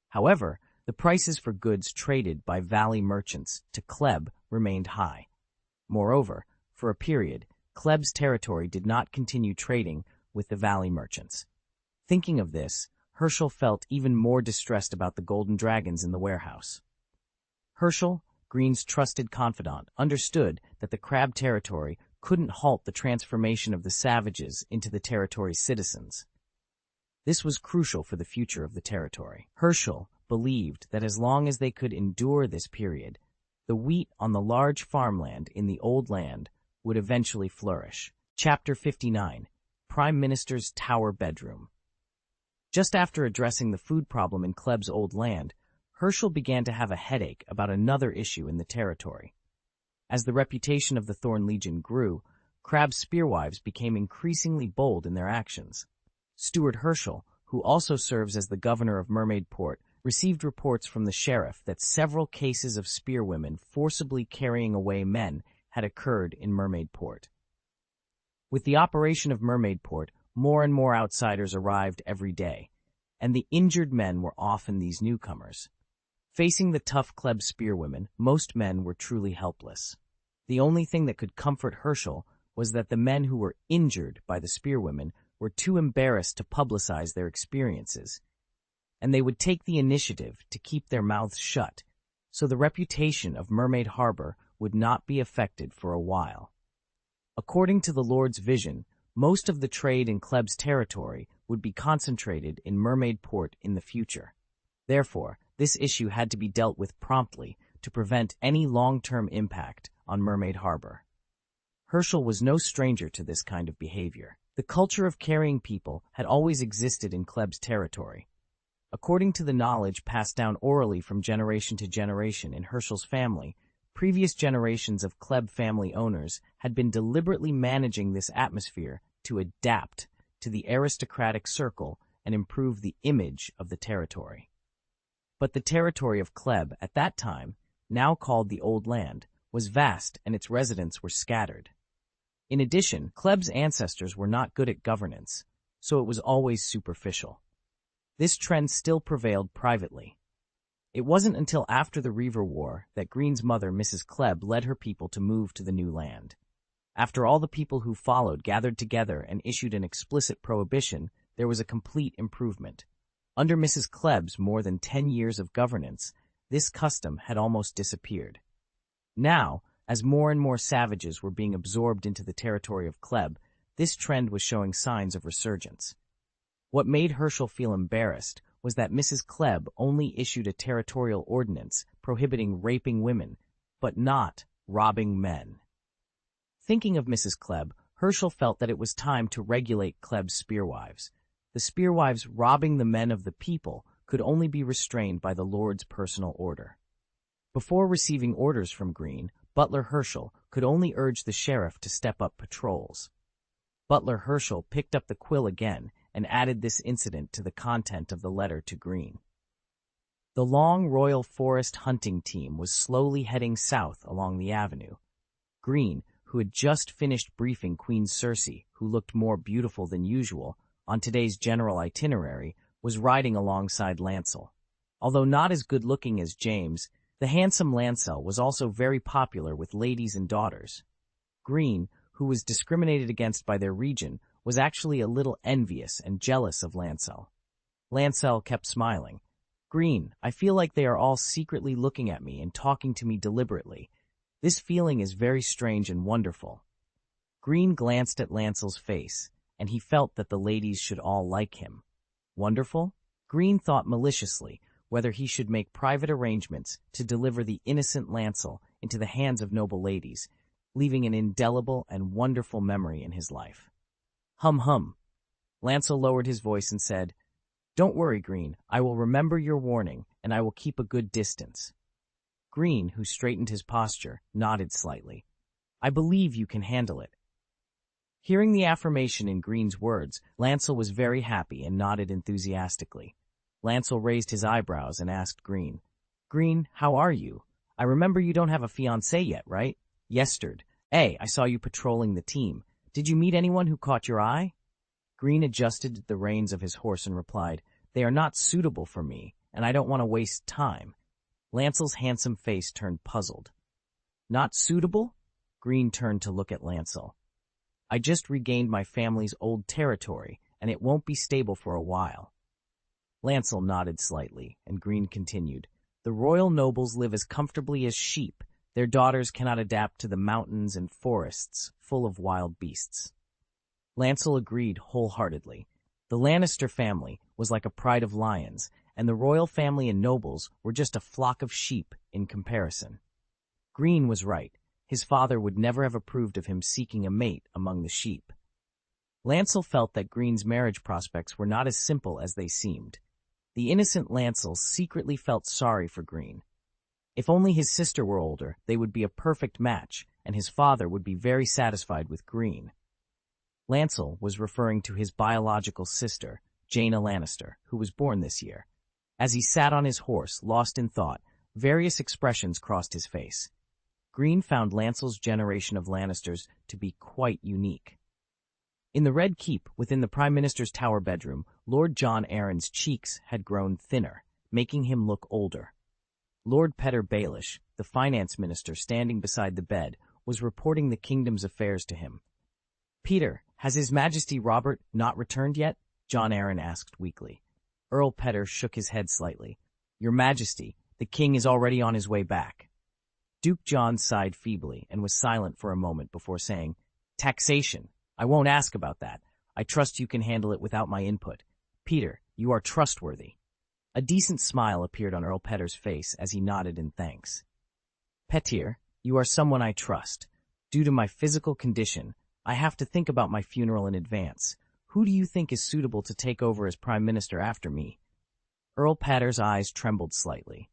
However, the prices for goods traded by Valley merchants to Kleb remained high. Moreover, for a period, Kleb's territory did not continue trading with the Valley merchants. Thinking of this, Herschel felt even more distressed about the golden dragons in the warehouse. Herschel, Greene's trusted confidant, understood that the Crab territory couldn't halt the transformation of the savages into the territory's citizens. This was crucial for the future of the territory. Herschel believed that as long as they could endure this period, the wheat on the large farmland in the old land would eventually flourish. Chapter 59. Prime Minister's Tower Bedroom. Just after addressing the food problem in Kleb's old land, Herschel began to have a headache about another issue in the territory. As the reputation of the Thorn Legion grew, Crab's spearwives became increasingly bold in their actions. Steward Herschel, who also serves as the governor of Mermaid Port, received reports from the sheriff that several cases of spearwomen forcibly carrying away men had occurred in Mermaid Port. With the operation of Mermaid Port, more and more outsiders arrived every day, and the injured men were often these newcomers. Facing the tough Kleb spearwomen, most men were truly helpless. The only thing that could comfort Herschel was that the men who were injured by the spearwomen were too embarrassed to publicize their experiences, and they would take the initiative to keep their mouths shut, so the reputation of Mermaid Harbor would not be affected for a while. According to the Lord's vision, most of the trade in Kleb's territory would be concentrated in Mermaid Port in the future. Therefore, this issue had to be dealt with promptly to prevent any long-term impact on Mermaid Harbor. Herschel was no stranger to this kind of behavior. The culture of carrying people had always existed in Kleb's territory. According to the knowledge passed down orally from generation to generation in Herschel's family, previous generations of Kleb family owners had been deliberately managing this atmosphere to adapt to the aristocratic circle and improve the image of the territory. But the territory of Kleb at that time, now called the Old Land, was vast and its residents were scattered. In addition, Kleb's ancestors were not good at governance, so it was always superficial. This trend still prevailed privately. It wasn't until after the Reaver War that Greene's mother, Mrs. Kleb, led her people to move to the new land. After all the people who followed gathered together and issued an explicit prohibition, there was a complete improvement. Under Mrs. Kleb's more than 10 years of governance, this custom had almost disappeared. Now, as more and more savages were being absorbed into the territory of Kleb, this trend was showing signs of resurgence. What made Herschel feel embarrassed was that Mrs. Kleb only issued a territorial ordinance prohibiting raping women, but not robbing men. Thinking of Mrs. Kleb, Herschel felt that it was time to regulate Kleb's spearwives. The spearwives robbing the men of the people could only be restrained by the Lord's personal order. Before receiving orders from Greene, Butler Herschel could only urge the sheriff to step up patrols. Butler Herschel picked up the quill again and added this incident to the content of the letter to Greene. The long Royal Forest hunting team was slowly heading south along the avenue. Greene, who had just finished briefing Queen Cersei, who looked more beautiful than usual, on today's general itinerary, was riding alongside Lancel. Although not as good-looking as James, the handsome Lancel was also very popular with ladies and daughters. Greene, who was discriminated against by their region, was actually a little envious and jealous of Lancel. Lancel kept smiling. "Greene, I feel like they are all secretly looking at me and talking to me deliberately. This feeling is very strange and wonderful." Greene glanced at Lancel's face, and he felt that the ladies should all like him. Wonderful? Greene thought maliciously whether he should make private arrangements to deliver the innocent Lancel into the hands of noble ladies, leaving an indelible and wonderful memory in his life. Hum. Lancel lowered his voice and said, "Don't worry, Greene. I will remember your warning, and I will keep a good distance." Greene, who straightened his posture, nodded slightly. "I believe you can handle it." Hearing the affirmation in Greene's words, Lancel was very happy and nodded enthusiastically. Lancel raised his eyebrows and asked Greene, "Greene, how are you? I remember you don't have a fiancé yet, right? Yesterday, I saw you patrolling the team. Did you meet anyone who caught your eye?" Greene adjusted the reins of his horse and replied, "They are not suitable for me, and I don't want to waste time." Lancel's handsome face turned puzzled. "Not suitable?" Greene turned to look at Lancel. "I just regained my family's old territory, and it won't be stable for a while." Lancel nodded slightly, and Greene continued, "The royal nobles live as comfortably as sheep. Their daughters cannot adapt to the mountains and forests full of wild beasts." Lancel agreed wholeheartedly. The Lannister family was like a pride of lions, and the royal family and nobles were just a flock of sheep in comparison. Greene was right. His father would never have approved of him seeking a mate among the sheep. Lancel felt that Greene's marriage prospects were not as simple as they seemed. The innocent Lancel secretly felt sorry for Greene. If only his sister were older, they would be a perfect match, and his father would be very satisfied with Greene. Lancel was referring to his biological sister, Jaina Lannister, who was born this year. As he sat on his horse, lost in thought, various expressions crossed his face. Greene found Lancel's generation of Lannisters to be quite unique. In the Red Keep, within the Prime Minister's tower bedroom, Lord John Arryn's cheeks had grown thinner, making him look older. Lord Petyr Baelish, the finance minister standing beside the bed, was reporting the kingdom's affairs to him. "Peter, has His Majesty Robert not returned yet?" John Arryn asked weakly. Earl Petyr shook his head slightly. "Your Majesty, the king is already on his way back." Duke John sighed feebly and was silent for a moment before saying, "Taxation. I won't ask about that. I trust you can handle it without my input. Peter, you are trustworthy." A decent smile appeared on Earl Petyr's face as he nodded in thanks. "Petyr, you are someone I trust. Due to my physical condition, I have to think about my funeral in advance. Who do you think is suitable to take over as Prime Minister after me?" Earl Petyr's eyes trembled slightly.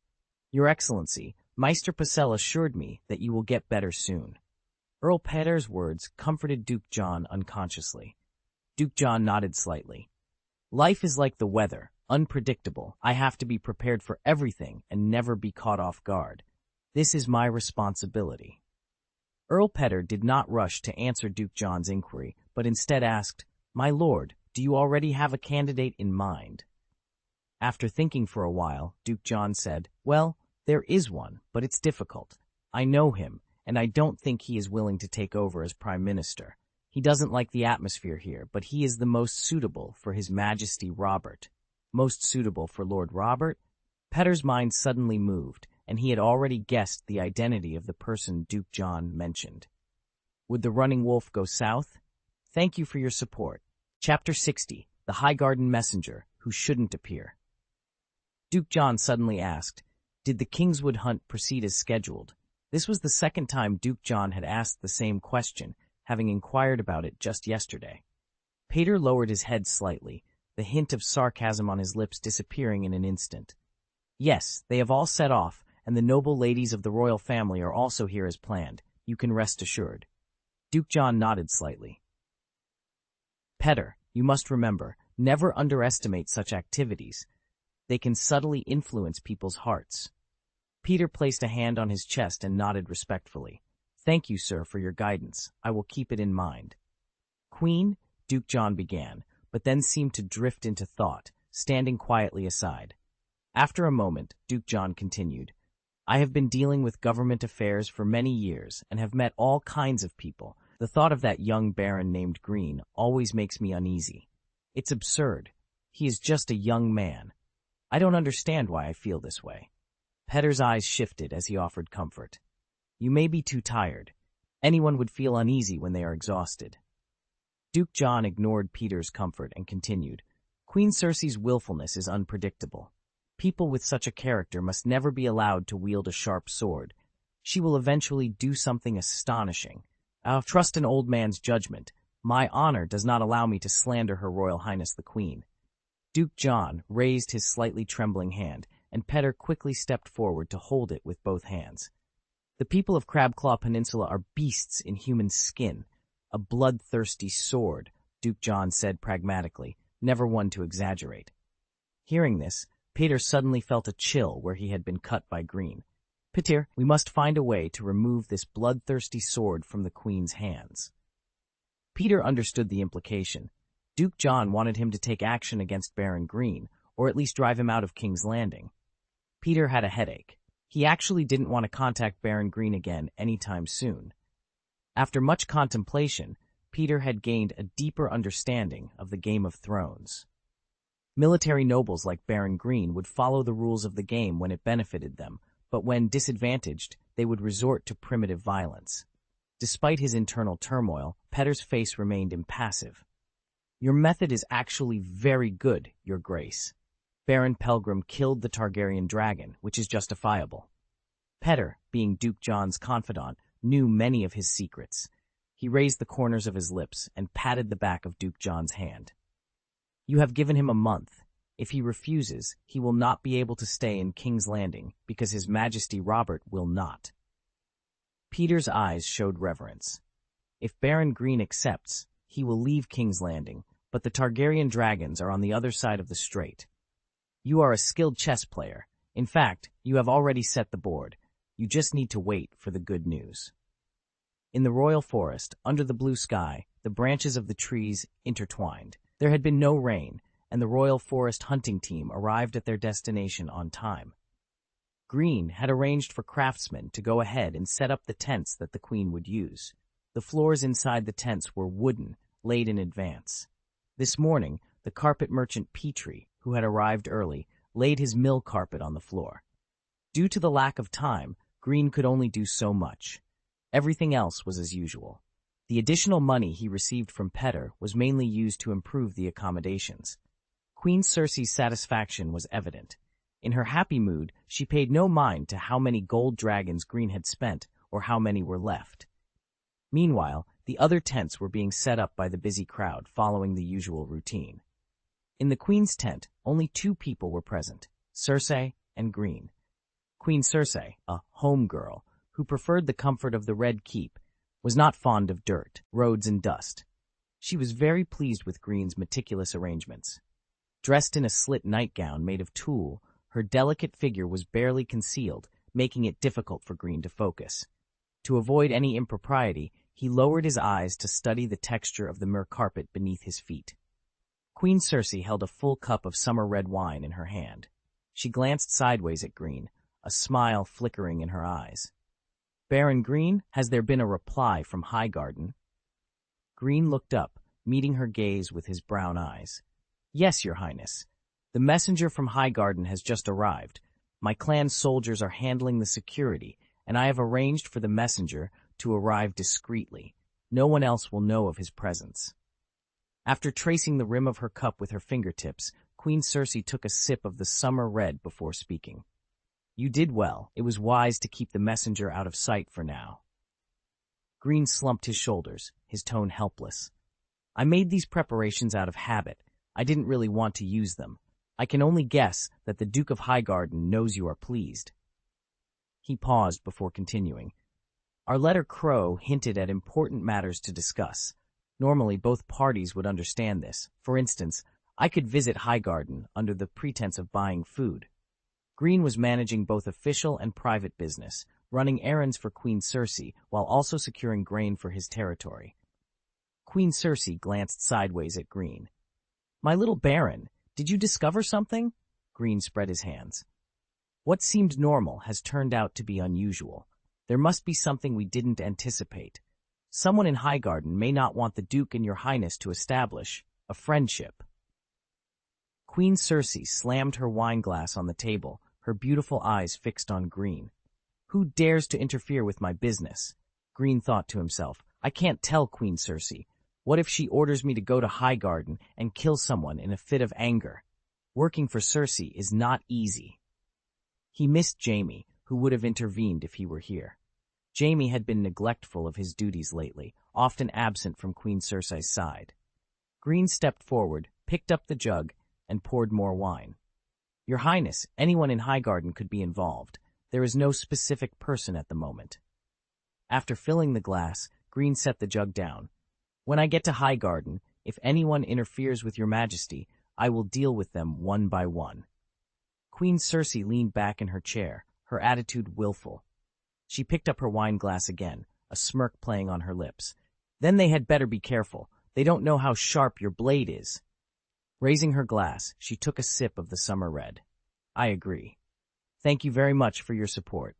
"Your Excellency, Maester Pycelle assured me that you will get better soon." Earl Petyr's words comforted Duke John unconsciously. Duke John nodded slightly. "Life is like the weather, unpredictable. I have to be prepared for everything and never be caught off guard. This is my responsibility." Earl Petyr did not rush to answer Duke John's inquiry, but instead asked, "My lord, do you already have a candidate in mind?" After thinking for a while, Duke John said, "Well, there is one, but it's difficult. I know him, and I don't think he is willing to take over as Prime Minister. He doesn't like the atmosphere here, but he is the most suitable for His Majesty Robert." Most suitable for Lord Robert? Petyr's mind suddenly moved, and he had already guessed the identity of the person Duke John mentioned. Would the running wolf go south? Thank you for your support. Chapter 60, The Highgarden Messenger Who Shouldn't Appear. Duke John suddenly asked, did the Kingswood hunt proceed as scheduled? This was the second time Duke John had asked the same question, having inquired about it just yesterday. Petyr lowered his head slightly, the hint of sarcasm on his lips disappearing in an instant. "Yes, they have all set off, and the noble ladies of the royal family are also here as planned. You can rest assured." Duke John nodded slightly. "Petyr, you must remember, never underestimate such activities. They can subtly influence people's hearts." Petyr placed a hand on his chest and nodded respectfully. "Thank you, sir, for your guidance. I will keep it in mind." "Queen," Duke John began, but then seemed to drift into thought, standing quietly aside. After a moment, Duke John continued, "I have been dealing with government affairs for many years and have met all kinds of people. The thought of that young baron named Greene always makes me uneasy. It's absurd. He is just a young man. I don't understand why I feel this way." Petyr's eyes shifted as he offered comfort. "You may be too tired. Anyone would feel uneasy when they are exhausted." Duke John ignored Petyr's comfort and continued, "Queen Cersei's willfulness is unpredictable. People with such a character must never be allowed to wield a sharp sword. She will eventually do something astonishing. I'll trust an old man's judgment. My honor does not allow me to slander Her Royal Highness the Queen." Duke John raised his slightly trembling hand, and Petyr quickly stepped forward to hold it with both hands. "The people of Crabclaw Peninsula are beasts in human skin. A bloodthirsty sword," Duke John said pragmatically, never one to exaggerate. Hearing this, Petyr suddenly felt a chill where he had been cut by Greene. "Petyr, we must find a way to remove this bloodthirsty sword from the Queen's hands." Petyr understood the implication. Duke John wanted him to take action against Baron Greene, or at least drive him out of King's Landing. Peter had a headache. He actually didn't want to contact Baron Greene again anytime soon. After much contemplation, Peter had gained a deeper understanding of the Game of Thrones. Military nobles like Baron Greene would follow the rules of the game when it benefited them, but when disadvantaged, they would resort to primitive violence. Despite his internal turmoil, Peter's face remained impassive. "Your method is actually very good, Your Grace. Baron Pelgrim killed the Targaryen dragon, which is justifiable." Peter, being Duke John's confidant, knew many of his secrets. He raised the corners of his lips and patted the back of Duke John's hand. "You have given him a month. If he refuses, he will not be able to stay in King's Landing, because His Majesty Robert will not." Peter's eyes showed reverence. If Baron Greene accepts, he will leave King's Landing, but the Targaryen dragons are on the other side of the strait. You are a skilled chess player. In fact, you have already set the board. You just need to wait for the good news. In the royal forest, under the blue sky, the branches of the trees intertwined. There had been no rain, and the royal forest hunting team arrived at their destination on time. Greene had arranged for craftsmen to go ahead and set up the tents that the queen would use. The floors inside the tents were wooden, laid in advance. This morning, the carpet merchant Petrie, who had arrived early, laid his mill carpet on the floor. Due to the lack of time, Greene could only do so much. Everything else was as usual. The additional money he received from Peter was mainly used to improve the accommodations. Queen Cersei's satisfaction was evident. In her happy mood, she paid no mind to how many gold dragons Greene had spent or how many were left. Meanwhile, the other tents were being set up by the busy crowd, following the usual routine. In the Queen's tent, only 2 people were present, Cersei and Greene. Queen Cersei, a home girl, who preferred the comfort of the Red Keep, was not fond of dirt, roads, and dust. She was very pleased with Greene's meticulous arrangements. Dressed in a slit nightgown made of tulle, her delicate figure was barely concealed, making it difficult for Greene to focus. To avoid any impropriety, he lowered his eyes to study the texture of the myrrh carpet beneath his feet. Queen Cersei held a full cup of summer red wine in her hand. She glanced sideways at Greene, a smile flickering in her eyes. "Baron Greene, has there been a reply from Highgarden?" Greene looked up, meeting her gaze with his brown eyes. "Yes, Your Highness. The messenger from Highgarden has just arrived. My clan soldiers are handling the security, and I have arranged for the messenger to arrive discreetly. No one else will know of his presence." After tracing the rim of her cup with her fingertips, Queen Cersei took a sip of the summer red before speaking. "You did well. It was wise to keep the messenger out of sight for now." Greene slumped his shoulders, his tone helpless. "I made these preparations out of habit. I didn't really want to use them. I can only guess that the Duke of Highgarden knows you are pleased." He paused before continuing. "Our letter Crow hinted at important matters to discuss. Normally, both parties would understand this. For instance, I could visit Highgarden under the pretense of buying food." Greene was managing both official and private business, running errands for Queen Cersei while also securing grain for his territory. Queen Cersei glanced sideways at Greene. "My little Baron, did you discover something?" Greene spread his hands. "What seemed normal has turned out to be unusual. There must be something we didn't anticipate. Someone in Highgarden may not want the Duke and Your Highness to establish a friendship." Queen Cersei slammed her wineglass on the table, her beautiful eyes fixed on Greene. "Who dares to interfere with my business?" Greene thought to himself. "I can't tell Queen Cersei. What if she orders me to go to Highgarden and kill someone in a fit of anger? Working for Cersei is not easy." He missed Jaime, who would have intervened if he were here. Jaime had been neglectful of his duties lately, often absent from Queen Cersei's side. Greene stepped forward, picked up the jug, and poured more wine. "Your Highness, anyone in Highgarden could be involved. There is no specific person at the moment." After filling the glass, Greene set the jug down. "When I get to Highgarden, if anyone interferes with Your Majesty, I will deal with them one by one." Queen Cersei leaned back in her chair, her attitude willful. She picked up her wineglass again, a smirk playing on her lips. "Then they had better be careful. They don't know how sharp your blade is. Raising her glass, she took a sip of the summer red. I agree. Thank you very much for your support.